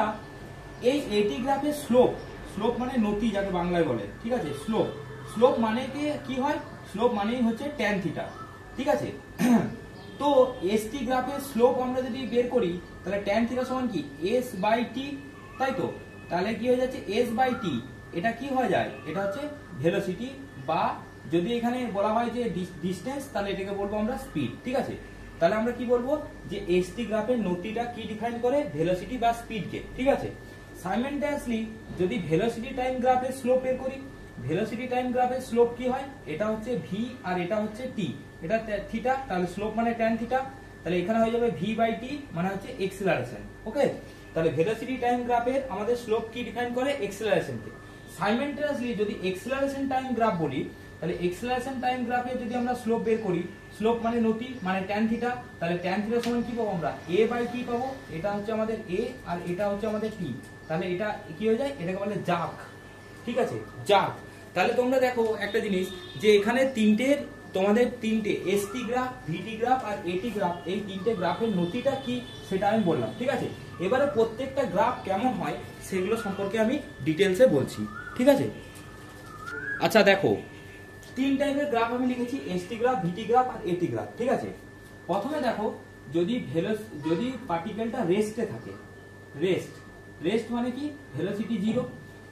Speaker 1: এই এটি গ্রাফের স্লোপ মানে নতি যাকে বাংলায় বলে, ঠিক আছে। স্লোপ মানে কি হয়, স্লোপ মানেই হচ্ছে ট্যান থিটা, ঠিক আছে। তো এসটি গ্রাফের স্লোপ আমরা যদি বের করি তাহলে ট্যান থিটা সমান কি, এস বাই টি, তাই তো। তাহলে কি হয়ে যাচ্ছে, এস বাই টি, এটা কি হয়ে যায়, এটা হচ্ছে ভেলোসিটি, বা যদি এখানে বলা হয় যে ডিস্টেন্স তাহলে এটাকে বলবো আমরা স্পিড, ঠিক আছে। তাহলে আমরা কি বলবো, যে এসটি গ্রাফের নতিটা কি ডিফাইন করে, ভেলোসিটি বা স্পিডকে, ঠিক আছে। সাইমেন্টাসলি যদি ভেলোসিটি টাইম গ্রাফের স্লোপ বের করি, ভেলোসিটি টাইম গ্রাফের স্লোপ কি হয়, এটা হচ্ছে ভি আর এটা হচ্ছে টি, এটা থিটা, তাহলে স্লোপ মানে ট্যান থিটা, তাহলে এখানে হয়ে যাবে ভি বাই টি মানে হচ্ছে এক্সেলারেশন, ওকে। তাহলে ভেলোসিটি টাইম গ্রাফের আমাদের স্লোপ কি ডিফাইন করে, এক্সেলারেশনকে। সাইমেন্টাসলি যদি এক্সেলারেশন টাইম গ্রাফ বলি, তাহলে এক্সেলারেশন টাইম গ্রাফে যদি আমরা স্লোপ বের করি, স্লোপ মানে নতি মানে ট্যান থিটা, তাহলে ট্যান থিটা সমান কি পাবো আমরা, এ বাই টি পাবো, এটা হচ্ছে আমাদের এ আর এটা হচ্ছে আমাদের টি, তাহলে এটা কি হয়ে যায়, এটাকে বলে জাক, ঠিক আছে, জাক। তাহলে তোমরা দেখো একটা জিনিস, যে এখানে তোমাদের তিনটে এসটি গ্রাফ, ভিটি গ্রাফ আর এটি গ্রাফ, এই তিনটে গ্রাফের নতিটা কি সেটা আমি বললাম, ঠিক আছে। এবারে প্রত্যেকটা গ্রাফ কেমন হয় সেগুলো সম্পর্কে আমি ডিটেলসে বলছি, ঠিক আছে। আচ্ছা, দেখো, 3 টাইপের গ্রাফ আমি লিখেছি, এসটি গ্রাফ, ভিটি গ্রাফ আর এটি গ্রাফ, ঠিক আছে। প্রথমে দেখো, যদি পার্টিকেলটা রেস্টে থাকে, রেস্ট মানে কি, ভেলোসিটি 0,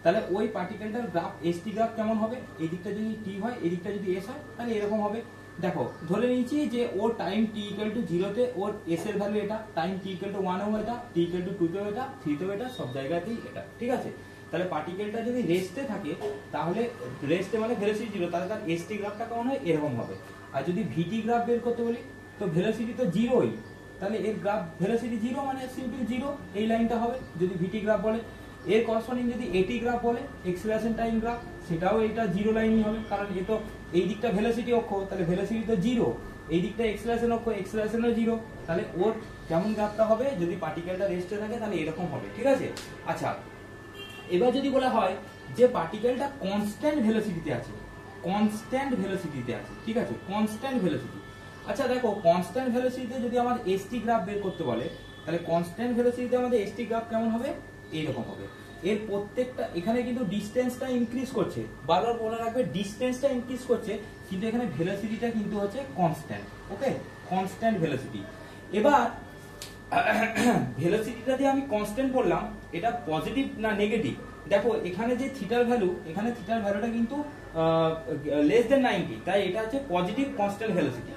Speaker 1: তাহলে ওই পার্টিকেলটার গ্রাফ এসটি গ্রাফ কেমন হবে, এই দিকটা যদি টি হয় এই দিকটা যদি এস হয় তাহলে এরকম হবে। দেখো, ধরে নিয়েছি যে ওর টাইম টি ইকুয়াল টু 0 তে ওর এস এর ভ্যালু এটা, টাইম টি ইকুয়াল টু 1 এও এটা, টি ইকুয়াল টু 2 তেও এটা, 3 তেও এটা, সব জায়গাতেই এটা, ঠিক আছে। তাহলে পার্টিকেলটা যদি রেস্টে থাকে, তাহলে রেস্টে মানে ভেলোসিটি 0, তাহলে তার এসটি গ্রাফটা কেমন হয়, এরকম হবে। আর যদি ভিটি গ্রাফ বের করতে বলি, তো ভেলোসিটি তো 0ই, তাহলে এর গ্রাফ ভেলোসিটি 0 মানে সিম্পল 0, এই লাইনটা হবে যদি ভিটি গ্রাফ বলে। এর করসপন্ডিং যদি এটি গ্রাফ বলে এক্সেলারেশন টাইম গ্রাফ, সেটাও এটা জিরো লাইনই হবে, কারণ এ তো এই দিকটা ভেলোসিটি অক্ষ, তাহলে ভেলোসিটি তো জিরো, এই দিকটা এক্সেলারেশন অক্ষ, এক্সেলারেশনও জিরো, তাহলে ওর কেমন গ্রাফটা হবে, যদি পার্টিকেলটা রেস্টে থাকে তাহলে এরকম হবে, ঠিক আছে। আচ্ছা, এবার যদি বলা হয় যে পার্টিকেলটা কনস্ট্যান্ট ভেলোসিটিতে আছে, কনস্ট্যান্ট ভেলোসিটিতে আছে, ঠিক আছে, কনস্ট্যান্ট ভেলোসিটি। আচ্ছা দেখো, কনস্ট্যান্ট ভেলোসিটিতে যদি আমার এসটি গ্রাফ বের করতে বলে, তাহলে কনস্ট্যান্ট ভেলোসিটিতে আমাদের এসটি গ্রাফ কেমন হবে, এইরকম হবে। এর প্রত্যেকটা, এখানে কিন্তু ডিসটেন্সটা ইনক্রিজ করছে, বারবার মনে রাখবে ডিসটেন্সটা ইনক্রিজ করছে, কিন্তু এখানে ভেলোসিটিটা কিন্তু হচ্ছে কনস্ট্যান্ট, ওকে, কনস্ট্যান্ট ভেলোসিটি। এবার ভেলোসিটিটা দিয়ে আমি কনস্ট্যান্ট বললাম, এটা পজিটিভ না নেগেটিভ? দেখো এখানে যে থিটার ভ্যালু, এখানে থিটার ভ্যালুটা কিন্তু লেস দেন 90, তাই এটা হচ্ছে পজিটিভ কনস্ট্যান্ট ভেলোসিটি।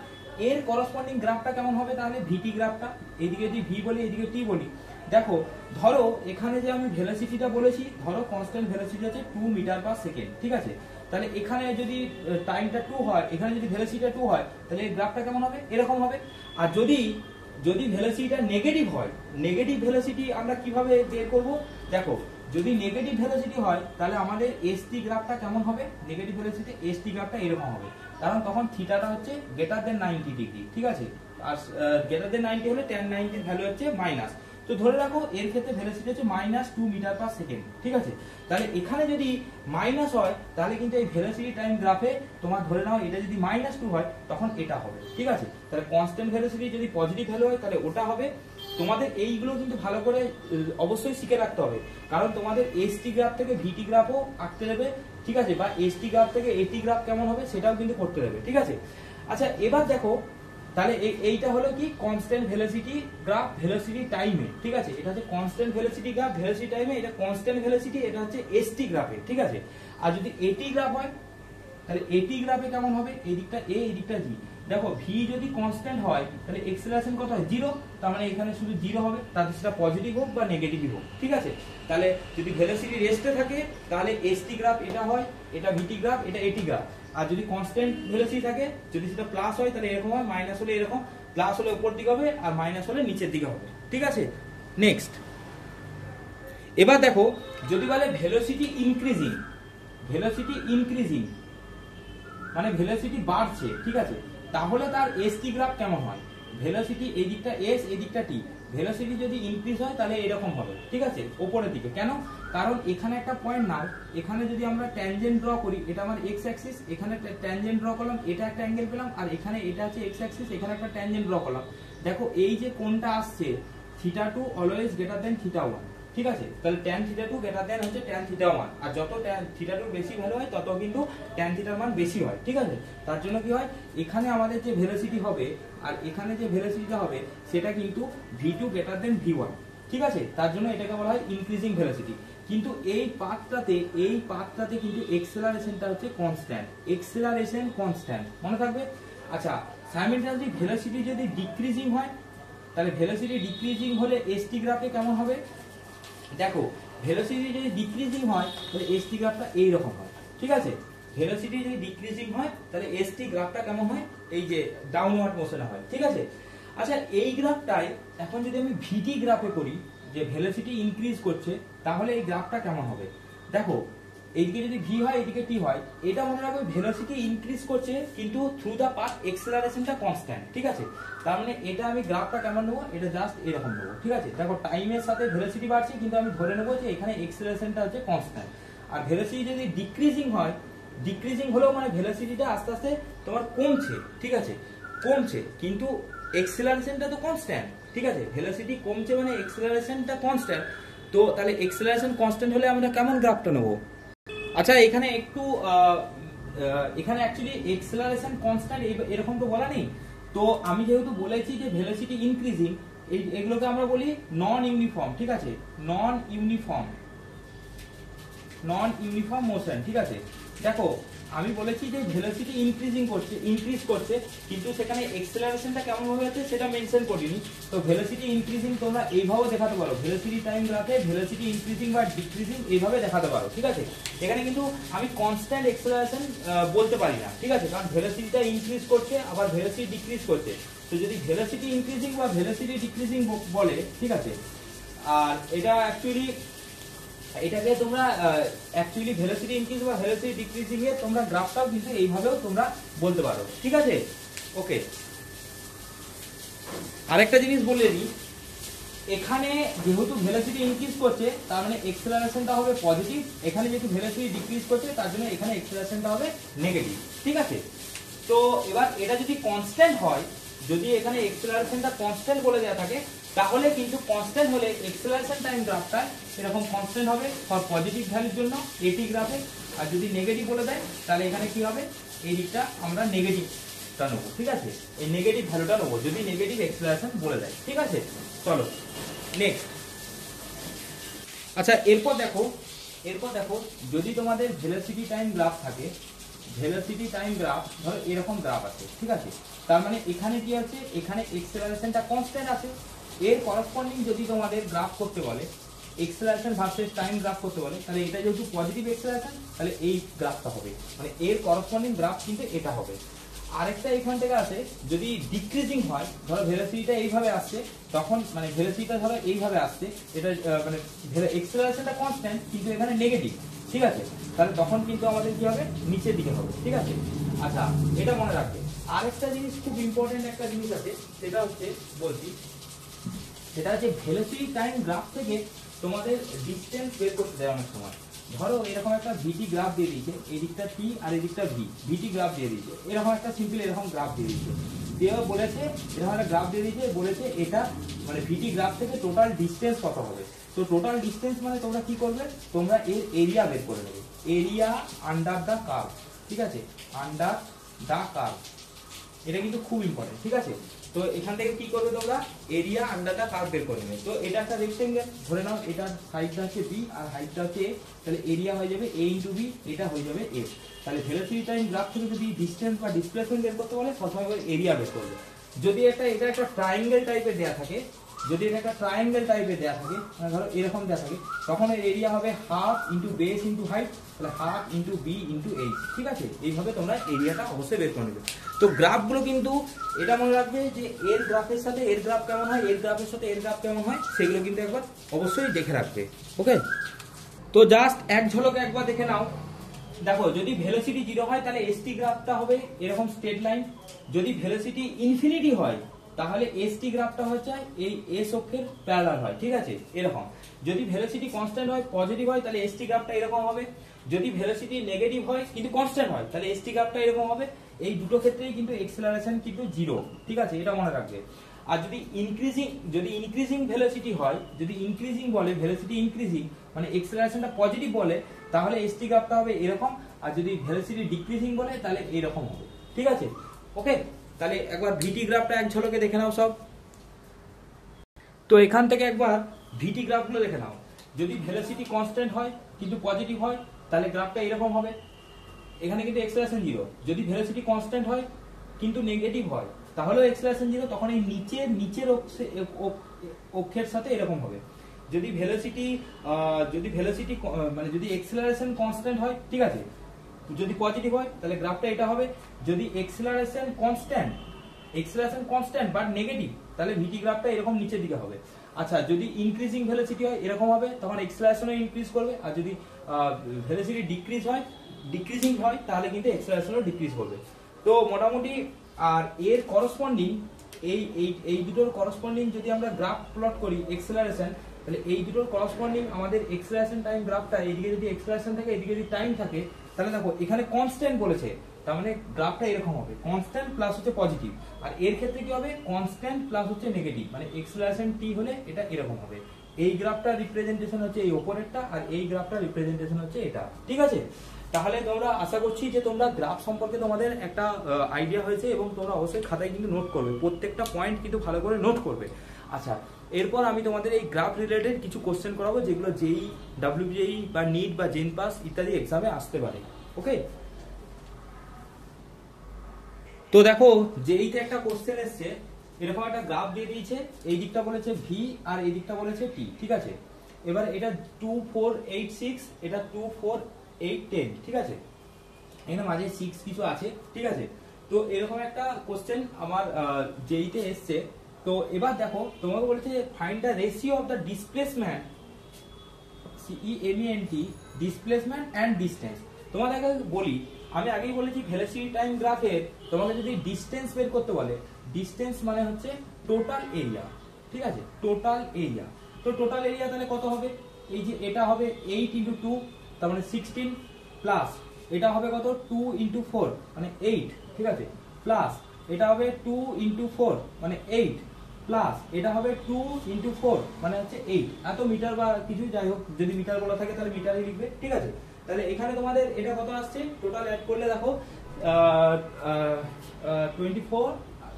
Speaker 1: এর করসপন্ডিং গ্রাফটা কেমন হবে তাহলে, ভিটি গ্রাফটা, এইদিকে যদি ভি বলি এদিকে টি বলি। দেখো ধরো এখানে যে আমি ভেলোসিটিটা বলেছি, ধরো কনস্ট্যান্ট ভেলোসিটি আছে 2 মিটার পার সেকেন্ড, ঠিক আছে, তাহলে এখানে যদি টাইমটা 2 হয়, এখানে যদি ভেলোসিটিটা 2 হয়, তাহলে এই গ্রাফটা কেমন হবে, এরকম হবে। আর যদি ভেলোসিটিটা নেগেটিভ হয়, নেগেটিভ ভেলোসিটি আমরা কিভাবে বের করব, দেখো যদি নেগেটিভ ভেলোসিটি হয় তাহলে আমাদের এসটি গ্রাফটা কেমন হবে, নেগেটিভ ভেলোসিটি এসটি গ্রাফটা এরকম হবে, কারণ তখন থিটাটা হচ্ছে গ্রেটার দেন 90 ডিগ্রি, ঠিক আছে, আর গ্রেটার দেন 90 হলে tan 90 এর ভ্যালু হচ্ছে মাইনাস, তো ধরে রাখো এর ক্ষেত্রে ভেলোসিটি হচ্ছে -2 মিটার পার সেকেন্ড, ঠিক আছে। তাহলে এখানে যদি মাইনাস হয় তাহলে কিন্তু এই ভেলোসিটি টাইম গ্রাফে তোমার ধরে নাও এটা যদি -2 হয় তখন এটা হবে, ঠিক আছে। তাহলে কনস্ট্যান্ট ভেলোসিটি যদি পজিটিভ ভ্যালু হয় তাহলে ওটা হবে। তোমাদের এইগুলো কিন্তু ভালো করে অবশ্যই শিখে রাখতে হবে, কারণ তোমাদের এসটি গ্রাফ থেকে ভিটি গ্রাফও আঁকতে দেবে, ঠিক আছে, বা এসটি গ্রাফ থেকে এটি গ্রাফ কেমন হবে সেটাও কিন্তু করতে দেবে, ঠিক আছে। আচ্ছা এবার দেখো, তাহলে এইটা হলো কি কনস্ট্যান্ট ভেলোসিটি গ্রাফ ভেলোসিটি টাইমে, ঠিক আছে, এটা হচ্ছে কনস্ট্যান্ট ভেলোসিটি গ্রাফ ভেলোসিটি টাইমে, এটা কনস্ট্যান্ট ভেলোসিটি, এটা হচ্ছে এসটি গ্রাফে, ঠিক আছে। আর যদি এটি গ্রাফ হয় তাহলে এটি গ্রাফে কেমন হবে, এই দিকটা এ, এই দিকটা জি। দেখো ভি যদি কনস্ট্যান্ট হয় তাহলে এক্সেলারেশন কত হয়, 0, তার মানে এখানে শুধু 0 হবে, তাহলে সেটা পজিটিভ হোক বা নেগেটিভ হোক, ঠিক আছে। তাহলে যদি ভেলোসিটি রেস্টে থাকে তাহলে এসটি গ্রাফ এটা হয়, এটা ভিটি গ্রাফ, এটা এটি গ্রাফ। আর যদি কনস্ট্যান্ট ভেলোসিটি থাকে, যদি সেটা প্লাস হয় তাহলে এরকম হয়, মাইনাস হলে এরকম, প্লাস হলে উপর দিকে হবে আর মাইনাস হলে নিচের দিকে হবে, ঠিক আছে। নেক্সট, এবার দেখো যদি বলে ভেলোসিটি ইনক্রিজিং, ভেলোসিটি ইনক্রিজিং মানে ভেলোসিটি বাড়ছে, ঠিক আছে, তাহলে তার এসটি গ্রাফ কেমন হয়, ভেলোসিটি এই দিকটা এস, এই দিকটা টি, ভেলোসিটি যদি ইনক্রিজ হয় তাহলে এরকম হবে, ঠিক আছে, উপরের দিকে। কেন, কারণ এখানে একটা পয়েন্ট নাও, এখানে যদি আমরা ট্যানজেন্ট ড্র করি, এটা আমার এক্স অ্যাক্সিস, এখানে ট্যানজেন্ট ড্র করলাম, এটা একটা অ্যাঙ্গেল পেলাম, আর এখানে এটা আছে এক্স অ্যাক্সিস, এখানে একটা ট্যানজেন্ট ড্র করলাম। দেখো এই যে কোণটা আসছে θ2 অলওয়েজ গ্রেটার দেন θ1, ঠিক আছে, তাহলে tan θ2 গ্রেটার দেন হচ্ছে tan θ1, আর যত tan θ2 বেশি ভ্যালু হয় তত কিন্তু tan θ মান বেশি হয়, ঠিক আছে। তার জন্য কি হয়, এখানে আমাদের যে ভেলোসিটি হবে আর এখানে যে ভেলোসিটিটা হবে সেটা কিন্তু v2 গ্রেটার দেন v1, ঠিক আছে, তার জন্য এটাকে বলা হয় ইনক্রিজিং ভেলোসিটি। কিন্তু এই পাথটাতে কিন্তু এক্সেলারেশনটা হচ্ছে কনস্ট্যান্ট, এক্সেলারেশন কনস্ট্যান্ট, মনে থাকবে। আচ্ছা সাইমেলটেনিয়াসলি ভেলোসিটি যদি ডিক্রিজিং হয়, তাহলে ভেলোসিটি ডিক্রিজিং হলে এসটি গ্রাফে কেমন হবে, দেখো ভেলোসিটি যদি ডিক্রিজিং হয় তাহলে এসটি গ্রাফটা এই রকম হয়, ঠিক আছে, ভেলোসিটি যদি ডিক্রিজিং হয় তাহলে এসটি গ্রাফটা কেমন হয়, এই যে ডাউনওয়ার্ড মোশনে হয়, ঠিক আছে। আচ্ছা এই গ্রাফটাই এখন যদি আমি ভিটি গ্রাফে করি, যে ভেলোসিটি ইনক্রিজ করছে, তাহলে এই গ্রাফটা কেমন হবে, দেখো এইদিকে যদি ভি হয় এদিকে টি হয়, এটা মনে রাখবে ভেলোসিটি ইনক্রিজ করছে কিন্তু থ্রু দা পাথ এক্সেলারেশনটা কনস্ট্যান্ট, ঠিক আছে। তার মানে এটা আমি গ্রাফটা কেমন নেবো, এটা জাস্ট এরকম নেবো, ঠিক আছে। দেখো টাইমের সাথে ভেলোসিটি বাড়ছে কিন্তু আমি ধরে নেবো যে এখানে এক্সেলারেশনটা হচ্ছে কনস্ট্যান্ট। আর ভেলোসিটি যদি ডিক্রিজিং হয়, ডিক্রিজিং হলেও মানে ভেলোসিটিটা আস্তে আস্তে তোমার কমছে, ঠিক আছে, কমছে, কিন্তু এক্সেলারেশনটা তো কনস্ট্যান্ট, ঠিক আছে, ভেলোসিটি কমছে মানে এক্সেলারেশনটা কনস্ট্যান্ট, তো তাহলে এক্সেলারেশন কনস্ট্যান্ট হলে আমরা কেমন গ্রাফটা নেবো। আচ্ছা এখানে একটু এখানে অ্যাকচুয়ালি এক্সেলারেশন কনস্ট্যান্ট এরকম তো বলা নেই, তো আমি যেহেতু বলেছি যে ভেলোসিটি ইনক্রিজিং, এগুলোকে আমরা বলি নন ইউনিফর্ম, ঠিক আছে, নন ইউনিফর্ম মোশন, ঠিক আছে। দেখো আমি বলেছি যে ভেলোসিটি ইনক্রিজ করছে কিন্তু সেখানে এক্সেলারেশনটা কেমন ভাবে আছে সেটা মেনশন করিনি, তো ভেলোসিটি ইনক্রিজিং তোমরা এইভাবে দেখাতে পারো, ভেলোসিটি টাইম গ্রাফে ভেলোসিটি ইনক্রিজিং বা ডিক্রিজিং এইভাবে দেখাতে পারো, ঠিক আছে। এখানে কিন্তু আমি কনস্ট্যান্ট এক্সেলারেশন বলতে পারি না, ঠিক আছে, কারণ ভেলোসিটিটা ইনক্রিজ করছে আবার ভেলোসিটি ডিক্রিজ করছে, তো যদি ভেলোসিটি ইনক্রিজিং বা ভেলোসিটি ডিক্রিজিং বলে, ঠিক আছে, আর এটা অ্যাকচুয়ালি এটাকে তোমরা অ্যাকচুয়ালি ভেলোসিটি ইনক্রিজ বা ভেলোসিটি ডিক্রিজিং এর তোমরা গ্রাফটাও কিন্তু এইভাবেও তোমরা বলতে পারো, ঠিক আছে। ওকে, আরেকটা জিনিস বলে দিই, এখানে যেহেতু ভেলোসিটি ইনক্রিজ করছে তার মানে এক্সেলারেশনটা হবে পজিটিভ, এখানে যেহেতু ভেলোসিটি ডিক্রিজ করছে তার জন্য এখানে এক্সেলারেশনটা হবে নেগেটিভ, ঠিক আছে। তো এবার এটা যদি কনস্ট্যান্ট হয়, যদি এখানে এক্সেলারেশনটা কনস্ট্যান্ট বলে দেওয়া থাকে, তাহলে কিন্তু কনস্ট্যান্ট হলে এক্সেলারেশন টাইম গ্রাফটা এরকম কনস্ট্যান্ট হবে ফর পজিটিভ ভ্যালুর জন্য এটি গ্রাফে, আর যদি নেগেটিভ বলে দেয় তাহলে এখানে কি হবে, এই দিকটা আমরা নেগেটিভটা নেবো, ঠিক আছে, এই নেগেটিভ ভ্যালুটা নেবো যদি নেগেটিভ এক্সেলারেশন বলে দেয়, ঠিক আছে। চলো নেক্সট। আচ্ছা, এরপর দেখো যদি তোমাদের ভেলোসিটি টাইম গ্রাফ থাকে, ভেলোসিটি টাইম গ্রাফ ধরো এরকম গ্রাফ আছে, ঠিক আছে, তার মানে এখানে কি আছে, এখানে এক্সেলারেশনটা কনস্ট্যান্ট আছে, এর করসপন্ডিং যদি তোমাদের গ্রাফ করতে বলে, এক্সেলারেশন ভার্সেস টাইম গ্রাফ করতে বলে, তাহলে এটা যেহেতু পজিটিভ এক্সেলারেশন তাহলে এই গ্রাফটা হবে, মানে এর করসপন্ডিং গ্রাফ কিন্তু এটা হবে। আরেকটা এখান থেকে আছে, যদি ডিক্রিজিং হয়, ধরো ভেলোসিটিটা এইভাবে আসছে, তখন মানে ভেলোসিটিটা ধরো এইভাবে আসছে, এটা মানে এক্সেলারেশনটা কনস্ট্যান্ট কিন্তু এখানে নেগেটিভ, ঠিক আছে, তাহলে তখন কিন্তু আমাদের কি হবে, নিচের দিকে হবে, ঠিক আছে। আচ্ছা, এটা মনে রাখবে। আরেকটা জিনিস খুব ইম্পর্টেন্ট একটা জিনিস আছে, সেটা হচ্ছে বলছি, সেটা হচ্ছে ভেলোসিটি টাইম গ্রাফ থেকে তোমাদের ডিসটেন্স বের করতে দেয় অনেক সময়। ধরো এরকম একটা ভিটি গ্রাফ দিয়ে দিয়েছে, এই দিকটা টি আর এই দিকটা ভি, ভিটি গ্রাফ দিয়ে দিয়েছে, এরকম একটা সিম্পল এরকম গ্রাফ দিয়ে দিয়েছে, দিয়ে বলেছে এরকম একটা গ্রাফ দিয়ে দিয়েছে, বলেছে এটা মানে ভিটি গ্রাফ থেকে টোটাল ডিসটেন্স কত হবে। তো টোটাল ডিসটেন্স মানে তোমরা কি করবে, তোমরা এর এরিয়া বের করে নেবে, এরিয়া আন্ডার দা কার্ভ, ঠিক আছে, আন্ডার দা কার্ভ, এটা কিন্তু খুব ইম্পর্টেন্ট, ঠিক আছে। তো এখান থেকে কি করবে, তোমরা এরিয়া আন্ডার দা কার্ভ বের করে নেবে। তো এটা একটা রেক্টেঙ্গেল, ধরে নাও এটার সাইডটা হচ্ছে বি আর হাইটটা হচ্ছে এ, তাহলে এরিয়া হয়ে যাবে এ ইন্টু বি, এটা হয়ে যাবে এ। তাহলে ভেলোসিটি টাইম গ্রাফ থেকে যদি ডিসটেন্স বা ডিসপ্লেসমেন্ট বের করতে বলে, সবসময় এরিয়া বের করবে। যদি এটা একটা ট্রায়াঙ্গেল টাইপের দেওয়া থাকে, যদি এটা একটা ট্রায়াঙ্গেল টাইপের দেওয়া থাকে, মানে ধরো এরকম দেওয়া থাকে, তখন এর এরিয়া হবে half into base into height, তাহলে half into b into h, ঠিক আছে। এইভাবে তোমরা এরিয়াটা অবশ্যই বের করে নেবে। তো গ্রাফগুলো কিন্তু এটা মনে রাখবে যে এর গ্রাফের সাথে এর গ্রাফ কেমন হয়, এর গ্রাফের সাথে এর গ্রাফ কেমন হয়, সেগুলো কিন্তু একবার অবশ্যই দেখে রাখবে, ওকে। তো জাস্ট এক ঝলকে একবার দেখে নাও। দেখো, যদি ভেলোসিটি 0 হয় তাহলে এসটি গ্রাফটা হবে এরকম স্ট্রেট লাইন, যদি ভেলোসিটি ইনফিনিটি হয় তাহলে এসটি গ্রাফটা হচ্ছে এই এস অক্ষের প্যারালাল হয়, ঠিক আছে, এরকম। যদি ভেলোসিটি কনস্ট্যান্ট হয়, পজিটিভ হয়, তাহলে এসটি গ্রাফটা এরকম হবে। যদি ভেলোসিটি নেগেটিভ হয় কিন্তু কনস্ট্যান্ট হয়, তাহলে এসটি গ্রাফটা এরকম হবে। এই দুটো ক্ষেত্রেই কিন্তু এক্সেলারেশন কিন্তু 0, ঠিক আছে, এটা মনে রাখবে। আর যদি ইনক্রিজিং ভেলোসিটি হয়, যদি ইনক্রিজিং বলে ভেলোসিটি ইনক্রিজিং মানে এক্সেলারেশনটা পজিটিভ বলে, তাহলে এসটি গ্রাফটা হবে এরকম। আর যদি ভেলোসিটি ডিক্রিজিং বলে তাহলে এরকম হবে, ঠিক আছে, ওকে। তাহলে একবার ভিটি গ্রাফটা এক ঝলকে দেখে নাও সব। তো এখান থেকে একবার ভিটি গ্রাফগুলো দেখে নাও। যদি ভেলোসিটি কনস্ট্যান্ট হয় কিন্তু পজিটিভ হয়, তাহলে গ্রাফটা এরকম হবে, এখানে কিন্তু এক্সেলারেশন 0। যদি ভেলোসিটি কনস্ট্যান্ট হয় কিন্তু নেগেটিভ হয়, তাহলেও এক্সেলারেশন 0, তখন এই নিচের অক্ষের সাথে এরকম হবে। যদি ভেলোসিটি মানে যদি এক্সেলারেশন কনস্ট্যান্ট হয়, ঠিক আছে, যদি পজিটিভ হয় তাহলে গ্রাফটা এটা হবে। যদি এক্সেলারেশন কনস্ট্যান্ট বাট নেগেটিভ, তাহলে ভিটি গ্রাফটা এরকম নিচের দিকে হবে। আচ্ছা, যদি ইনক্রিজিং ভেলোসিটি হয় এরকম হবে, তখন এক্সেলারেশনও ইনক্রিজ করবে। আর যদি ভেলোসিটি ডিক্রিজিং হয় তাহলে কিন্তু এক্সেলারেশনও ডিক্রিজ করবে। তো মোটামুটি আর এর করসপন্ডিং এই দুটোর করসপন্ডিং যদি আমরা গ্রাফ প্লট করি এক্সেলারেশন, তাহলে এই দুটোর করসপন্ডিং আমাদের এক্সেলারেশন টাইম গ্রাফটা, এইদিকে যদি এক্সেলারেশন থাকে এদিকে যদি টাইম থাকে, তাহলে দেখো এখানে কনস্ট্যান্ট বলেছে, তার মানে গ্রাফটা এরকম হবে, কনস্ট্যান্ট প্লাস হচ্ছে পজিটিভ। আর এর ক্ষেত্রে কি হবে, কনস্ট্যান্ট প্লাস হচ্ছে নেগেটিভ, মানে এক্সেলারেশন টি হলে এটা এরকম হবে। এই গ্রাফটার রিপ্রেজেন্টেশন হচ্ছে এই উপরেরটা, আর এই গ্রাফটার রিপ্রেজেন্টেশন হচ্ছে এটা, ঠিক আছে। তাহলে তোমরা আশা করছি যে তোমরা গ্রাফ সম্পর্কে তোমাদের একটা আইডিয়া হয়েছে, এবং তোমরা অবশ্যই খাতায় কিন্তু নোট করবে, প্রত্যেকটা পয়েন্ট কিন্তু ভালো করে নোট করবে। আচ্ছা, এরপর আমি তোমাদের এই গ্রাফ রিলেটেড কিছু কোশ্চেন করাবো, যেগুলো জেই, ডাব্লিউবিজেই বা নিট বা জেন পাস ইত্যাদি এক্সামে আসতে পারে, ওকে। তো দেখো, জেইতে একটা কোশ্চেন এসছে, এরকম একটা গ্রাফ দিয়ে দিয়েছে, এই দিকটা বলেছে ভি আর এই দিকটা বলেছে টি, ঠিক আছে। এবার এটা 2 4 8 6, এটা 2 4 8 10, ঠিক আছে, এখানে মাঝে 6 কিছু আছে, ঠিক আছে। তো এরকম একটা কোশ্চেন আমার জেইতে এসছে। তো এবার দেখো, তোমাকে বলেছে find the ratio of the displacement CEMENT displacement and distance. তোমাদেরকে বলি, আমি আগেই বলেছি ভেলোসিটি টাইম গ্রাফের তোমাকে যদি ডিস্টেন্স বের করতে বলে, ডিস্টেন্স মানে হচ্ছে টোটাল এরিয়া, ঠিক আছে, টোটাল এরিয়া। তো টোটাল এরিয়া তাহলে কত হবে, এই যে এটা হবে 8 × 2 তার মানে 16 প্লাস এটা হবে কত 2 × 4 মানে 8, ঠিক আছে, প্লাস এটা হবে 2 × 4 মানে 8 প্লাস এটা হবে 2 × 4 মানে হচ্ছে 8। এত মিটার বা কিছু যাই হোক, যদি মিটার বলা থাকে তাহলে মিটারই লিখবে, ঠিক আছে। তাহলে এখানে তোমাদের এটা কত আসছে, টোটাল অ্যাড করলে দেখো 24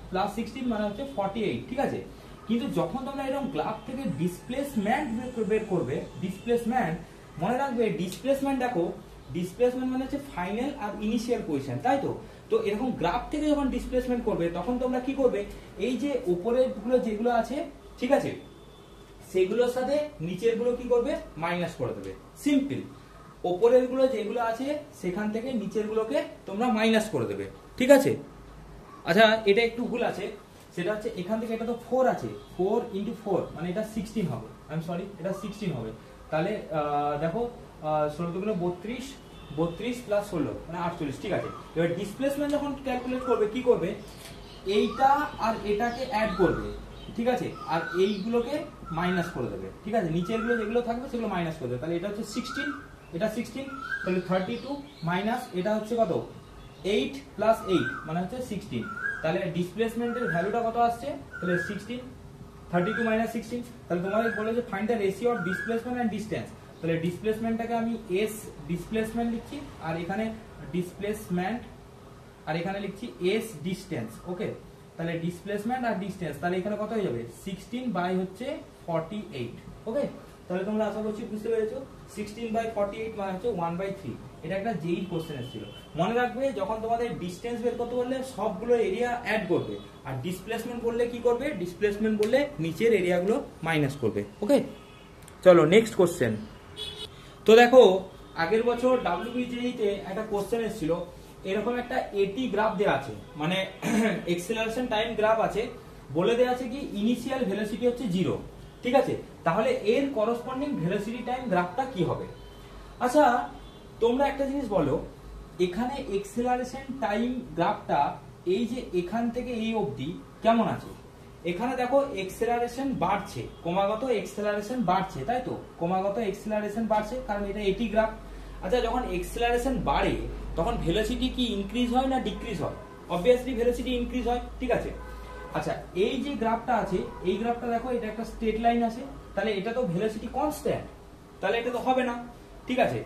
Speaker 1: প্লাস 16 মানে হচ্ছে 48, ঠিক আছে। কিন্তু যখন তোমরা এরকম গ্রাফ থেকে ডিসপ্লেসমেন্ট বের করবে, ডিসপ্লেসমেন্ট মনে রাখবে, ডিসপ্লেসমেন্ট দেখো, ডিসপ্লেসমেন্ট মানে হচ্ছে ফাইনাল আর ইনিশিয়াল পজিশন, তাই তো। তো এরকম গ্রাফ থেকে যখন ডিসপ্লেসমেন্ট করবে তখন তোমরা কি করবে, এই যে উপরের গুলো যেগুলো আছে, ঠিক আছে, সেগুলোর সাথে নিচের গুলো কি করবে, মাইনাস করে দেবে, সিম্পল। উপরের গুলো যেগুলো আছে সেখান থেকে নিচের গুলোকে তোমরা মাইনাস করে দেবে, ঠিক আছে। আচ্ছা এটা একটু ভুল আছে, সেটা হচ্ছে এখান থেকে এটা তো 4 আছে, 4 × 4 মানে এটা 16 হবে, আই এম সরি এটা 16 হবে। তাহলে দেখো 16 × 32, 32 প্লাস 16 মানে 48, ঠিক আছে। এবার ডিসপ্লেসমেন্ট যখন ক্যালকুলেট করবে কি করবে, এইটা আর এটাকে অ্যাড করবে, ঠিক আছে, আর এইগুলোকে মাইনাস করে দেবে, ঠিক আছে, নিচের গুলো যেগুলো থাকবে সেগুলো মাইনাস করে দেবে। তাহলে এটা হচ্ছে 16, এটা 16, তাহলে 32 মাইনাস এটা হচ্ছে কত 8 প্লাস 8 মানে হচ্ছে 16। তাহলে ডিসপ্লেসমেন্টের ভ্যালুটা কত আসছে, তাহলে 16, 32 মাইনাস 16। তাহলে তোমাদের বলে যে find the ratio of displacement and distance. তাহলে ডিসপ্লেসমেন্টটাকে আমি এস ডিসপ্লেসমেন্ট লিখছি, আর এখানে ডিসপ্লেসমেন্ট, আর এখানে লিখছি এস ডিসটেন্স, ওকে। তাহলে ডিসপ্লেসমেন্ট আর ডিসটেন্স, তাহলে এখানে কত হয়ে যাবে 16 বাই হচ্ছে 48, ওকে। তাহলে তোমরা আশা করছি বুঝতে পেরেছো, 16 বাই 48 মানে হচ্ছে 1/3। এটা একটা জেই কোশ্চেন এসেছিল। মনে রাখবে যখন তোমাদের ডিসটেন্স বের করতে বললে সবগুলো এরিয়া অ্যাড করবে, আর ডিসপ্লেসমেন্ট বললে কি করবে, ডিসপ্লেসমেন্ট বললে নিচের এরিয়াগুলো মাইনাস করবে, ওকে। চলো নেক্সট কোশ্চেন। তো দেখো আগের বছর WBJEE তে একটা কোশ্চেন এসেছিল, এরকম একটা এটি গ্রাফ দেওয়া আছে, মানে এক্সেলারেশন টাইম গ্রাফ আছে, বলে দেওয়া আছে কি ইনিশিয়াল ভেলোসিটি হচ্ছে 0, ঠিক আছে। তাহলে এর করসপন্ডিং ভেলোসিটি টাইম গ্রাফটা কি হবে। আচ্ছা তোমরা একটা জিনিস বলো, এখানে এক্সেলারেশন টাইম গ্রাফটা এই যে এখান থেকে এই অবধি কেমন আছে, এখানে দেখো এক্সেলারেশন বাড়ছে, ক্রমাগত এক্সেলারেশন বাড়ছে, তাই তো, ক্রমাগত এক্সেলারেশন বাড়ছে, কারণ এটা এটি গ্রাফ। আচ্ছা যখন এক্সেলারেশন বাড়ে তখন ভেলোসিটি কি ইনক্রিজ হয় না ডিক্রিজ হয়, অবভিয়াসলি ভেলোসিটি ইনক্রিজ হয়, ঠিক আছে। আচ্ছা এই যে গ্রাফটা আছে, এই গ্রাফটা দেখো এটা একটা স্ট্রেট লাইন আছে, তাহলে এটা তো ভেলোসিটি কনস্ট্যান্ট, তাহলে এটা তো হবে না, ঠিক আছে।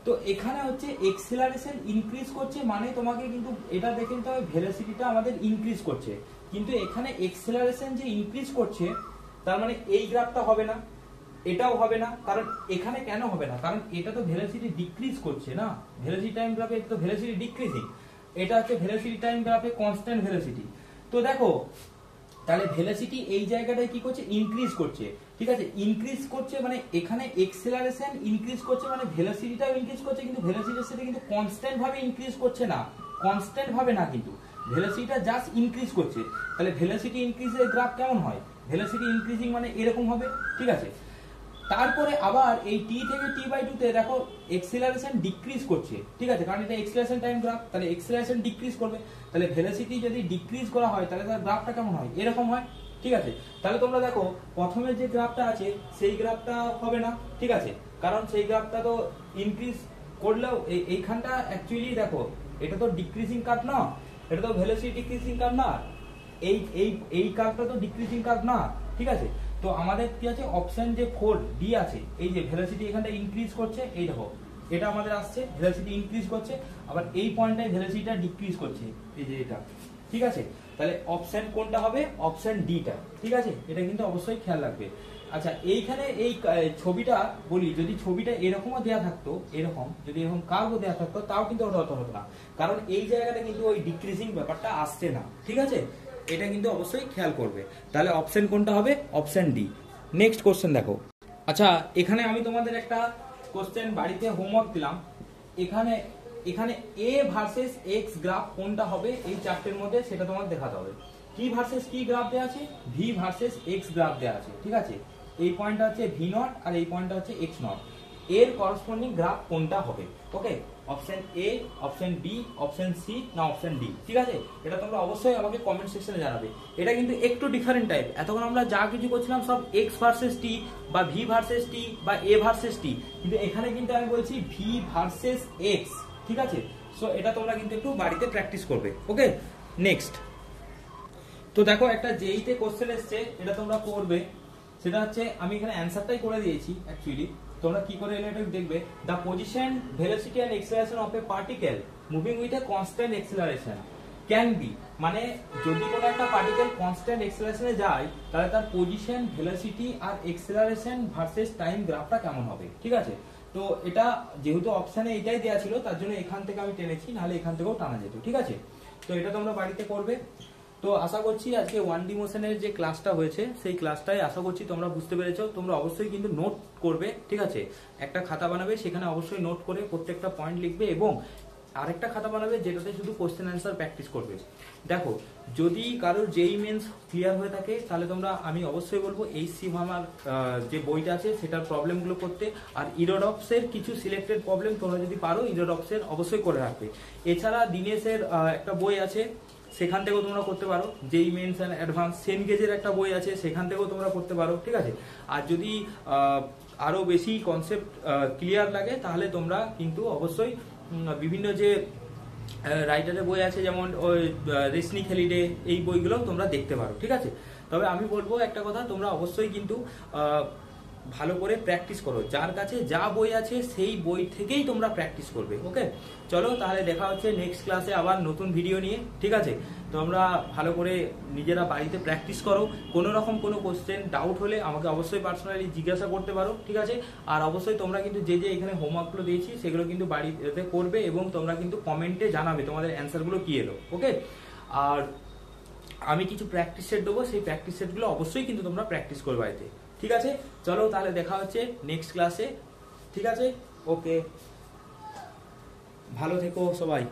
Speaker 1: তো এখানে হচ্ছে এক্সেলারেশন ইনক্রিজ করছে মানে তোমাকে কিন্তু এটা দেখে নিতে হবে ভেলোসিটিটা আমাদের ইনক্রিজ করছে, কিন্তু এখানে এক্সেলারেশন যে ইনক্রিজ করছে তার মানে এই গ্রাফটা হবে না, এটাও হবে না। কারণ এখানে কেন হবে না, কারণ এটা তো ভেলোসিটি ডিক্রিজ করছে না, ভেলোসিটি টাইম গ্রাফে তো ভেলোসিটি ডিক্রিজিং, এটা হচ্ছে ভেলোসিটি টাইম গ্রাফে কনস্ট্যান্ট ভেলোসিটি। তো দেখো তাহলে ভেলোসিটি এই জায়গাটায় কি করছে, ইনক্রিজ করছে, ঠিক আছে, ইনক্রিজ করছে মানে এখানে এক্সেলারেশন ইনক্রিজ করছে মানে ভেলোসিটিটাও ইনক্রিজ করছে, কিন্তু ভেলোসিটির সাথে কিন্তু কনস্ট্যান্ট ভাবে ইনক্রিজ করছে না, কনস্ট্যান্ট ভাবে না, কিন্তু ভেলোসিটিটা জাস্ট ইনক্রিজ করছে। তাহলে ভেলোসিটি ইনক্রিজের গ্রাফ কেমন হয়, ভেলোসিটি ইনক্রিজিং মানে এরকম হবে, ঠিক আছে। তারপরে আবার এই t থেকে t/2 তে দেখো এক্সেলারেশন ডিক্রিজ করছে, ঠিক আছে, কারণ এটা এক্সেলারেশন টাইম গ্রাফ, তাহলে এক্সেলারেশন ডিক্রিজ করবে, তাহলে ভেলোসিটি যদি ডিক্রিজ করা হয় তাহলে তার গ্রাফটা কেমন হয়, এরকম হয়, ঠিক আছে। তাহলে তোমরা দেখো প্রথমে যে গ্রাফটা আছে সেই গ্রাফটা হবে না, ঠিক আছে, কারণ সেই গ্রাফটা তো ইনক্রিজ করলেও এইখানটা অ্যাকচুয়ালি দেখো এটা তো ডিক্রিজিং কার্ভ না, এটা তো ভেলোসিটি ডিক্রিজিং কার্ভ না, এই এই এই কার্ভটা তো ডিক্রিজিং কার্ভ না, ঠিক আছে। তো আমাদের কি আছে, অপশন যে 4D আছে, এই যে ভেলোসিটি এখানটা ইনক্রিজ করছে, এই দেখো এটা আমাদের আসছে ভেলোসিটি ইনক্রিজ করছে, আবার এই পয়েন্টটায় ভেলোসিটিটা ডিক্রিজ করছে, এই যে এটা, ঠিক আছে। তাহলে অপশন কোনটা হবে, অপশন ডিটা, ঠিক আছে, এটা কিন্তু অবশ্যই খেয়াল রাখবে। আচ্ছা এইখানে এই ছবিটা বলি, যদি ছবিটা এরকমও দেয়া থাকতো, এরকম যদি এরকম কার্ভও দেয়া থাকতো তাও কিন্তু ওটা অত হতো না, কারণ এই জায়গাটা কিন্তু ওই ডিক্রিজিং ব্যাপারটা আসছে না, ঠিক আছে, এটা কিন্তু অবশ্যই খেয়াল করবে। তাহলে অপশন কোনটা হবে, অপশন ডি। নেক্সট কোশ্চেন দেখো। আচ্ছা এখানে আমি তোমাদের একটা কোশ্চেন বাড়িতে হোমওয়ার্ক দিলাম, এখানে এখানে এ ভার্সেস এক্স গ্রাফ কোনটা হবে এই চারটের মধ্যে সেটা তোমার দেখাতে হবে। কি ভার্সেস কি গ্রাফ দেওয়া আছে, ভি ভার্সেস এক্স গ্রাফ দেওয়া আছে, ঠিক আছে। এই পয়েন্টটা হচ্ছে ভি নট আর এই পয়েন্টটা হচ্ছে এক্স নট। এর করসপন্ডিং গ্রাফ কোনটা হবে। Okay, option A, option B, option C না অপশন ডি। ঠিক আছে, এটা তোমরা অবশ্যই আমাকে কমেন্ট সেকশনে জানাবে। এটা কিন্তু একটু ডিফারেন্ট টাইপ। এতক্ষণ আমরা যা কিছু করছিলাম সব এক্স ভার্সেস টি বা ভি ভার্সেস টি বা এ ভার্সেস টি, কিন্তু এখানে কিন্তু আমি বলছি ভি ভার্সেস এক্স। ঠিক আছে, সো এটা তোমরা কিন্তু একটু বাড়িতে প্র্যাকটিস করবে। ওকে, নেক্সট। তো দেখো একটা জেইতে কোশ্চেন এসছে, এটা তোমরা করবে। সেটা হচ্ছে, আমি এখানে অ্যানসারটাই করে দিয়েছি অ্যাকচুয়ালি, তোমরা কি করে এলে এটা দেখবে। The position, velocity and acceleration of a particle moving with a constant acceleration can be, মানে যদি কোনো একটা পার্টিকেল কনস্ট্যান্ট এক্সেলারেশনে যায় তাহলে তার পজিশন, ভেলোসিটি আর এক্সেলারেশন ভার্সেস টাইম গ্রাফটা কেমন হবে। ঠিক আছে, তো এটা যেহেতু অপশনে এটাই দেওয়া ছিল তার জন্য এখান থেকে আমি টেনেছি, নাহলে এখান থেকেও টানা যেত। ঠিক আছে, তো এটা তোমরা বাড়িতে করবে। তো আশা করছি আজকে 1D মোশনের যে ক্লাসটা হয়েছে সেই ক্লাসটাই আশা করছি তোমরা বুঝতে পেরেছো। তোমরা অবশ্যই কিন্তু নোট করবে। ঠিক আছে, একটা খাতা বানাবে, সেখানে অবশ্যই নোট করে প্রত্যেকটা পয়েন্ট লিখবে, এবং আরেকটা খাতা বানাবে যেটাতে শুধু কোশ্চেন অ্যান্সার প্র্যাকটিস করবে। দেখো, যদি কারোর জেই মেন্স ক্লিয়ার হয়ে থাকে তাহলে তোমরা, আমি অবশ্যই বলবো এইচসি ভার্মার যে বইটা আছে সেটার প্রবলেমগুলো করতে, আর ইরোডক্সের কিছু সিলেক্টেড প্রবলেম তোমরা যদি পারো ইরোডক্সের অবশ্যই করে রাখবে। এছাড়া দিনেশের একটা বই আছে, সেখান থেকেও তোমরা করতে পারো। জেই মেন্স অ্যান্ড অ্যাডভান্স সেনগেজের একটা বই আছে, সেখান থেকেও তোমরা করতে পারো। ঠিক আছে, আর যদি আরো বেশি কনসেপ্ট ক্লিয়ার লাগে তাহলে তোমরা কিন্তু অবশ্যই বিভিন্ন যে রাইটারের বই আছে, যেমন ওই রেসনি খেলিডে, এই বইগুলো তোমরা দেখতে পারো। ঠিক আছে, তবে আমি বলবো একটা কথা, তোমরা অবশ্যই কিন্তু ভালো করে প্র্যাকটিস করো। যার কাছে যা বই আছে সেই বই থেকেই তোমরা প্র্যাকটিস করবে। ওকে, চলো তাহলে দেখা হচ্ছে নেক্সট ক্লাসে আবার নতুন ভিডিও নিয়ে। ঠিক আছে, তোমরা ভালো করে নিজেরা বাড়িতে প্র্যাকটিস করো। কোনো রকম কোনো কোশ্চেন ডাউট হলে আমাকে অবশ্যই পার্সোনালি জিজ্ঞাসা করতে পারো। ঠিক আছে, আর অবশ্যই তোমরা কিন্তু যে যে এখানে হোমওয়ার্কগুলো দিয়েছি সেগুলো কিন্তু বাড়িতে করবে, এবং তোমরা কিন্তু কমেন্টে জানাবে তোমাদের অ্যান্সারগুলো কি এলো। ওকে, আর আমি কিছু প্র্যাকটিস সেট দেবো, সেই প্র্যাকটিস সেটগুলো অবশ্যই কিন্তু তোমরা প্র্যাকটিস করবে বাড়িতে। ঠিক আছে, চলো তাহলে দেখা হচ্ছে নেক্সট ক্লাসে। ঠিক আছে, ওকে, ভালো থেকো সবাই।